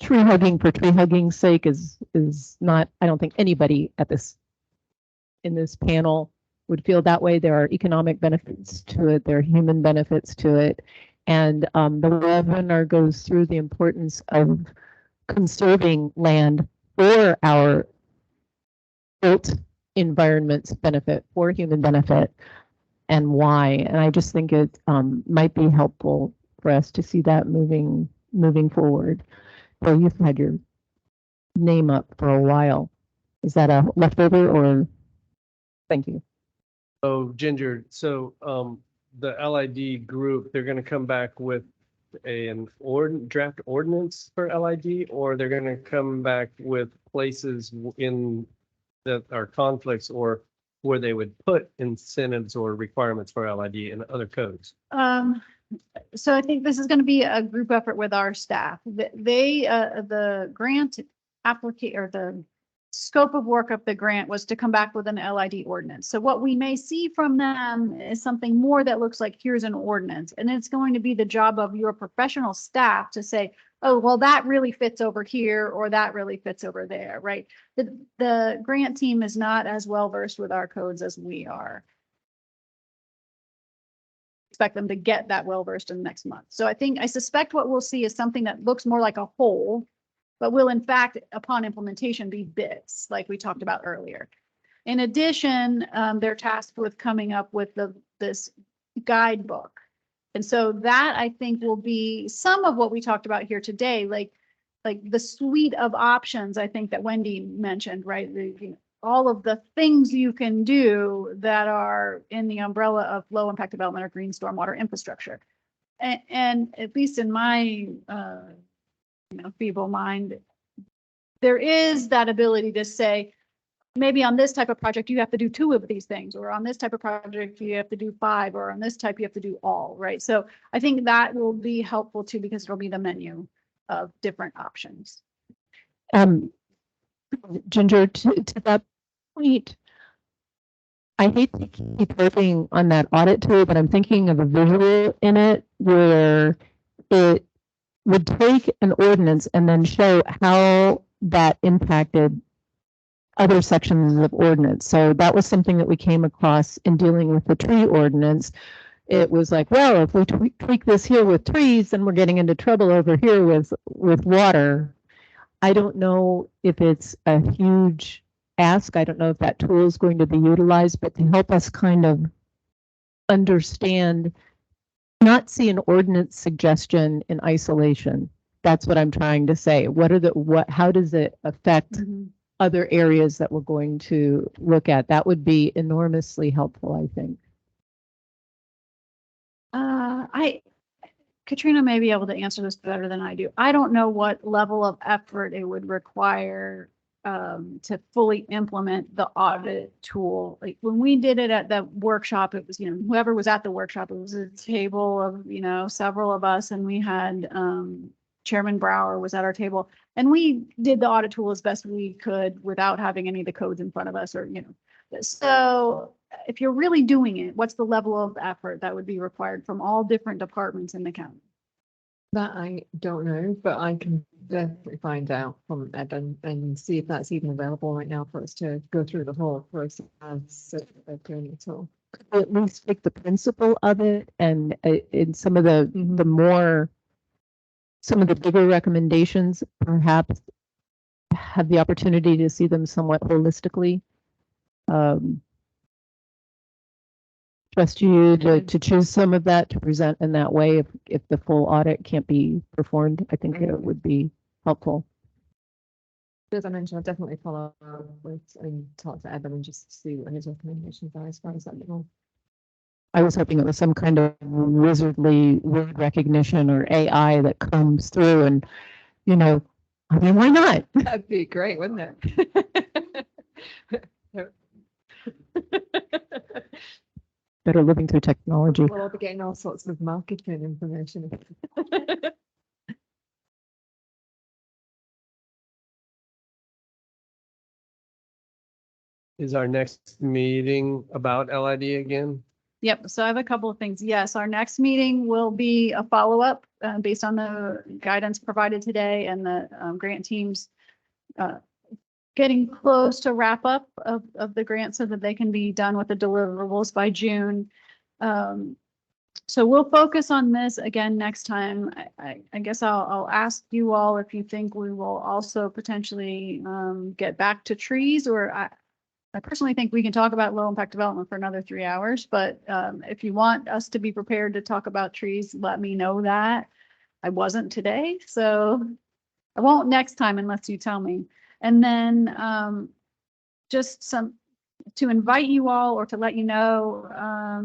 Tree hugging for tree hugging's sake is not, I don't think anybody in this panel would feel that way. There are economic benefits to it, there are human benefits to it. And the webinar goes through the importance of conserving land for our built environment's benefit, for human benefit, and why. And I just think it might be helpful for us to see that moving forward. Well, you've had your name up for a while. Is that a leftover or? Thank you. oh, Ginger, so the LID group, they're gonna come back with an draft ordinance for LID, or they're gonna come back with places in that are conflicts or where they would put incentives or requirements for LID in other codes? So I think this is going to be a group effort with our staff. The grant applicant or the scope of work of the grant was to come back with an LID ordinance. So what we may see from them is something more that looks like here's an ordinance. And it's going to be the job of your professional staff to say, oh, well, that really fits over here or that really fits over there, right? The grant team is not as well versed with our codes as we are. Expect them to get that well versed in the next month. So I suspect what we'll see is something that looks more like a whole, but will in fact, upon implementation, be bits like we talked about earlier. In addition, they're tasked with coming up with this guidebook. And so that I think will be some of what we talked about here today, like the suite of options I think that Wendy mentioned, right? All of the things you can do that are in the umbrella of low impact development or green stormwater infrastructure. And at least in my feeble mind, there is that ability to say, maybe on this type of project, you have to do 2 of these things, or on this type of project, you have to do 5, or on this type, you have to do all, right? So I think that will be helpful too, because it'll be the menu of different options. Ginger, to that point, I hate to keep harping on that audit tool, but I'm thinking of a visual in it where it would take an ordinance and then show how that impacted other sections of ordinance. So that was something that we came across in dealing with the tree ordinance. It was like, well, if we tweak this here with trees, then we're getting into trouble over here with water. I don't know if it's a huge ask. I don't know if that tool is going to be utilized, but to help us kind of understand, not see an ordinance suggestion in isolation. That's what I'm trying to say. How does it affect other areas that we're going to look at? That would be enormously helpful, I think. Katrina may be able to answer this better than I do. I don't know what level of effort it would require to fully implement the audit tool. Like when we did it at the workshop, it was, whoever was at the workshop, it was a table of, several of us, and we had Chairman Brower was at our table, and we did the audit tool as best we could without having any of the codes in front of us, or, so if you're really doing it, what's the level of effort that would be required from all different departments in the county? That I don't know, but I can definitely find out from Evan and see if that's even available right now for us to go through the whole process of doing it all. At least take the principle of it, and in some of the some of the bigger recommendations, perhaps have the opportunity to see them somewhat holistically. Trust you to choose some of that to present in that way if the full audit can't be performed. I think it would be helpful. As I mentioned, I'll definitely follow up with and talk to Evan and just see what his recommendations are as far as that goes. I was hoping it was some kind of wizardly word recognition or AI that comes through and, why not? That'd be great, wouldn't it? Better living through technology. We'll all be getting all sorts of marketing information. Is our next meeting about LID again? Yep. So I have a couple of things. Yes, our next meeting will be a follow-up based on the guidance provided today and the grant teams getting close to wrap up of the grant so that they can be done with the deliverables by June. So we'll focus on this again next time. I guess I'll ask you all if you think we will also potentially get back to trees, or I personally think we can talk about low impact development for another 3 hours, but if you want us to be prepared to talk about trees, let me know that. I wasn't today, so I won't next time unless you tell me. And then just to invite you all or to let you know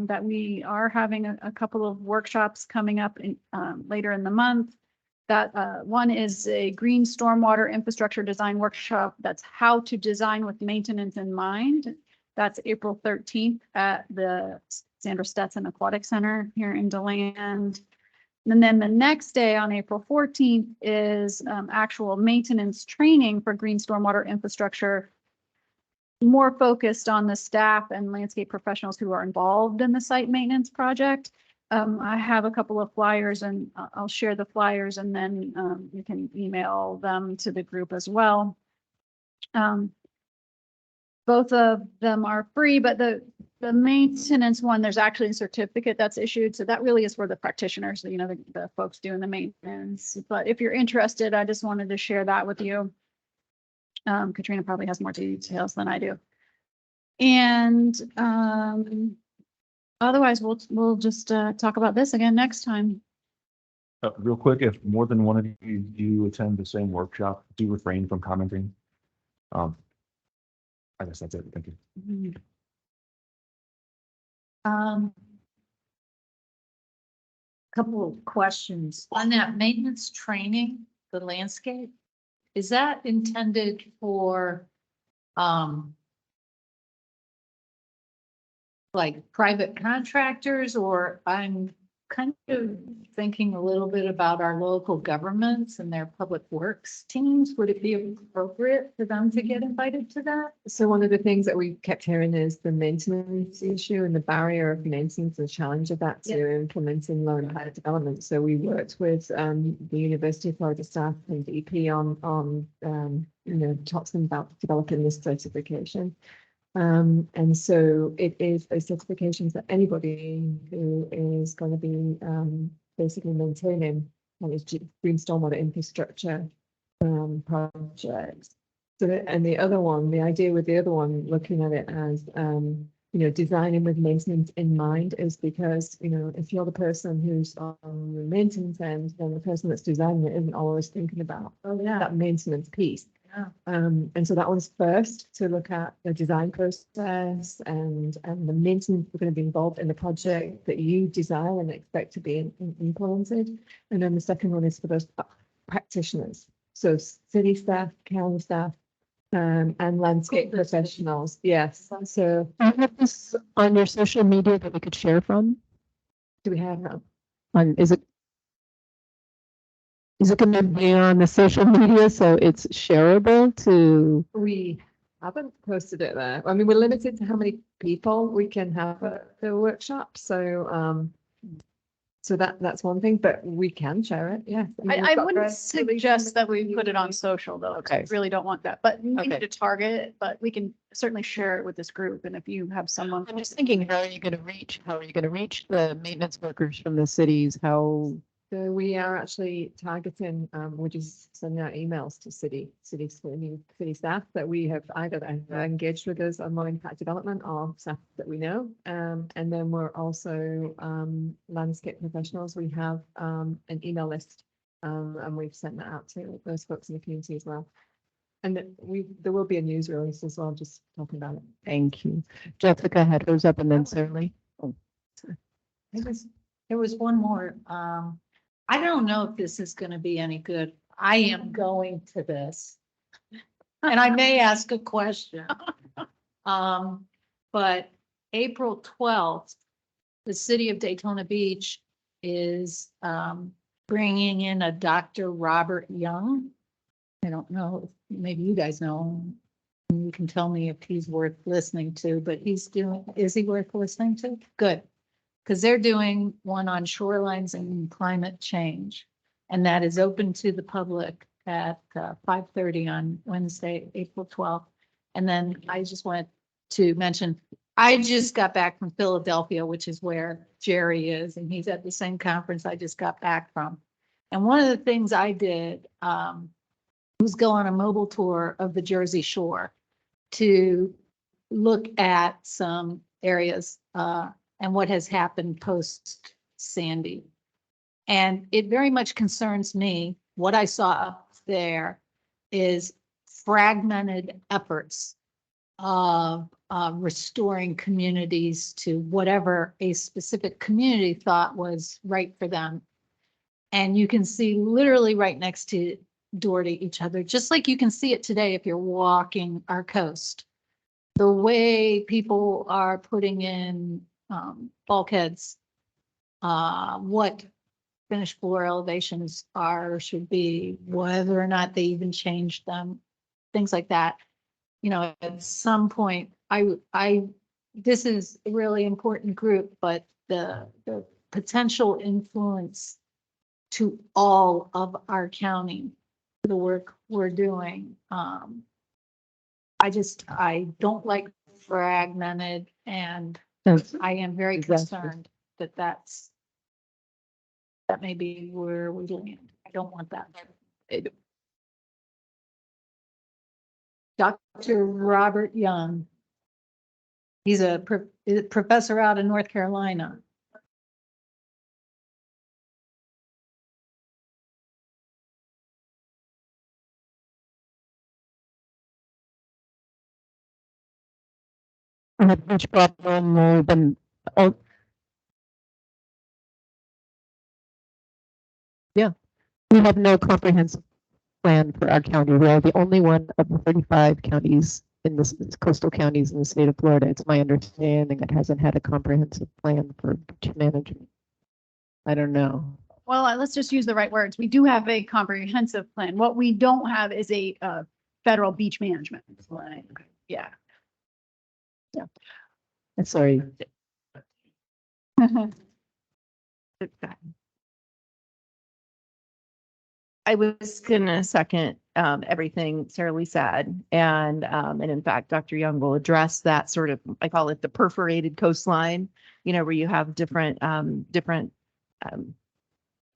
that we are having a couple of workshops coming up later in the month. That one is a green stormwater infrastructure design workshop. That's how to design with maintenance in mind. That's April 13th at the Sandra Stetson Aquatic Center here in DeLand. And then the next day on April 14th is actual maintenance training for green stormwater infrastructure, more focused on the staff and landscape professionals who are involved in the site maintenance project. I have a couple of flyers and I'll share the flyers, and then you can email them to the group as well. Both of them are free, but the maintenance one, there's actually a certificate that's issued. So that really is for the practitioners, the folks doing the maintenance. But if you're interested, I just wanted to share that with you. Katrina probably has more details than I do. And otherwise, we'll just talk about this again next time. Real quick, if more than one of you do attend the same workshop, do refrain from commenting. I guess that's it. Thank you. Couple of questions on that maintenance training, the landscape. Is that intended for like private contractors, or I'm kind of thinking a little bit about our local governments and their public works teams. Would it be appropriate for them to get invited to that? So one of the things that we kept hearing is the maintenance issue and the barrier of maintenance, the challenge of that to implementing low impact development. So we worked with the University of Florida staff and DP on talk to them about developing this certification. And so it is a certification that anybody who is going to be basically maintaining green stormwater infrastructure projects. So, and the other one, the idea with the other one, looking at it as designing with maintenance in mind, is because if you're the person who's on the maintenance end, then the person that's designing it isn't always thinking about that maintenance piece. And so that one's first to look at the design process and the maintenance we're going to be involved in the project that you design and expect to be implemented. And then the second one is for those practitioners. So city staff, county staff, and landscape professionals. Yes. So Do you have this on your social media that we could share from? do we have that? Is it going to be on the social media so it's shareable to? We haven't posted it there. I mean, we're limited to how many people we can have at the workshop. So so that's one thing, but we can share it. Yeah. I wouldn't suggest that we put it on social though. 'Cause I Okay. really don't want that, but we Okay. need to target it, but we can certainly share it with this group. And if you have someone. I'm just thinking, how are you going to reach the maintenance workers from the cities? How? So we are actually targeting, we're just sending out emails to city staff that we have either engaged with us on low impact development or staff that we know. And then we're also landscape professionals. We have an email list and we've sent that out to those folks in the community as well. And there will be a news release as well, just talking about it. Thank you. Jessica had hers up and then Shirley. Oh. There was one more. I don't know if this is going to be any good. I am going to this. And I may ask a question. But April 12th, the city of Daytona Beach is bringing in a Dr. Robert Young. I don't know, maybe you guys know him. You can tell me if he's worth listening to, but is he worth listening to? Good. Because they're doing one on shorelines and climate change. And that is open to the public at 5:30 on Wednesday, April 12th. And then I just wanted to mention, I just got back from Philadelphia, which is where Jerry is, and he's at the same conference I just got back from. And one of the things I did was go on a mobile tour of the Jersey Shore to look at some areas and what has happened post Sandy. And it very much concerns me. What I saw up there is fragmented efforts of restoring communities to whatever a specific community thought was right for them. And you can see literally right next door to each other, just like you can see it today if you're walking our coast. The way people are putting in bulkheads, what finished floor elevations are or should be, whether or not they even changed them, things like that. At some point, this is a really important group, but the potential influence to all of our county, the work we're doing. I don't like fragmented, and I am very concerned that that may be where we land. I don't want that. Dr. Robert Young. He's a professor out in North Carolina. And the beach problem more than, yeah, we have no comprehensive plan for our county. We are the only one of the 35 counties in this coastal counties in the state of Florida. It's my understanding that hasn't had a comprehensive plan for beach management. I don't know. Well, let's just use the right words. We do have a comprehensive plan. What we don't have is a federal beach management plan. Yeah. Sorry. I was gonna second everything Sarah Lee said. And in fact, Dr. Young will address that sort of, I call it the perforated coastline, where you have different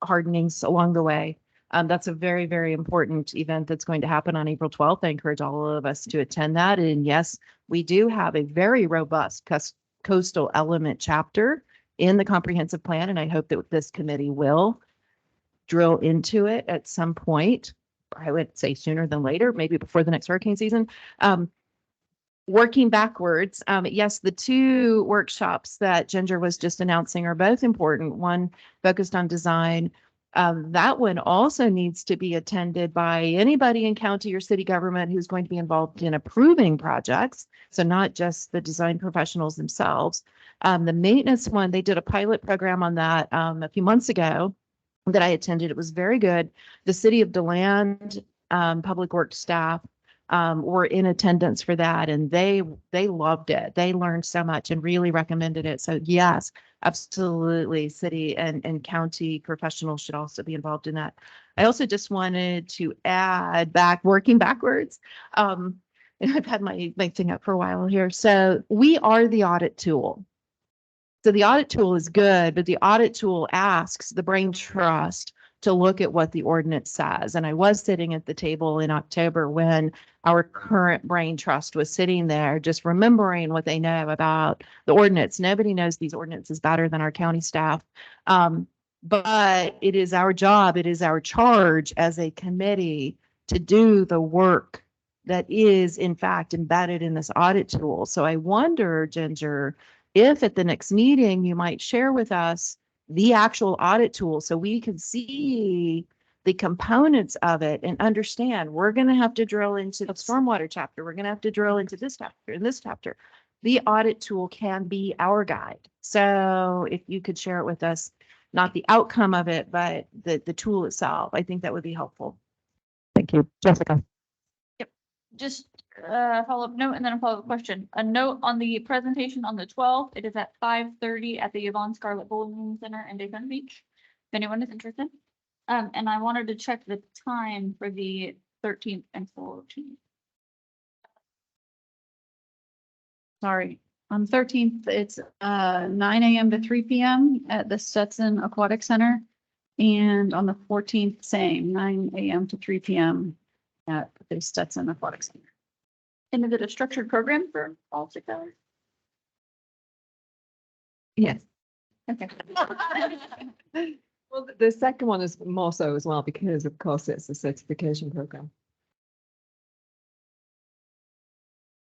hardenings along the way. That's a very, very important event that's going to happen on April 12th. I encourage all of us to attend that. And yes, we do have a very robust coastal element chapter in the comprehensive plan. And I hope that this committee will drill into it at some point. I would say sooner than later, maybe before the next hurricane season. Working backwards, yes, the two workshops that Ginger was just announcing are both important. One focused on design. That one also needs to be attended by anybody in county or city government who's going to be involved in approving projects. So not just the design professionals themselves. The maintenance one, they did a pilot program on that a few months ago that I attended. It was very good. The city of DeLand public works staff were in attendance for that, and they loved it. They learned so much and really recommended it. So yes, absolutely, city and county professionals should also be involved in that. I also just wanted to add working backwards. And I've had my thing up for a while here. So we are the audit tool. So the audit tool is good, but the audit tool asks the Brain Trust to look at what the ordinance says. And I was sitting at the table in October when our current Brain Trust was sitting there, just remembering what they know about the ordinance. Nobody knows these ordinances better than our county staff. But it is our job, it is our charge as a committee to do the work that is in fact embedded in this audit tool. So I wonder, Ginger, if at the next meeting, you might share with us the actual audit tool so we can see the components of it and understand we're going to have to drill into the stormwater chapter. We're going to have to drill into this chapter and this chapter. The audit tool can be our guide. So if you could share it with us, not the outcome of it, but the tool itself, I think that would be helpful. Thank you. Jessica. Just a follow-up note and then a follow-up question. A note on the presentation on the 12th. It is at 5:30 at the Yvonne Scarlett Bowling Center in Daytona Beach, if anyone is interested. And I wanted to check the time for the 13th and 14th. Sorry, on 13th, it's 9 a.m. to 3 p.m. at the Stetson Aquatic Center. And on the 14th, same, 9 a.m. to 3 p.m. at the Stetson Aquatic Center. And is it a structured program for all 6 hours? Yes. Okay. Well, the second one is more so as well, because of course it's a certification program.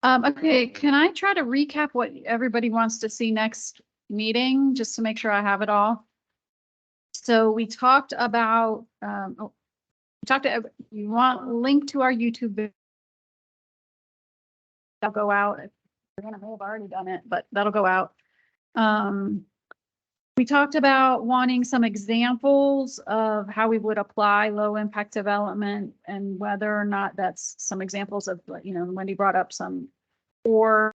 Okay, can I try to recap what everybody wants to see next meeting, just to make sure I have it all? So we talked about, you want link to our YouTube video. That'll go out. We're gonna have already done it, but that'll go out. We talked about wanting some examples of how we would apply low impact development and whether or not that's some examples of, Wendy brought up some, or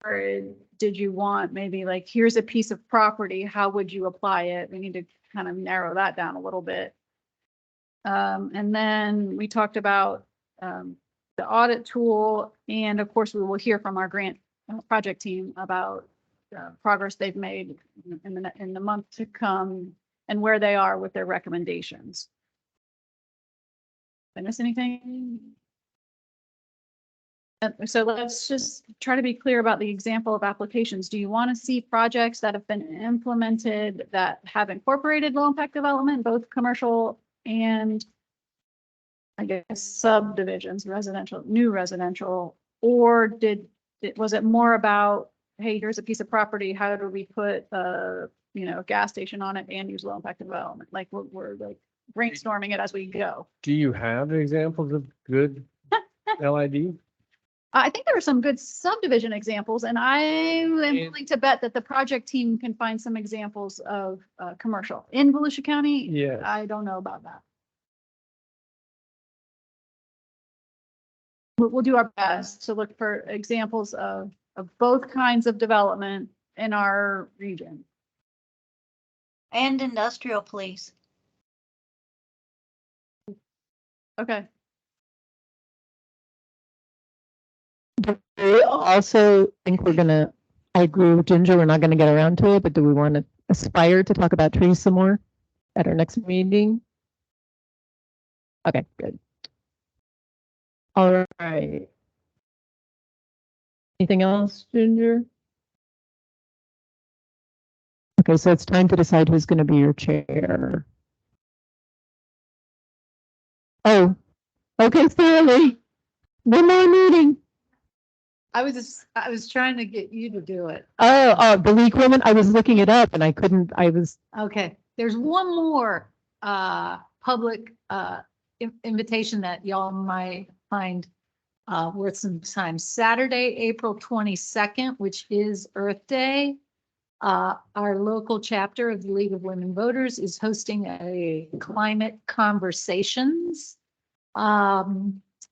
did you want maybe like, here's a piece of property, how would you apply it? We need to kind of narrow that down a little bit. And then we talked about the audit tool, and of course we will hear from our grant project team about progress they've made in the month to come and where they are with their recommendations. Did I miss anything? So let's just try to be clear about the example of applications. Do you want to see projects that have been implemented that have incorporated low impact development, both commercial and I guess subdivisions, residential, new residential, or was it more about, hey, here's a piece of property, how do we put a gas station on it and use low impact development? Like we're like brainstorming it as we go. Do you have examples of good LID? I think there are some good subdivision examples, and I am willing to bet that the project team can find some examples of commercial in Volusia County. Yes. I don't know about that. We'll do our best to look for examples of both kinds of development in our region. And industrial, please. Okay. I also think I agree with Ginger, we're not gonna get around to it, but do we want to aspire to talk about trees some more at our next meeting? Okay, good. All right. Anything else, Ginger? Okay, so it's time to decide who's gonna be your chair. Oh, okay, Stanley. One more meeting. I was trying to get you to do it. Oh, the league woman, I was looking it up and I couldn't, Okay, there's one more public invitation that y'all might find worth some time. Saturday, April 22nd, which is Earth Day. Our local chapter of the League of Women Voters is hosting a climate conversations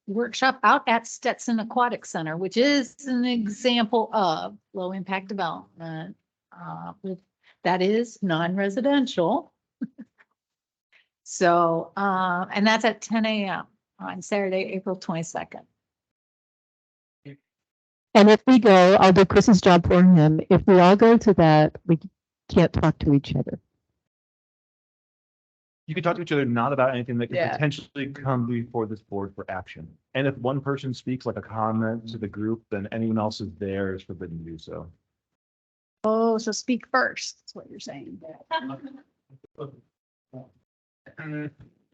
workshop out at Stetson Aquatic Center, which is an example of low impact development that is non-residential. So, and that's at 10 a.m. on Saturday, April 22nd. and if we go, I'll do Chris's job for him. If we all go to that, we can't talk to each other. You can talk to each other not about anything that could Yeah. potentially come before this board for action. And if one person speaks like a comment to the group, then anyone else is there is forbidden to do so. Oh, so speak first. That's what you're saying.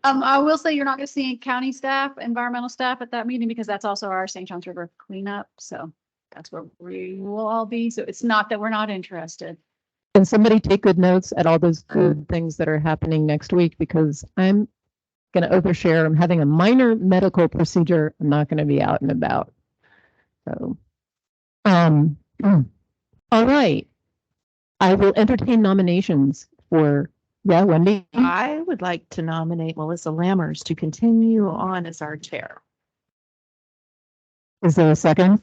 I will say you're not going to see county staff, environmental staff at that meeting because that's also our St. Johns River cleanup. So that's where we will all be. So it's not that we're not interested. Can somebody take good notes at all those good things that are happening next week? Because I'm going to overshare. I'm having a minor medical procedure. I'm not going to be out and about. So, all right. I will entertain nominations for, yeah, Wendy. I would like to nominate Melissa Lammers to continue on as our chair. Is there a second?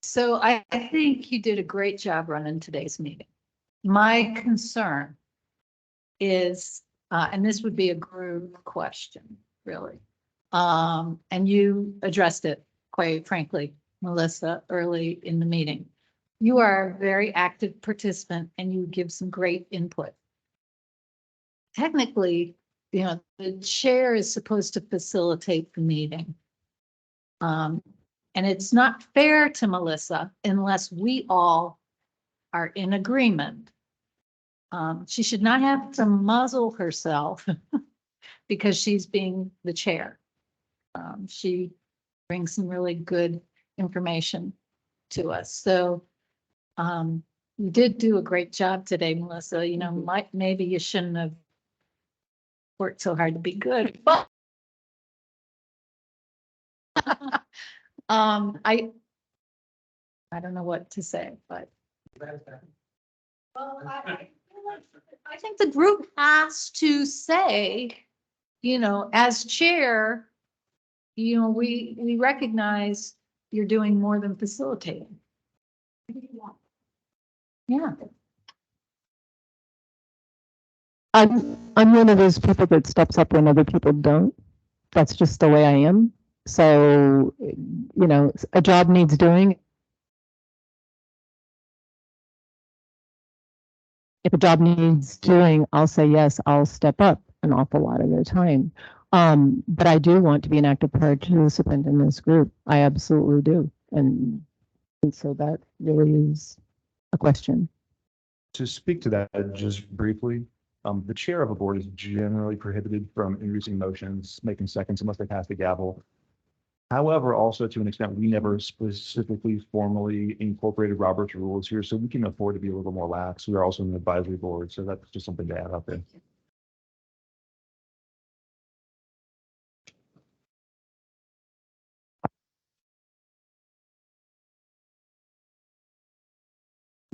So I think you did a great job running today's meeting. My concern is, and this would be a group question, really. And you addressed it, quite frankly, Melissa, early in the meeting. You are a very active participant and you give some great input. Technically, the chair is supposed to facilitate the meeting. And it's not fair to Melissa unless we all are in agreement. She should not have to muzzle herself because she's being the chair. She brings some really good information to us. So you did do a great job today, Melissa. Maybe you shouldn't have worked so hard to be good, but I don't know what to say, but. Well, I think the group has to say, as chair, we recognize you're doing more than facilitating. Yeah. I'm one of those people that steps up when other people don't. That's just the way I am. So, a job needs doing. If a job needs doing, I'll say yes, I'll step up an awful lot of the time. But I do want to be an active participant in this group. I absolutely do. And so that really is a question. To speak to that just briefly, the chair of a board is generally prohibited from introducing motions, making seconds unless they pass the gavel. However, also to an extent, we never specifically formally incorporated Robert's rules here, so we can afford to be a little more lax. We are also an advisory board, so that's just something to add out there.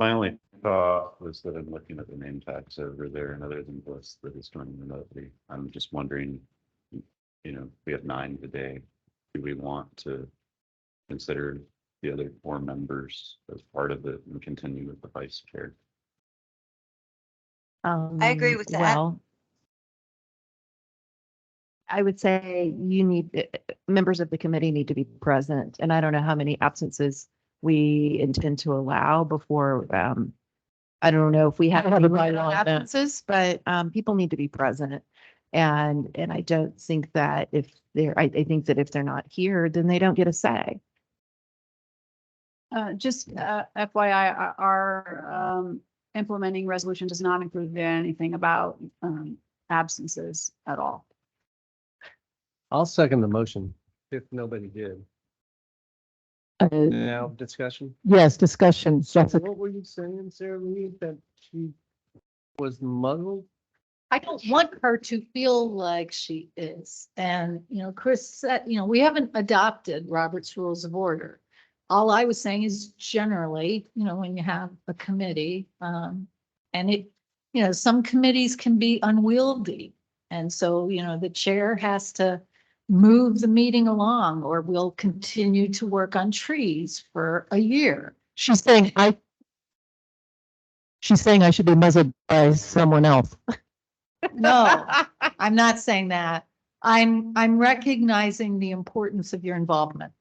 My only thought was that I'm looking at the name tags over there and other than this that is joining remotely. I'm just wondering, we have 9 today. Do we want to consider the other 4 members as part of it and continue with the vice chair? I agree with that. Well, I would say members of the committee need to be present, and I don't know how many absences we intend to allow before, I don't know if we have I have a any limit on bylaw on that. absences, but, people need to be present. And I don't think that I think that if they're not here, then they don't get a say. Just FYI, our implementing resolution does not include anything about absences at all. I'll second the motion if nobody did. Uh, Now discussion. yes, discussion, Jessica. What were you saying, Sarah Lee, that she was muzzled? I don't want her to feel like she is. And, Chris said, we haven't adopted Robert's Rules of Order. All I was saying is generally, when you have a committee, and some committees can be unwieldy. And so, the chair has to move the meeting along, or we'll continue to work on trees for a year. She's saying I should be muzzled by someone else. No, I'm not saying that. I'm recognizing the importance of your involvement.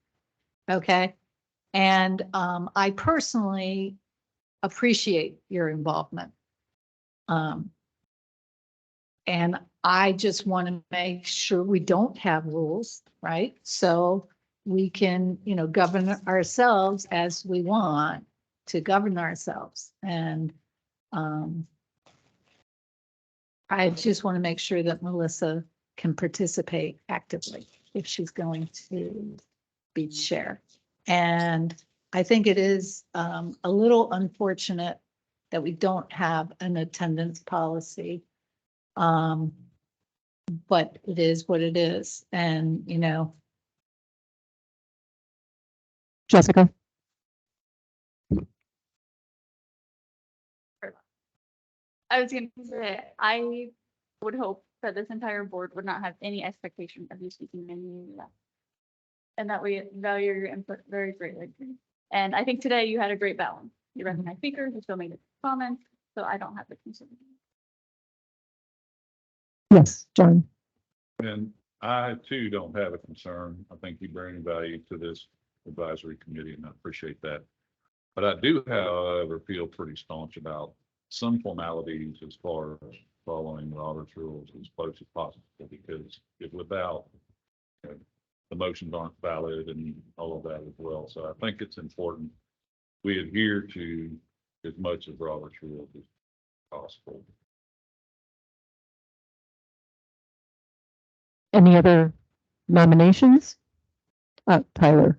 Okay? And I personally appreciate your involvement. And I just want to make sure we don't have rules, right? So we can, govern ourselves as we want to govern ourselves. And I just want to make sure that Melissa can participate actively if she's going to be chair. And I think it is a little unfortunate that we don't have an attendance policy. But it is what it is. And, Jessica. I was going to say, I would hope that this entire board would not have any expectation of you speaking in that. And that we value your input very greatly. And I think today you had a great balance. You recognized speakers, you still made comments, so I don't have the concern. Yes, John. And I too don't have a concern. I think you bring value to this advisory committee and I appreciate that. But I do, however, feel pretty staunch about some formalities as far as following Robert's rules as close as possible, because if without, the motions aren't valid and all of that as well. So I think it's important we adhere to as much of Robert's rules as possible. Any other nominations? Tyler.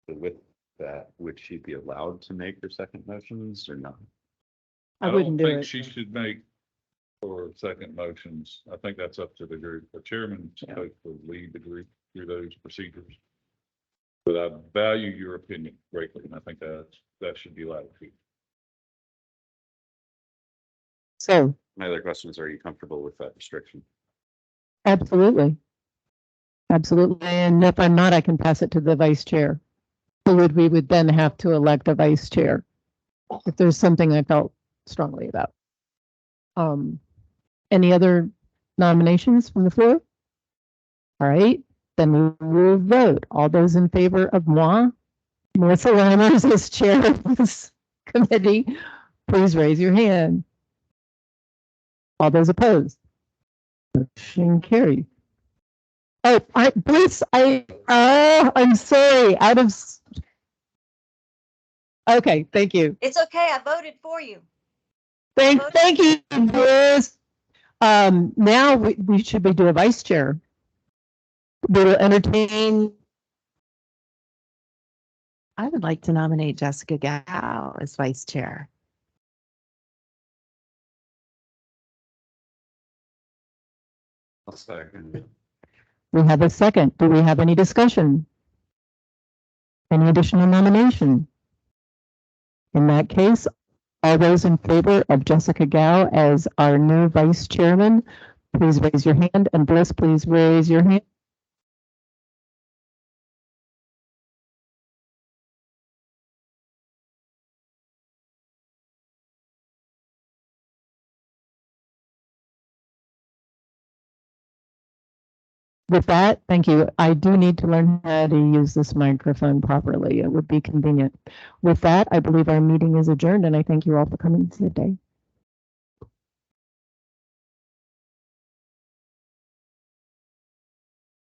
With that, would she be allowed to make her second motions or not? I I wouldn't don't do think it. she should make for second motions. I think that's up to the group. The chairman is supposed to lead the group through those procedures. But I value your opinion greatly, and I think that should be allowed to. So, My other question is, are you comfortable with that restriction? absolutely. Absolutely. And if I'm not, I can pass it to the vice chair. We would then have to elect a vice chair if there's something I felt strongly about. Any other nominations from the floor? All right, then we will vote. All those in favor of Melissa Lammers as chair of this committee, please raise your hand. All those opposed? Motion carried. Oh, I'm sorry, okay, thank you. It's okay. I voted for you. Thank you, Bruce. Now we should do a vice chair. We will entertain. I would like to nominate Jessica Gao as vice chair. I'll second. We have a second. Do we have any discussion? Any additional nomination? In that case, all those in favor of Jessica Gao as our new vice chairman, please raise your hand, and Bliss, please raise your hand. With that, thank you. I do need to learn how to use this microphone properly. It would be convenient. With that, I believe our meeting is adjourned, and I thank you all for coming today.